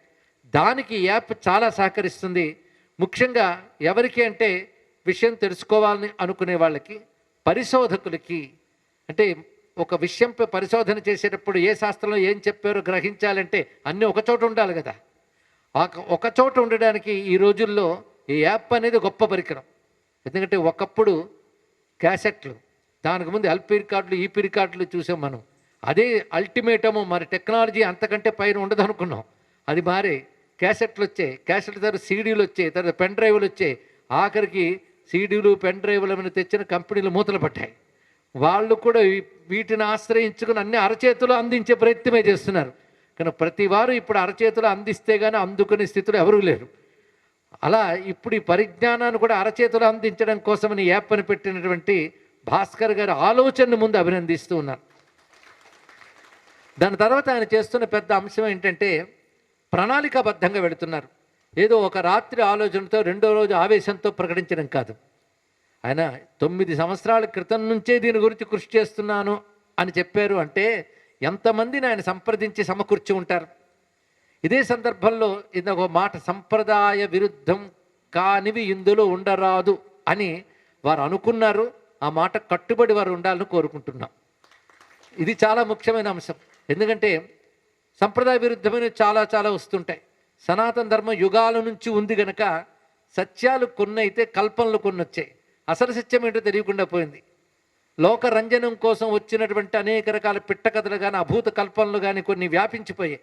దానికి యాప్ చాలా సహకరిస్తుంది. ముఖ్యంగా ఎవరికి అంటే విషయం తెలుసుకోవాలని అనుకునే వాళ్ళకి, పరిశోధకులకి. అంటే ఒక విషయంపై పరిశోధన చేసేటప్పుడు ఏ శాస్త్రంలో ఏం చెప్పారో గ్రహించాలంటే అన్నీ ఒకచోట ఉండాలి కదా. ఒక చోట ఉండడానికి ఈ రోజుల్లో ఈ యాప్ అనేది గొప్ప పరికరం. ఎందుకంటే ఒకప్పుడు క్యాసెట్లు, దానికి ముందు ఎల్పి రికార్డులు ఈపీ రికార్డులు చూసాం మనం. అదే అల్టిమేటము. మరి టెక్నాలజీ అంతకంటే పైన ఉండదు అనుకున్నాం. అది మారే క్యాసెట్లు వచ్చాయి, క్యాసెట్ తర్వాత సీడీలు వచ్చాయి, తర్వాత పెన్ డ్రైవ్లు వచ్చాయి. ఆఖరికి సీడీలు పెన్ డ్రైవ్ల మీద తెచ్చిన కంపెనీలు మూతలు పట్టాయి. వాళ్ళు కూడా వీటిని ఆశ్రయించుకుని అన్ని అరచేతులు అందించే ప్రయత్నమే చేస్తున్నారు. కానీ ప్రతి వారు ఇప్పుడు అరచేతులు అందిస్తే కానీ అందుకునే స్థితిలో ఎవరూ లేరు. అలా ఇప్పుడు ఈ పరిజ్ఞానాన్ని కూడా అరచేతులు అందించడం కోసమని యాప్ని పెట్టినటువంటి భాస్కర్ గారి ఆలోచనను ముందు అభినందిస్తూ ఉన్నాను. దాని తర్వాత ఆయన చేస్తున్న పెద్ద అంశం ఏంటంటే ప్రణాళికాబద్ధంగా వెళుతున్నారు. ఏదో ఒక రాత్రి ఆలోచనతో రెండో రోజు ఆవేశంతో ప్రకటించడం కాదు. ఆయన 9 సంవత్సరాల క్రితం నుంచే దీని గురించి కృషి చేస్తున్నాను అని చెప్పారు అంటే ఎంతమందిని ఆయన సంప్రదించి సమకూర్చి ఉంటారు. ఇదే సందర్భంలో ఇంకొక మాట, సంప్రదాయ విరుద్ధం కానివి ఇందులో ఉండరాదు అని వారు అనుకున్నారు. ఆ మాట కట్టుబడి వారు ఉండాలని కోరుకుంటున్నాం. ఇది చాలా ముఖ్యమైన అంశం. ఎందుకంటే సంప్రదాయ విరుద్ధమైన చాలా చాలా వస్తుంటాయి. సనాతన ధర్మం యుగాల నుంచి ఉంది గనక సత్యాలు కొన్ని అయితే కల్పనలు కొన్ని వచ్చాయి. అసలు సత్యం ఏంటో తెలియకుండా పోయింది. లోకరంజనం కోసం వచ్చినటువంటి అనేక రకాల పిట్టకథలు కానీ అభూత కల్పనలు కానీ కొన్ని వ్యాపించిపోయాయి.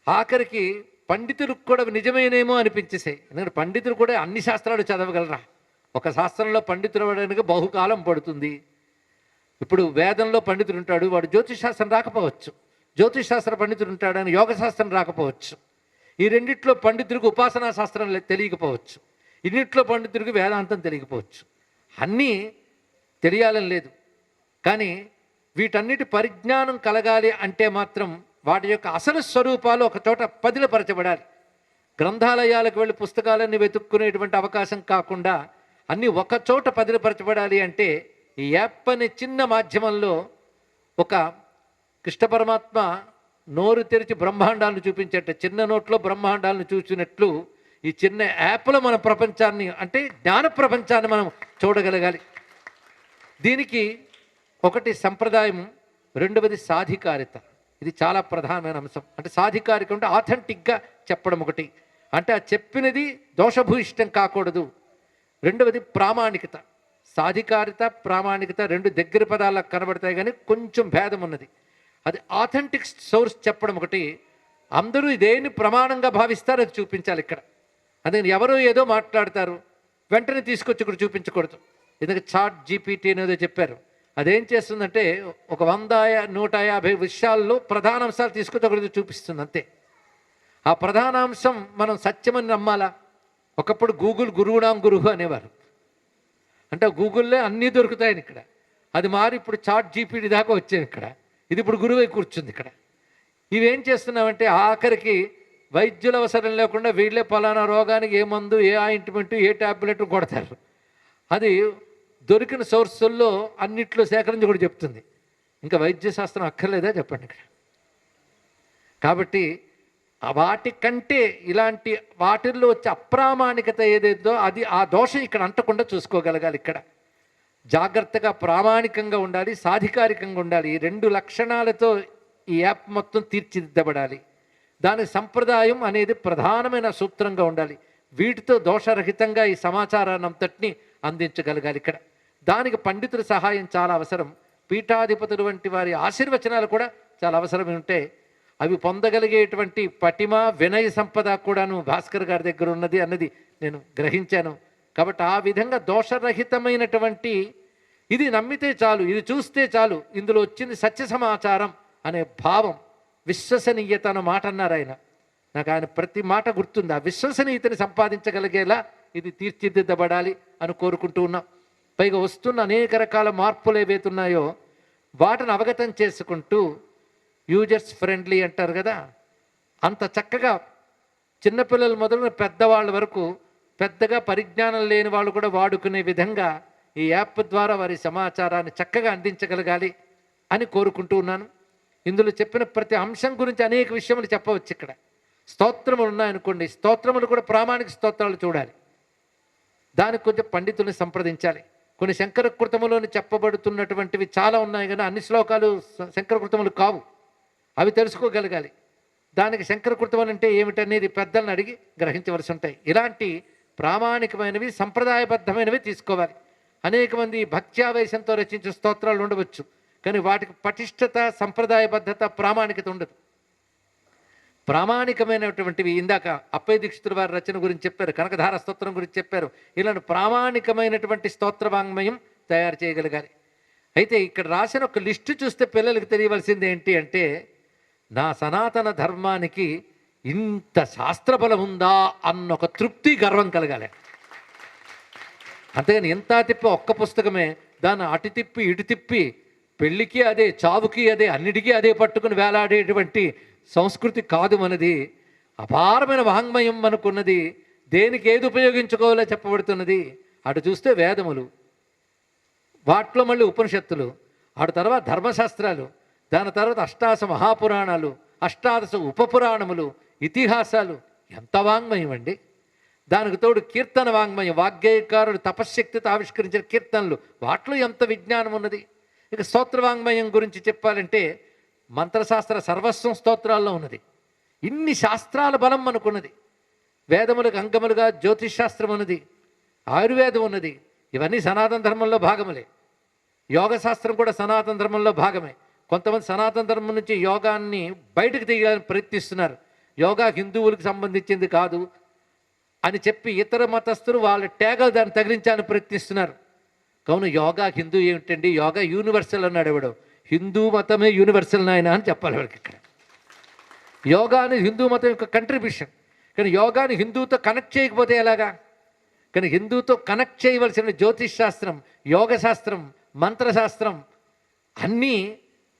ఆఖరికి పండితులకు కూడా నిజమేనేమో అనిపించేసాయి. ఎందుకంటే పండితులు కూడా అన్ని శాస్త్రాలు చదవగలరా? ఒక శాస్త్రంలో పండితులు అవ్వడానికి బహుకాలం పడుతుంది. ఇప్పుడు వేదంలో పండితుడు ఉంటాడు, వాడు జ్యోతిష్ శాస్త్రం రాకపోవచ్చు. జ్యోతిష్ శాస్త్ర పండితుడు ఉంటాడు, అని యోగ శాస్త్రం రాకపోవచ్చు. ఈ రెండిట్లో పండితుడికి ఉపాసనా శాస్త్రం తెలియకపోవచ్చు. ఇన్నిట్లో పండితుడికి వేదాంతం తెలియకపోవచ్చు. అన్నీ తెలియాలని లేదు. కానీ వీటన్నిటి పరిజ్ఞానం కలగాలి అంటే మాత్రం వాటి యొక్క అసలు స్వరూపాలు ఒక చోట పదిలపరచబడాలి. గ్రంథాలయాలకు వెళ్ళి పుస్తకాలన్నీ వెతుక్కునేటువంటి అవకాశం కాకుండా అన్నీ ఒక చోట పదిలపరచబడాలి అంటే ఈ యాప్ అనే చిన్న మాధ్యమంలో ఒక కృష్ణ పరమాత్మ నోరు తెరిచి బ్రహ్మాండాలను చూపించేట, చిన్న నోట్లో బ్రహ్మాండాలను చూసినట్లు ఈ చిన్న యాప్లో మన ప్రపంచాన్ని అంటే జ్ఞాన ప్రపంచాన్ని మనం చూడగలగాలి. దీనికి ఒకటి సంప్రదాయం, రెండవది సాధికారిత. ఇది చాలా ప్రధానమైన అంశం. అంటే సాధికారిక అంటే ఆథెంటిక్గా చెప్పడం ఒకటి, అంటే ఆ చెప్పినది దోషభూయిష్టం కాకూడదు. రెండవది ప్రామాణికత. సాధికారిత ప్రామాణికత రెండు దగ్గర పదాలకు కనబడతాయి కానీ కొంచెం భేదం ఉన్నది. అది ఆథెంటిక్ సోర్స్ చెప్పడం ఒకటి, అందరూ ఇదేని ప్రమాణంగా భావిస్తారు అది చూపించాలి ఇక్కడ. అందుకని ఎవరో ఏదో మాట్లాడతారు, వెంటనే తీసుకొచ్చి ఇక్కడ చూపించకూడదు. ఎందుకంటే చాట్ జీపీటీ అనేదో చెప్పారు. అదేం చేస్తుందంటే ఒక 100-150 విషయాల్లో ప్రధాన అంశాలు తీసుకొచ్చి ఒకటి చూపిస్తుంది అంతే. ఆ ప్రధానాంశం మనం సత్యమని నమ్మాలా? ఒకప్పుడు గూగుల్ గురువునాం గురువు అనేవారు. అంటే గూగుల్లో అన్నీ దొరుకుతాయని ఇక్కడ. అది మారి ఇప్పుడు చాట్ జీపీటీ దాకా వచ్చాను ఇక్కడ. ఇది ఇప్పుడు గురువై కూర్చుంది ఇక్కడ. ఇవేం చేస్తున్నామంటే ఆఖరికి వైద్యుల అవసరం లేకుండా వీళ్ళే పలానా రోగానికి ఏ మందు, ఏ ఆయింట్మెంట్, ఏ ట్యాబ్లెట్ కొడతారు. అది దొరికిన సోర్సుల్లో అన్నిట్లో సేకరించి కూడా చెప్తుంది. ఇంకా వైద్య శాస్త్రం అక్కర్లేదా చెప్పండి ఇక్కడ. కాబట్టి వాటికంటే ఇలాంటి వాటిల్లో వచ్చే అప్రామాణికత ఏదైతే అది ఆ దోషం ఇక్కడ అంటకుండా చూసుకోగలగాలి. ఇక్కడ జాగ్రత్తగా ప్రామాణికంగా ఉండాలి, సాధికారికంగా ఉండాలి. ఈ రెండు లక్షణాలతో ఈ యాప్ మొత్తం తీర్చిదిద్దబడాలి. దాని సంప్రదాయం అనేది ప్రధానమైన సూత్రంగా ఉండాలి. వీటితో దోషరహితంగా ఈ సమాచారాన్ని అంతటినీ అందించగలగాలి. ఇక్కడ దానికి పండితుల సహాయం చాలా అవసరం. పీఠాధిపతులు వంటి వారి ఆశీర్వచనాలు కూడా చాలా అవసరం ఉంటే అవి పొందగలిగేటువంటి పటిమ వినయ సంపద కూడాను భాస్కర్ గారి దగ్గర ఉన్నది అన్నది నేను గ్రహించాను. కాబట్టి ఆ విధంగా దోషరహితమైనటువంటి ఇది నమ్మితే చాలు, ఇది చూస్తే చాలు, ఇందులో వచ్చింది సత్య సమాచారం అనే భావం, విశ్వసనీయత అన్న మాట అన్నారు ఆయన. నాకు ఆయన ప్రతి మాట గుర్తుంది. ఆ విశ్వసనీయతని సంపాదించగలిగేలా ఇది తీర్చిదిద్దబడాలి అని కోరుకుంటూ ఉన్నాం. పైగా వస్తున్న అనేక రకాల మార్పులు ఏవైతున్నాయో వాటిని అవగతం చేసుకుంటూ యూజర్స్ ఫ్రెండ్లీ అంటారు కదా, అంత చక్కగా చిన్నపిల్లల మొదలు పెద్దవాళ్ళ వరకు పెద్దగా పరిజ్ఞానం లేని వాళ్ళు కూడా వాడుకునే విధంగా ఈ యాప్ ద్వారా వారి సమాచారాన్ని చక్కగా అందించగలగాలి అని కోరుకుంటూ ఉన్నాను. ఇందులో చెప్పిన ప్రతి అంశం గురించి అనేక విషయములు చెప్పవచ్చు. ఇక్కడ స్తోత్రములు ఉన్నాయనుకోండి, స్తోత్రములు కూడా ప్రామాణిక స్తోత్రాలు చూడాలి. దానికి కొంచెం పండితుల్ని సంప్రదించాలి. కొన్ని శంకరకృతములోని చెప్పబడుతున్నటువంటివి చాలా ఉన్నాయి కానీ అన్ని శ్లోకాలు శంకరకృతములు కావు. అవి తెలుసుకోగలగాలి. దానికి శంకరకృతములు అంటే ఏమిటనేది పెద్దలను అడిగి గ్రహించవలసి ఉంటాయి. ఇలాంటి ప్రామాణికమైనవి సంప్రదాయబద్ధమైనవి తీసుకోవాలి. అనేక మంది భక్త్యావేశంతో రచించిన స్తోత్రాలు ఉండవచ్చు, కానీ వాటికి పటిష్టత, సంప్రదాయబద్ధత, ప్రామాణికత ఉండదు. ప్రామాణికమైనటువంటివి ఇందాక అప్పయ్య దీక్షితుల వారి రచన గురించి చెప్పారు, కనకధార స్తోత్రం గురించి చెప్పారు. ఇలాంటి ప్రామాణికమైనటువంటి స్తోత్ర వాంగ్మయం తయారు చేయగలగాలి. అయితే ఇక్కడ రాసిన ఒక లిస్టు చూస్తే పిల్లలకు తెలియవలసింది ఏంటి అంటే, నా సనాతన ధర్మానికి ఇంత శాస్త్రబలం ఉందా అన్న ఒక తృప్తి, గర్వం కలగాలి. అంతేగాని ఎంత తిప్పి ఒక్క పుస్తకమే దాన్ని అటు తిప్పి ఇటు తిప్పి పెళ్ళికి అదే, చావుకి అదే, అన్నిటికీ అదే పట్టుకుని వేలాడేటువంటి సంస్కృతి కాదు మనది. అపారమైన వాంగ్మయం మనకున్నది. దేనికి ఏది ఉపయోగించుకోవాలో చెప్పబడుతున్నది. అటు చూస్తే వేదములు, వాటిలో మళ్ళీ ఉపనిషత్తులు, అటు తర్వాత ధర్మశాస్త్రాలు, దాని తర్వాత అష్టాదశ మహాపురాణాలు, అష్టాదశ ఉపపురాణములు, ఇతిహాసాలు. ఎంత వాంగ్మయం అండి! దానికి తోడు కీర్తన వాంగ్మయం, వాగ్గేయకారుడు తపశ్శక్తితో ఆవిష్కరించిన కీర్తనలు, వాటిలో ఎంత విజ్ఞానం ఉన్నది. ఇక స్తోత్ర వాంగ్మయం గురించి చెప్పాలంటే మంత్రశాస్త్ర సర్వస్వం స్తోత్రాల్లో ఉన్నది. ఇన్ని శాస్త్రాల బలం మనకున్నది. వేదములకు అంగములుగా జ్యోతిష్ శాస్త్రం ఉన్నది, ఆయుర్వేదం ఉన్నది. ఇవన్నీ సనాతన ధర్మంలో భాగములే. యోగ శాస్త్రం కూడా సనాతన ధర్మంలో భాగమే. కొంతమంది సనాతన ధర్మం నుంచి యోగాన్ని బయటకు తీయాలని ప్రయత్నిస్తున్నారు. యోగా హిందువులకు సంబంధించింది కాదు అని చెప్పి ఇతర మతస్థులు వాళ్ళ ట్యాగలు దాన్ని తగిలించాలని ప్రయత్నిస్తున్నారు. కావున యోగా హిందూ ఏమిటండి, యోగా యూనివర్సల్ అన్నాడు ఎవడు. హిందూ మతమే యూనివర్సల్ నాయన అని చెప్పాలి వాడికి. ఇక్కడ యోగా అనేది హిందూ మతం యొక్క కంట్రిబ్యూషన్. కానీ యోగాని హిందూతో కనెక్ట్ చేయకపోతే ఎలాగా? కానీ హిందూతో కనెక్ట్ చేయవలసిన జ్యోతిష్ శాస్త్రం, యోగ శాస్త్రం, మంత్రశాస్త్రం అన్నీ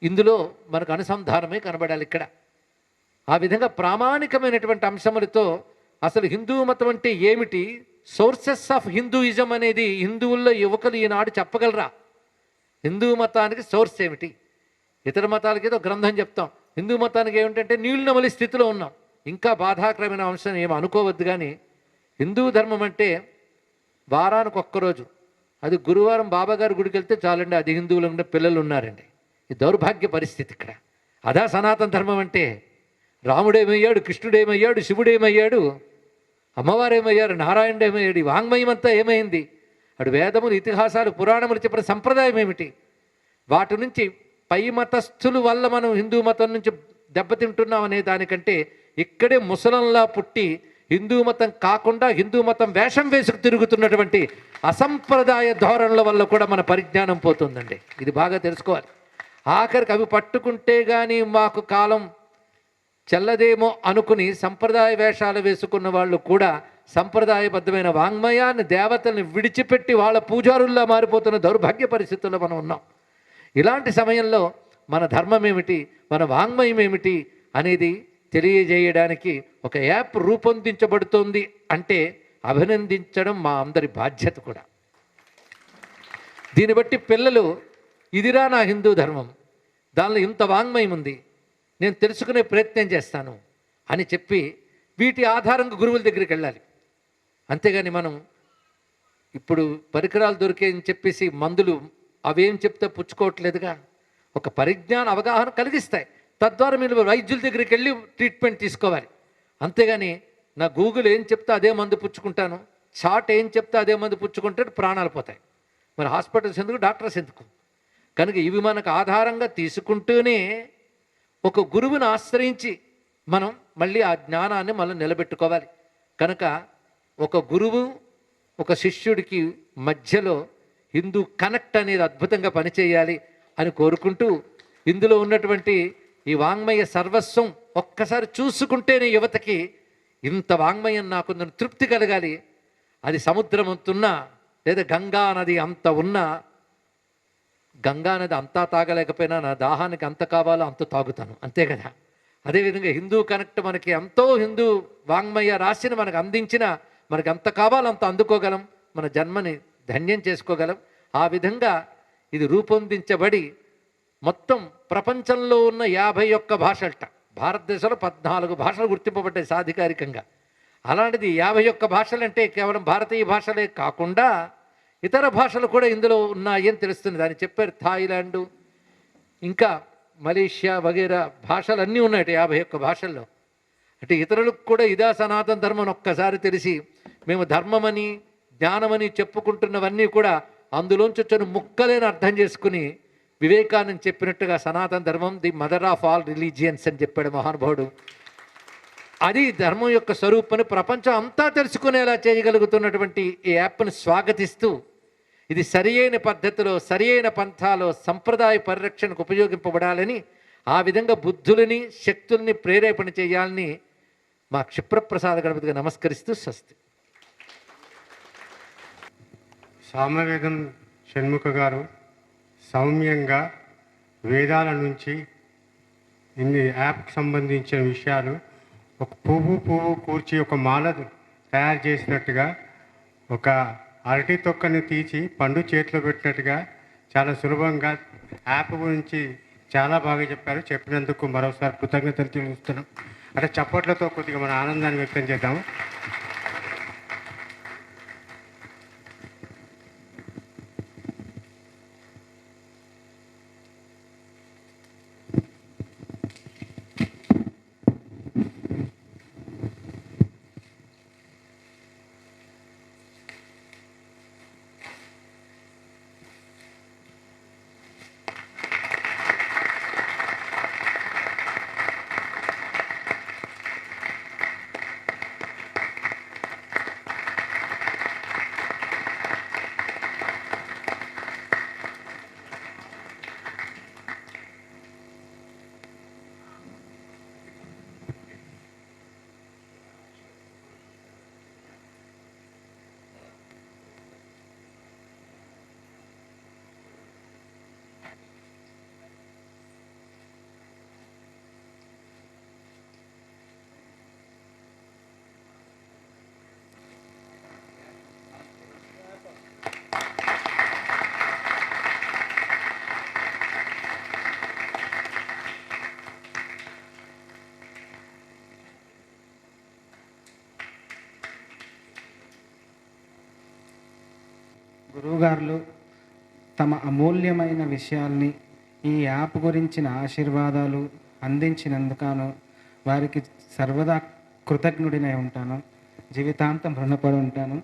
ఇందులో మనకు అనుసంధానమే కనబడాలి ఇక్కడ. ఆ విధంగా ప్రామాణికమైనటువంటి అంశములతో అసలు హిందూ మతం అంటే ఏమిటి, సోర్సెస్ ఆఫ్ హిందూయిజం అనేది హిందువుల్లో యువకులు ఈనాడు చెప్పగలరా? హిందూ మతానికి సోర్స్ ఏమిటి? ఇతర మతాలకి ఏదో గ్రంథం చెప్తాం, హిందూ మతానికి ఏమిటంటే నీళ్లు నమలి స్థితిలో ఉన్నాం. ఇంకా బాధాకరమైన అంశం ఏమి అనుకోవద్దు. కానీ హిందూ ధర్మం అంటే వారానికి ఒక్కరోజు, అది గురువారం బాబాగారి గుడికి వెళ్తే చాలండి, అది హిందువులు ఉండే పిల్లలు ఉన్నారండి. ఈ దౌర్భాగ్య పరిస్థితి ఇక్కడ. అదా సనాతన ధర్మం అంటే? రాముడేమయ్యాడు, కృష్ణుడేమయ్యాడు, శివుడేమయ్యాడు, అమ్మవారేమయ్యారు, నారాయణుడు ఏమయ్యాడు, ఈ వాంగ్మయం అంతా ఏమైంది? అటు వేదములు, ఇతిహాసాలు, పురాణములు చెప్పిన సంప్రదాయం ఏమిటి? వాటి నుంచి పై మతస్థుల వల్ల మనం హిందూ మతం నుంచి దెబ్బతింటున్నాం అనే దానికంటే ఇక్కడే ముసలంలా పుట్టి హిందూ మతం కాకుండా హిందూ మతం వేషం వేసుకు తిరుగుతున్నటువంటి అసంప్రదాయ ధోరణుల వల్ల కూడా మన పరిజ్ఞానం పోతుందండి. ఇది బాగా తెలుసుకోవాలి. ఆఖరికి అవి పట్టుకుంటే కానీ మాకు కాలం చెల్లదేమో అనుకుని సంప్రదాయ వేషాలు వేసుకున్న వాళ్ళు కూడా సంప్రదాయబద్ధమైన వాంగ్మయాన్ని, దేవతల్ని విడిచిపెట్టి వాళ్ళ పూజారుల్లా మారిపోతున్న దౌర్భాగ్య పరిస్థితుల్లో మనం ఉన్నాం. ఇలాంటి సమయంలో మన ధర్మం ఏమిటి, మన వాంగ్మయం ఏమిటి అనేది తెలియజేయడానికి ఒక యాప్ రూపొందించబడుతోంది అంటే అభినందించడం మా అందరి బాధ్యత కూడా. దీన్ని బట్టి పిల్లలు ఇదిరా నా హిందూ ధర్మం, దానిలో ఇంత వాంగ్మయం ఉంది, నేను తెలుసుకునే ప్రయత్నం చేస్తాను అని చెప్పి వీటి ఆధారంగా గురువుల దగ్గరికి వెళ్ళాలి. అంతేగాని మనం ఇప్పుడు పరికరాలు దొరికాయని చెప్పేసి మందులు అవేం చెప్తే పుచ్చుకోవట్లేదుగా. ఒక పరిజ్ఞాన అవగాహన కలిగిస్తాయి, తద్వారా మీరు వైద్యుల దగ్గరికి వెళ్ళి ట్రీట్మెంట్ తీసుకోవాలి. అంతేగాని నా గూగుల్ ఏం చెప్తే అదే మందు పుచ్చుకుంటాను, చాట్ ఏం చెప్తే అదే మందు పుచ్చుకుంటే ప్రాణాలు పోతాయి. మరి హాస్పిటల్స్ ఎందుకు, డాక్టర్స్ ఎందుకు? కనుక ఇవి మనకు ఆధారంగా తీసుకుంటూనే ఒక గురువుని ఆశ్రయించి మనం మళ్ళీ ఆ జ్ఞానాన్ని మనం నిలబెట్టుకోవాలి. కనుక ఒక గురువు ఒక శిష్యుడికి మధ్యలో హిందూ కనెక్ట్ అనేది అద్భుతంగా పనిచేయాలి అని కోరుకుంటూ, ఇందులో ఉన్నటువంటి ఈ వాంగ్మయ సర్వస్వం ఒక్కసారి చూసుకుంటేనే యువతకి ఇంత వాంగ్మయం నాకుందని తృప్తి కలగాలి. అది సముద్రం అంతున్నా లేదా గంగా నది అంత ఉన్నా, గంగా నది అంతా తాగలేకపోయినా నా దాహానికి అంత కావాలో అంత తాగుతాను, అంతే కదా. అదేవిధంగా హిందూ కనెక్ట్ మనకి ఎంతో హిందూ వాంగ్మయ రాశిని మనకు అందించిన, మనకు ఎంత కావాలో అంత అందుకోగలం, మన జన్మని ధన్యం చేసుకోగలం. ఆ విధంగా ఇది రూపొందించబడి మొత్తం ప్రపంచంలో ఉన్న 51 భాషలట. భారతదేశంలో 14 భాషలు గుర్తింపబడ్డాయి సాధికారికంగా. అలాంటిది 51 భాషలంటే కేవలం భారతీయ భాషలే కాకుండా ఇతర భాషలు కూడా ఇందులో ఉన్నాయని తెలుస్తుంది. దాన్ని చెప్పారు థాయిలాండు, ఇంకా మలేషియా వగేరా భాషలు అన్నీ ఉన్నాయట 51 భాషల్లో. అంటే ఇతరులకు కూడా ఇదా సనాతన ధర్మం ఒక్కసారి తెలిసి మేము ధర్మమని జ్ఞానమని చెప్పుకుంటున్నవన్నీ కూడా అందులోంచి వచ్చిన ముక్కలేని అర్థం చేసుకుని వివేకానంద చెప్పినట్టుగా సనాతన ధర్మం the mother of all religions అని చెప్పాడు మహానుభావుడు. అది ధర్మం యొక్క స్వరూపాన్ని ప్రపంచం అంతా తెలుసుకునేలా చేయగలుగుతున్నటువంటి ఈ యాప్ను స్వాగతిస్తూ ఇది సరియైన పద్ధతిలో సరియైన పంథాలో సంప్రదాయ పరిరక్షణకు ఉపయోగింపబడాలని, ఆ విధంగా బుద్ధులని శక్తుల్ని ప్రేరేపణ చేయాలని మా క్షిప్రప్రసాద గణపతిగా నమస్కరిస్తూ స్వస్తి. సామవేదం షణ్ముఖ గారు సౌమ్యంగా వేదాల నుంచి ఇన్ని యాప్కి సంబంధించిన విషయాలు ఒక పువ్వు కూర్చి ఒక మాల తయారు చేసినట్టుగా, ఒక అరటి తొక్కని తీసి పండు చేతిలో పెట్టినట్టుగా చాలా సులభంగా యాప్ గురించి చాలా బాగా చెప్పారు. చెప్పినందుకు మరోసారి కృతజ్ఞతలు తెలుస్తున్నాం. అంటే చప్పట్లతో కొద్దిగా మన ఆనందాన్ని వ్యక్తం చేద్దాము. గురువుగారులు తమ అమూల్యమైన విషయాల్ని ఈ యాప్ గురించిన ఆశీర్వాదాలు అందించినందుకు వారికి సర్వదా కృతజ్ఞుడినై ఉంటాను. జీవితాంతం రుణపడి ఉంటాను.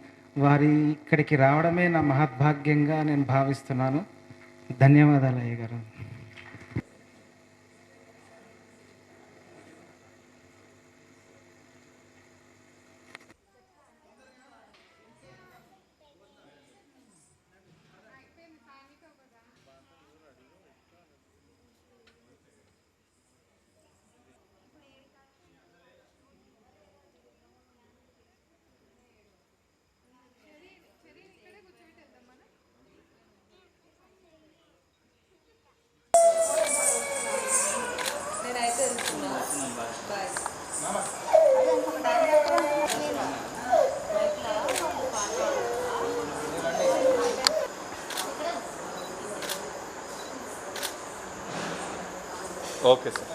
వారి ఇక్కడికి రావడమే నా మహద్భాగ్యంగా నేను భావిస్తున్నాను. ధన్యవాదాలు అయ్య గారు. Okay sir.